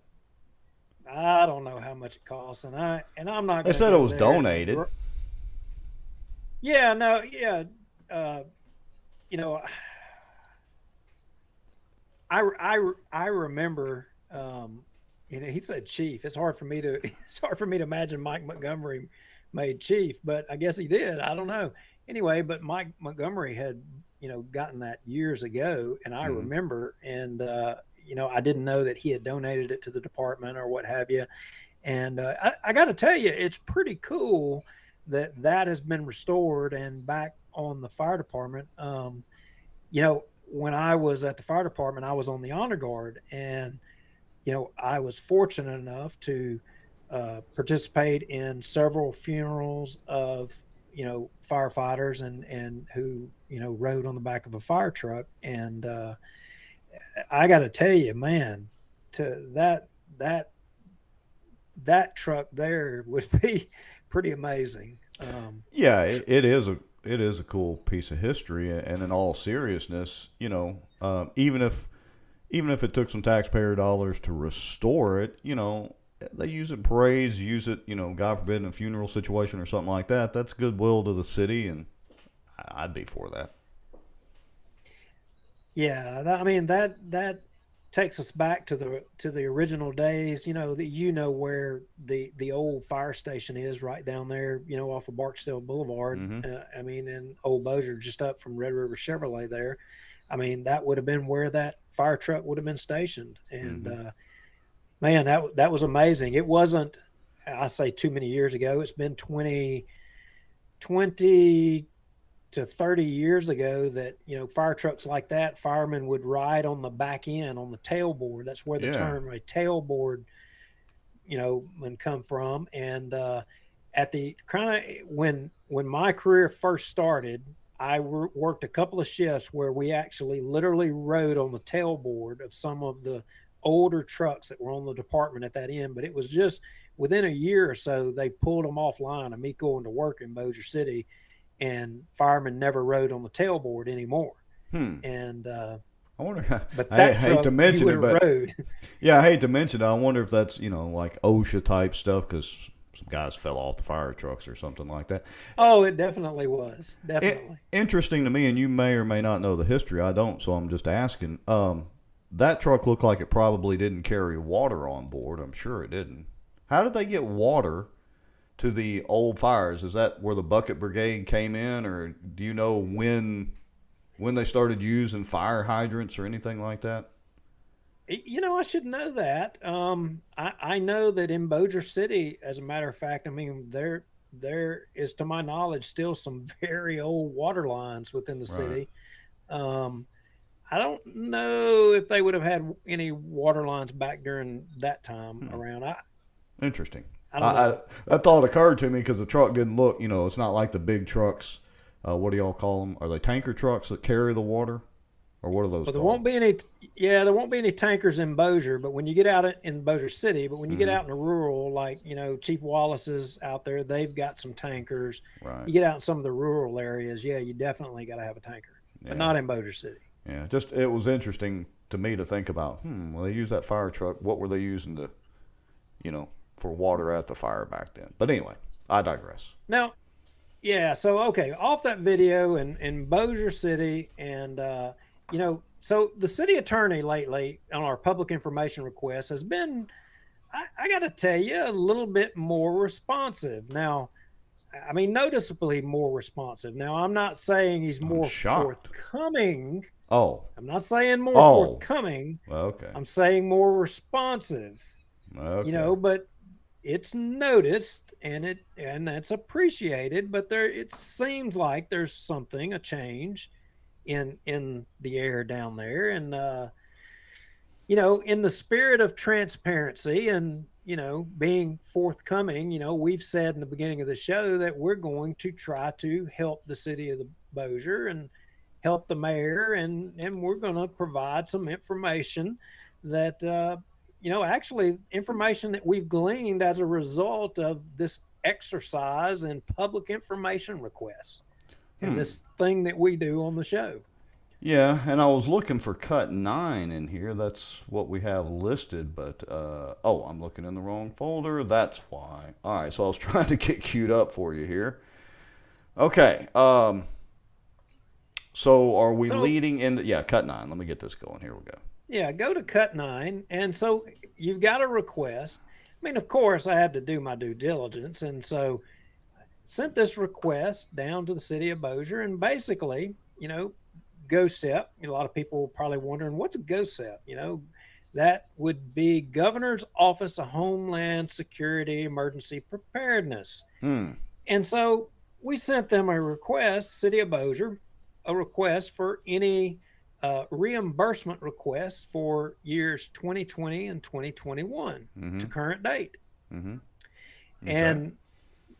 I don't know how much it costs, and I'm not. They said it was donated. Yeah, no, yeah, you know, I remember, you know, he said chief. It's hard for me to imagine Mike Montgomery made chief, but I guess he did. I don't know. Anyway, but Mike Montgomery had, you know, gotten that years ago, and I remember, and you know, I didn't know that he had donated it to the department or what have you. And I got to tell you, it's pretty cool that has been restored and back on the fire department. You know, when I was at the fire department, I was on the honor guard, and, you know, I was fortunate enough to participate in several funerals of, you know, firefighters and who, you know, rode on the back of a fire truck. And I got to tell you, man, to that truck there would be pretty amazing. Yeah, it is a cool piece of history, and in all seriousness, you know, even if it took some taxpayer dollars to restore it, you know, they use it in parades, use it, you know, God forbid, in a funeral situation or something like that. That's goodwill to the city, and I'd be for that. Yeah, I mean that takes us back to the original days. You know, where the old fire station is, right down there, you know, off of Barksdale Boulevard. I mean, in Old Bossier, just up from Red River Chevrolet there. I mean, that would have been where that fire truck would have been stationed. And man, that was amazing. It wasn't, I say, too many years ago. It's been 20 to 30 years ago that, you know, fire trucks like that, firemen would ride on the back end, on the tailboard. That's where the term a tailboard, you know, would come from. And at the kind of when my career first started, I worked a couple of shifts where we actually literally rode on the tailboard of some of the older trucks that were on the department at that end. But it was just within a year or so, they pulled them offline of me going to work in Bossier City, and firemen never rode on the tailboard anymore. And I wonder. But I that hate truck, to mention you it, but rode. yeah, I hate to mention it. I wonder if that's, you know, like OSHA type stuff, because some guys fell off the fire trucks or something like that. Oh, it definitely was. Definitely. Interesting to me, and you may or may not know the history. I don't, so I'm just asking. That truck looked like it probably didn't carry water on board. I'm sure it didn't. How did they get water to the old fires? Is that where the bucket brigade came in, or do you know when they started using fire hydrants or anything like that? You know, I should know that. I know that in Bossier City, as a matter of fact, I mean, there is, to my knowledge, still some very old water lines within the city. I don't know if they would have had any water lines back during that time around. Interesting. That thought occurred to me because the truck didn't look, you know, it's not like the big trucks. What do y'all call them? Are they tanker trucks that carry the water? Or what are those called? There won't be any tankers in Bossier, but when you get out in Bossier City, but when you get out in the rural, like, you know, Chief Wallace's out there, they've got some tankers. Right. You get out in some of the rural areas, yeah, you definitely got to have a tanker, but not in Bossier City. Yeah, just it was interesting to me to think about. Well, they used that fire truck. What were they using to, for water at the fire back then? But anyway, I digress. Now, yeah. So okay, off that video in Bossier City, and so the city attorney lately on our public information request has been, I got to tell you, a little bit more responsive. Now, I mean, noticeably more responsive. Now, I'm not saying he's more forthcoming. Oh. I'm not saying more forthcoming. Okay. I'm saying more responsive. Okay. But it's noticed and that's appreciated, but it seems like there's a change in the air down there. And in the spirit of transparency and being forthcoming, we've said in the beginning of the show that we're going to try to help the city of the Bossier and help the mayor, and we're going to provide some information that actually information that we've gleaned as a result of this exercise in public information requests and this thing that we do on the show. Yeah, and I was looking for cut 9 in here. That's what we have listed, but, I'm looking in the wrong folder. That's why. All right, so I was trying to get queued up for you here. Okay, so are we leading in cut 9. Let me get this going. Here we go. Yeah, go to cut 9. And so you've got a request. I mean, of course, I had to do my due diligence. And so sent this request down to the city of Bossier. And basically, GOSEP, a lot of people are probably wondering, what's a GOSEP? That would be Governor's Office of Homeland Security Emergency Preparedness. And so we sent them a request, city of Bossier, a request for any reimbursement requests for years 2020 and 2021 to current date. Okay. And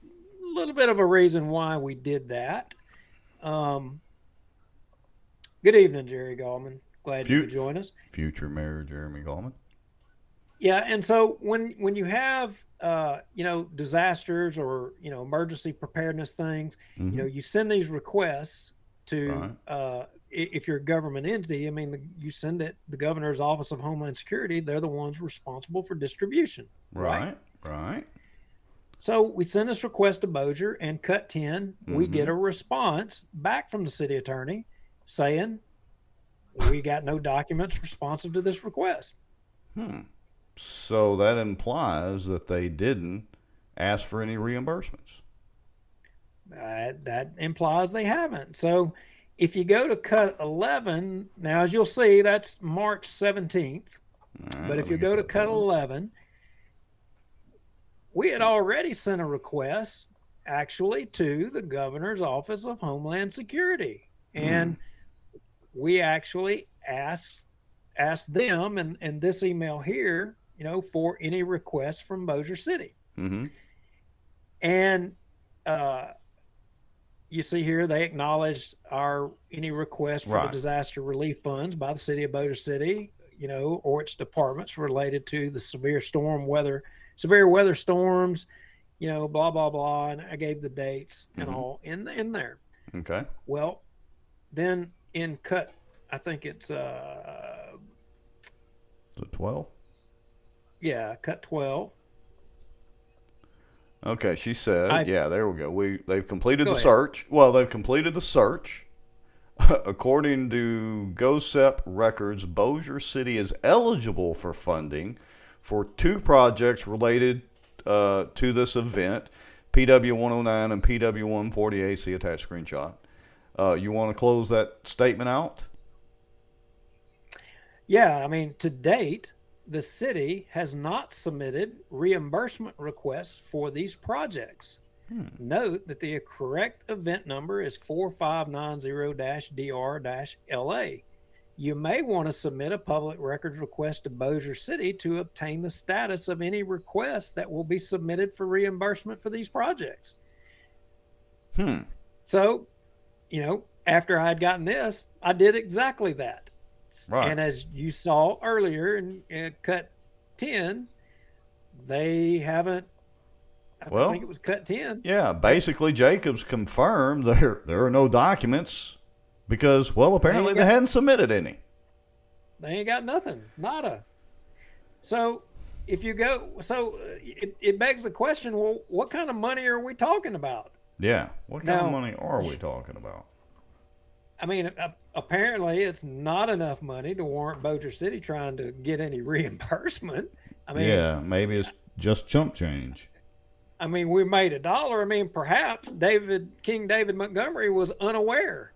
a little bit of a reason why we did that. Good evening, Jerry Gallman. Glad you could join us. Future Mayor Jeremy Gallman. Yeah, and so when you have disasters or emergency preparedness things, you send these requests to if you're a government entity. I mean, you send it the Governor's Office of Homeland Security. They're the ones responsible for distribution. Right. So we send this request to Bossier, and cut 10, we get a response back from the city attorney saying we got no documents responsive to this request. So that implies that they didn't ask for any reimbursements. That implies they haven't. So if you go to cut 11, now as you'll see, that's March 17th. But if you go to cut 11, we had already sent a request actually to the Governor's Office of Homeland Security. And we actually asked them in this email here, for any requests from Bossier City. And you see here, they acknowledged any request for the disaster relief funds by the city of Bossier City, or its departments related to the severe weather storms, blah, blah, blah. And I gave the dates and all in there. Okay. Well, then in cut, I think it's the 12. Yeah, cut 12. Okay, she said, there we go. They've completed the ahead. search. Well, they've completed the search. According to GOSEP records, Bossier City is eligible for funding for 2 projects related to this event, PW 109 and PW 148. See attached screenshot. You want to close that statement out? Yeah, I mean, to date, the city has not submitted reimbursement requests for these projects. Note that the correct event number is 4590-DR-LA. You may want to submit a public records request to Bossier City to obtain the status of any requests that will be submitted for reimbursement for these projects. So, after I had gotten this, I did exactly that. Right. And as you saw earlier in cut 10, they haven't, I think it was cut 10. Yeah, basically Jacobs confirmed there are no documents Because, well, apparently they hadn't submitted any. They ain't got nothing, nada. So if you go, it begs the question, well, what kind of money are we talking about? Yeah, what kind of money are we talking about? I mean, apparently it's not enough money to warrant Bossier City trying to get any reimbursement. I mean, yeah, maybe it's just chump change. I mean, we made $1. I mean, perhaps King David Montgomery was unaware,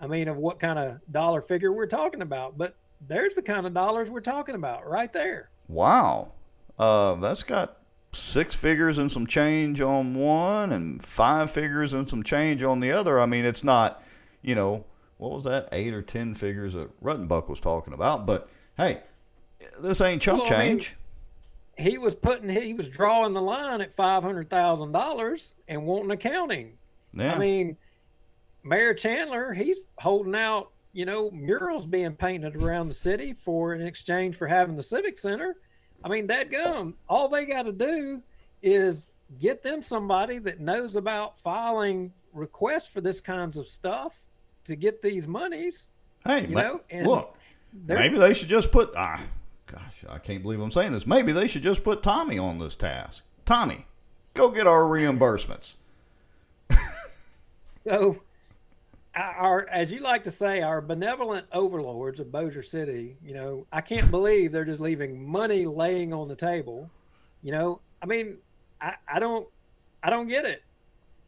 I mean, of what kind of dollar figure we're talking about. But there's the kind of dollars we're talking about right there. Wow. That's got 6 figures and some change on one and 5 figures and some change on the other. I mean, it's not, you know, what was that, 8 or 10 figures that Ruttenbuck was talking about. But, hey, this ain't chump change. I mean, he was drawing the line at $500,000 and wanting accounting. Yeah. I mean, Mayor Chandler, he's holding out, you know, murals being painted around the city in exchange for having the Civic Center. I mean, dadgum, all they got to do is get them somebody that knows about filing requests for this kinds of stuff to get these monies. Hey, you know, and look, maybe they should just put, gosh, I can't believe I'm saying this. Maybe they should just put Tommy on this task. Tommy, go get our reimbursements. So, as you like to say, our benevolent overlords of Bossier City, you know, I can't believe they're just leaving money laying on the table. You know, I mean, I don't get it.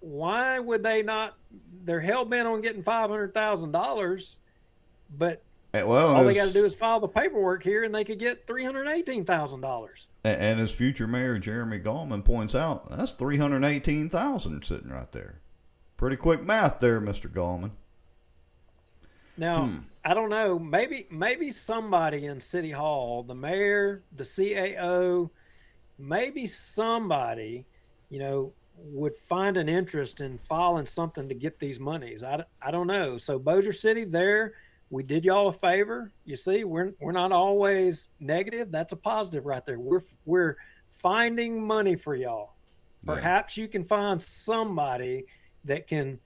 Why would they not? They're hell bent on getting $500,000, but all they got to do is file the paperwork here, and they could get $318,000. And as future Mayor Jeremy Gallman points out, that's $318,000 sitting right there. Pretty quick math there, Mr. Gallman. Now, I don't know. Maybe somebody in City Hall, the mayor, the CAO, maybe somebody, you know, would find an interest in filing something to get these monies. I don't know. So Bossier City, we did y'all a favor. You see, we're not always negative. That's a positive right there. We're finding money for y'all. Perhaps you can find somebody that can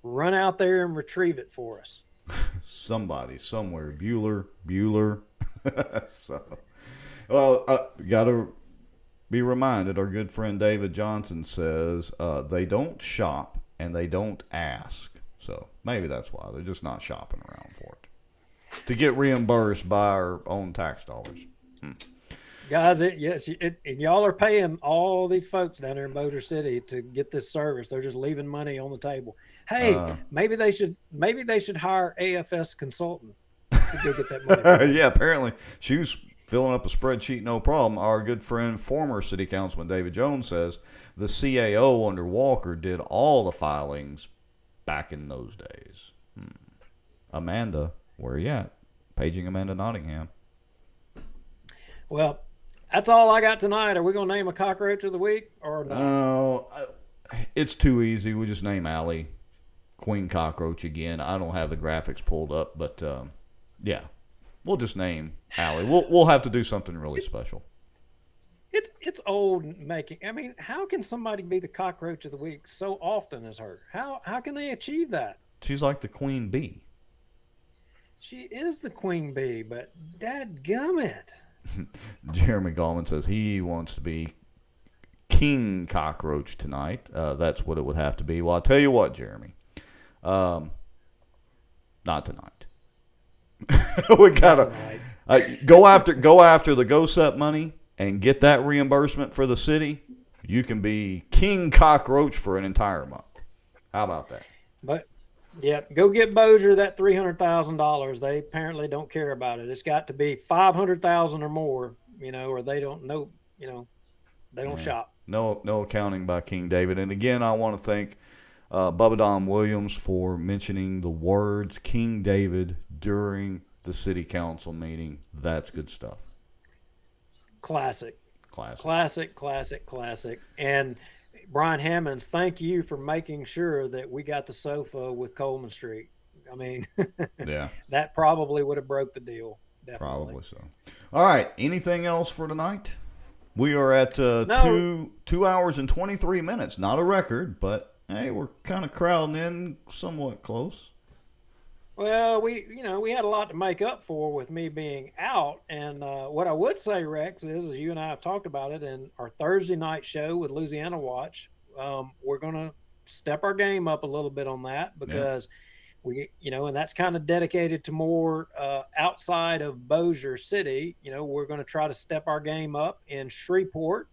run out there and retrieve it for us. Somebody, somewhere. Bueller. So, well, got to be reminded, our good friend David Johnson says they don't shop and they don't ask. So maybe that's why. They're just not shopping around for it. To get reimbursed by our own tax dollars. Guys, and y'all are paying all these folks down there in Bossier City to get this service. They're just leaving money on the table. Hey, maybe they should hire AFS consultant to go get that money. Yeah, apparently she was filling up a spreadsheet, no problem. Our good friend, former city councilman David Jones says the CAO under Walker did all the filings back in those days. Amanda, where you at? Paging Amanda Nottingham. Well, that's all I got tonight. Are we going to name a cockroach of the week or not? No, it's too easy. We just name Allie Queen Cockroach again. I don't have the graphics pulled up, but yeah, we'll just name Allie. We'll have to do something really special. It's old making. I mean, how can somebody be the cockroach of the week so often as her? How can they achieve that? She's like the queen bee. She is the queen bee, but dadgummit. Jeremy Gallman says he wants to be king cockroach tonight. That's what it would have to be. Well, I'll tell you what, Jeremy. Not tonight. We gotta go after the GoSep money and get that reimbursement for the city. You can be king cockroach for an entire month. How about that? But yeah, go get Bossier that $300,000. They apparently don't care about it. It's got to be $500,000 or more, you know, or they don't know, you know, they don't shop. No accounting by King David. And again, I want to thank Bubba Don Williams for mentioning the words King David during the city council meeting. That's good stuff. Classic. And Brian Hammonds, thank you for making sure that we got the sofa with Coleman Street. I mean, yeah, that probably would have broke the deal. Definitely. Probably so. All right. Anything else for tonight? We are at 2 hours and 23 minutes. Not a record, but hey, we're kind of crowding in somewhat close. Well, we had a lot to make up for with me being out. And what I would say, Rex, is you and I have talked about it in our Thursday night show with Louisiana Watch. We're going to step our game up a little bit on that because and that's kind of dedicated to more outside of Bossier City. We're going to try to step our game up in Shreveport.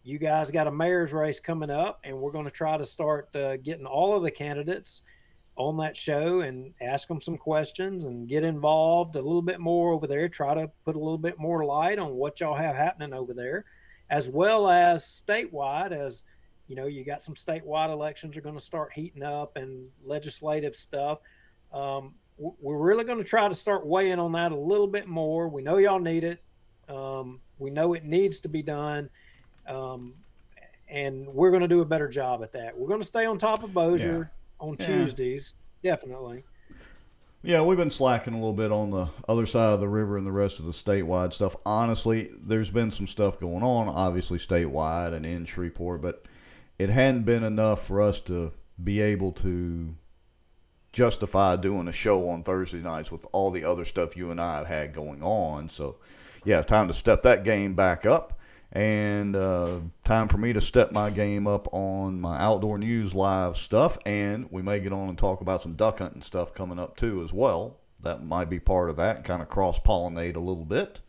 You guys got a mayor's race coming up, and we're going to try to start getting all of the candidates on that show and ask them some questions and get involved a little bit more over there, try to put a little bit more light on what y'all have happening over there, as well as statewide. As you got some statewide elections are going to start heating up and legislative stuff. We're really going to try to start weighing on that a little bit more. We know y'all need it. We know it needs to be done. And we're going to do a better job at that. We're going to stay on top of Bossier on Tuesdays, definitely. Yeah, we've been slacking a little bit on the other side of the river and the rest of the statewide stuff. Honestly, there's been some stuff going on, obviously statewide and in Shreveport, but it hadn't been enough for us to be able to justify doing a show on Thursday nights with all the other stuff you and I have had going on. So, yeah, time to step that game back up. And time for me to step my game up on my Outdoor News Live stuff. And we may get on and talk about some duck hunting stuff coming up, too, as well. That might be part of that, kind of cross-pollinate a little bit.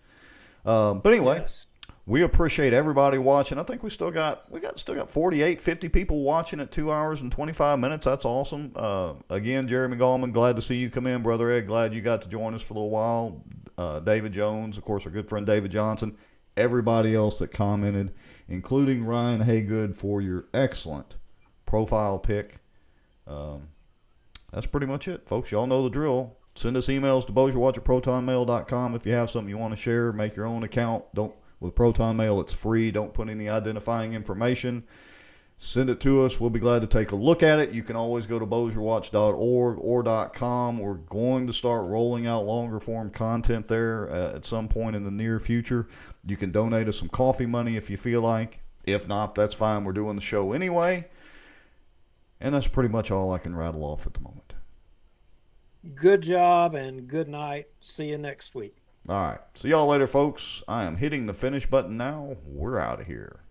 But anyway, we appreciate everybody watching. I think we still got 48, 50 people watching at 2 hours and 25 minutes. That's awesome. Again, Jeremy Gallman, glad to see you come in. Brother Ed, glad you got to join us for a little while. David Jones, of course, our good friend David Johnson. Everybody else that commented, including Ryan Haygood for your excellent profile pic. That's pretty much it, folks. Y'all know the drill. Send us emails to BossierWatch@protonmail.com if you have something you want to share. Make your own account. With Proton Mail, it's free. Don't put any identifying information. Send it to us. We'll be glad to take a look at it. You can always go to BossierWatch.org or .com. We're going to start rolling out longer form content there at some point in the near future. You can donate us some coffee money if you feel like. If not, that's fine. We're doing the show anyway. And that's pretty much all I can rattle off at the moment. Good job and good night. See you next week. All right. See y'all later, folks. I am hitting the finish button now. We're out of here.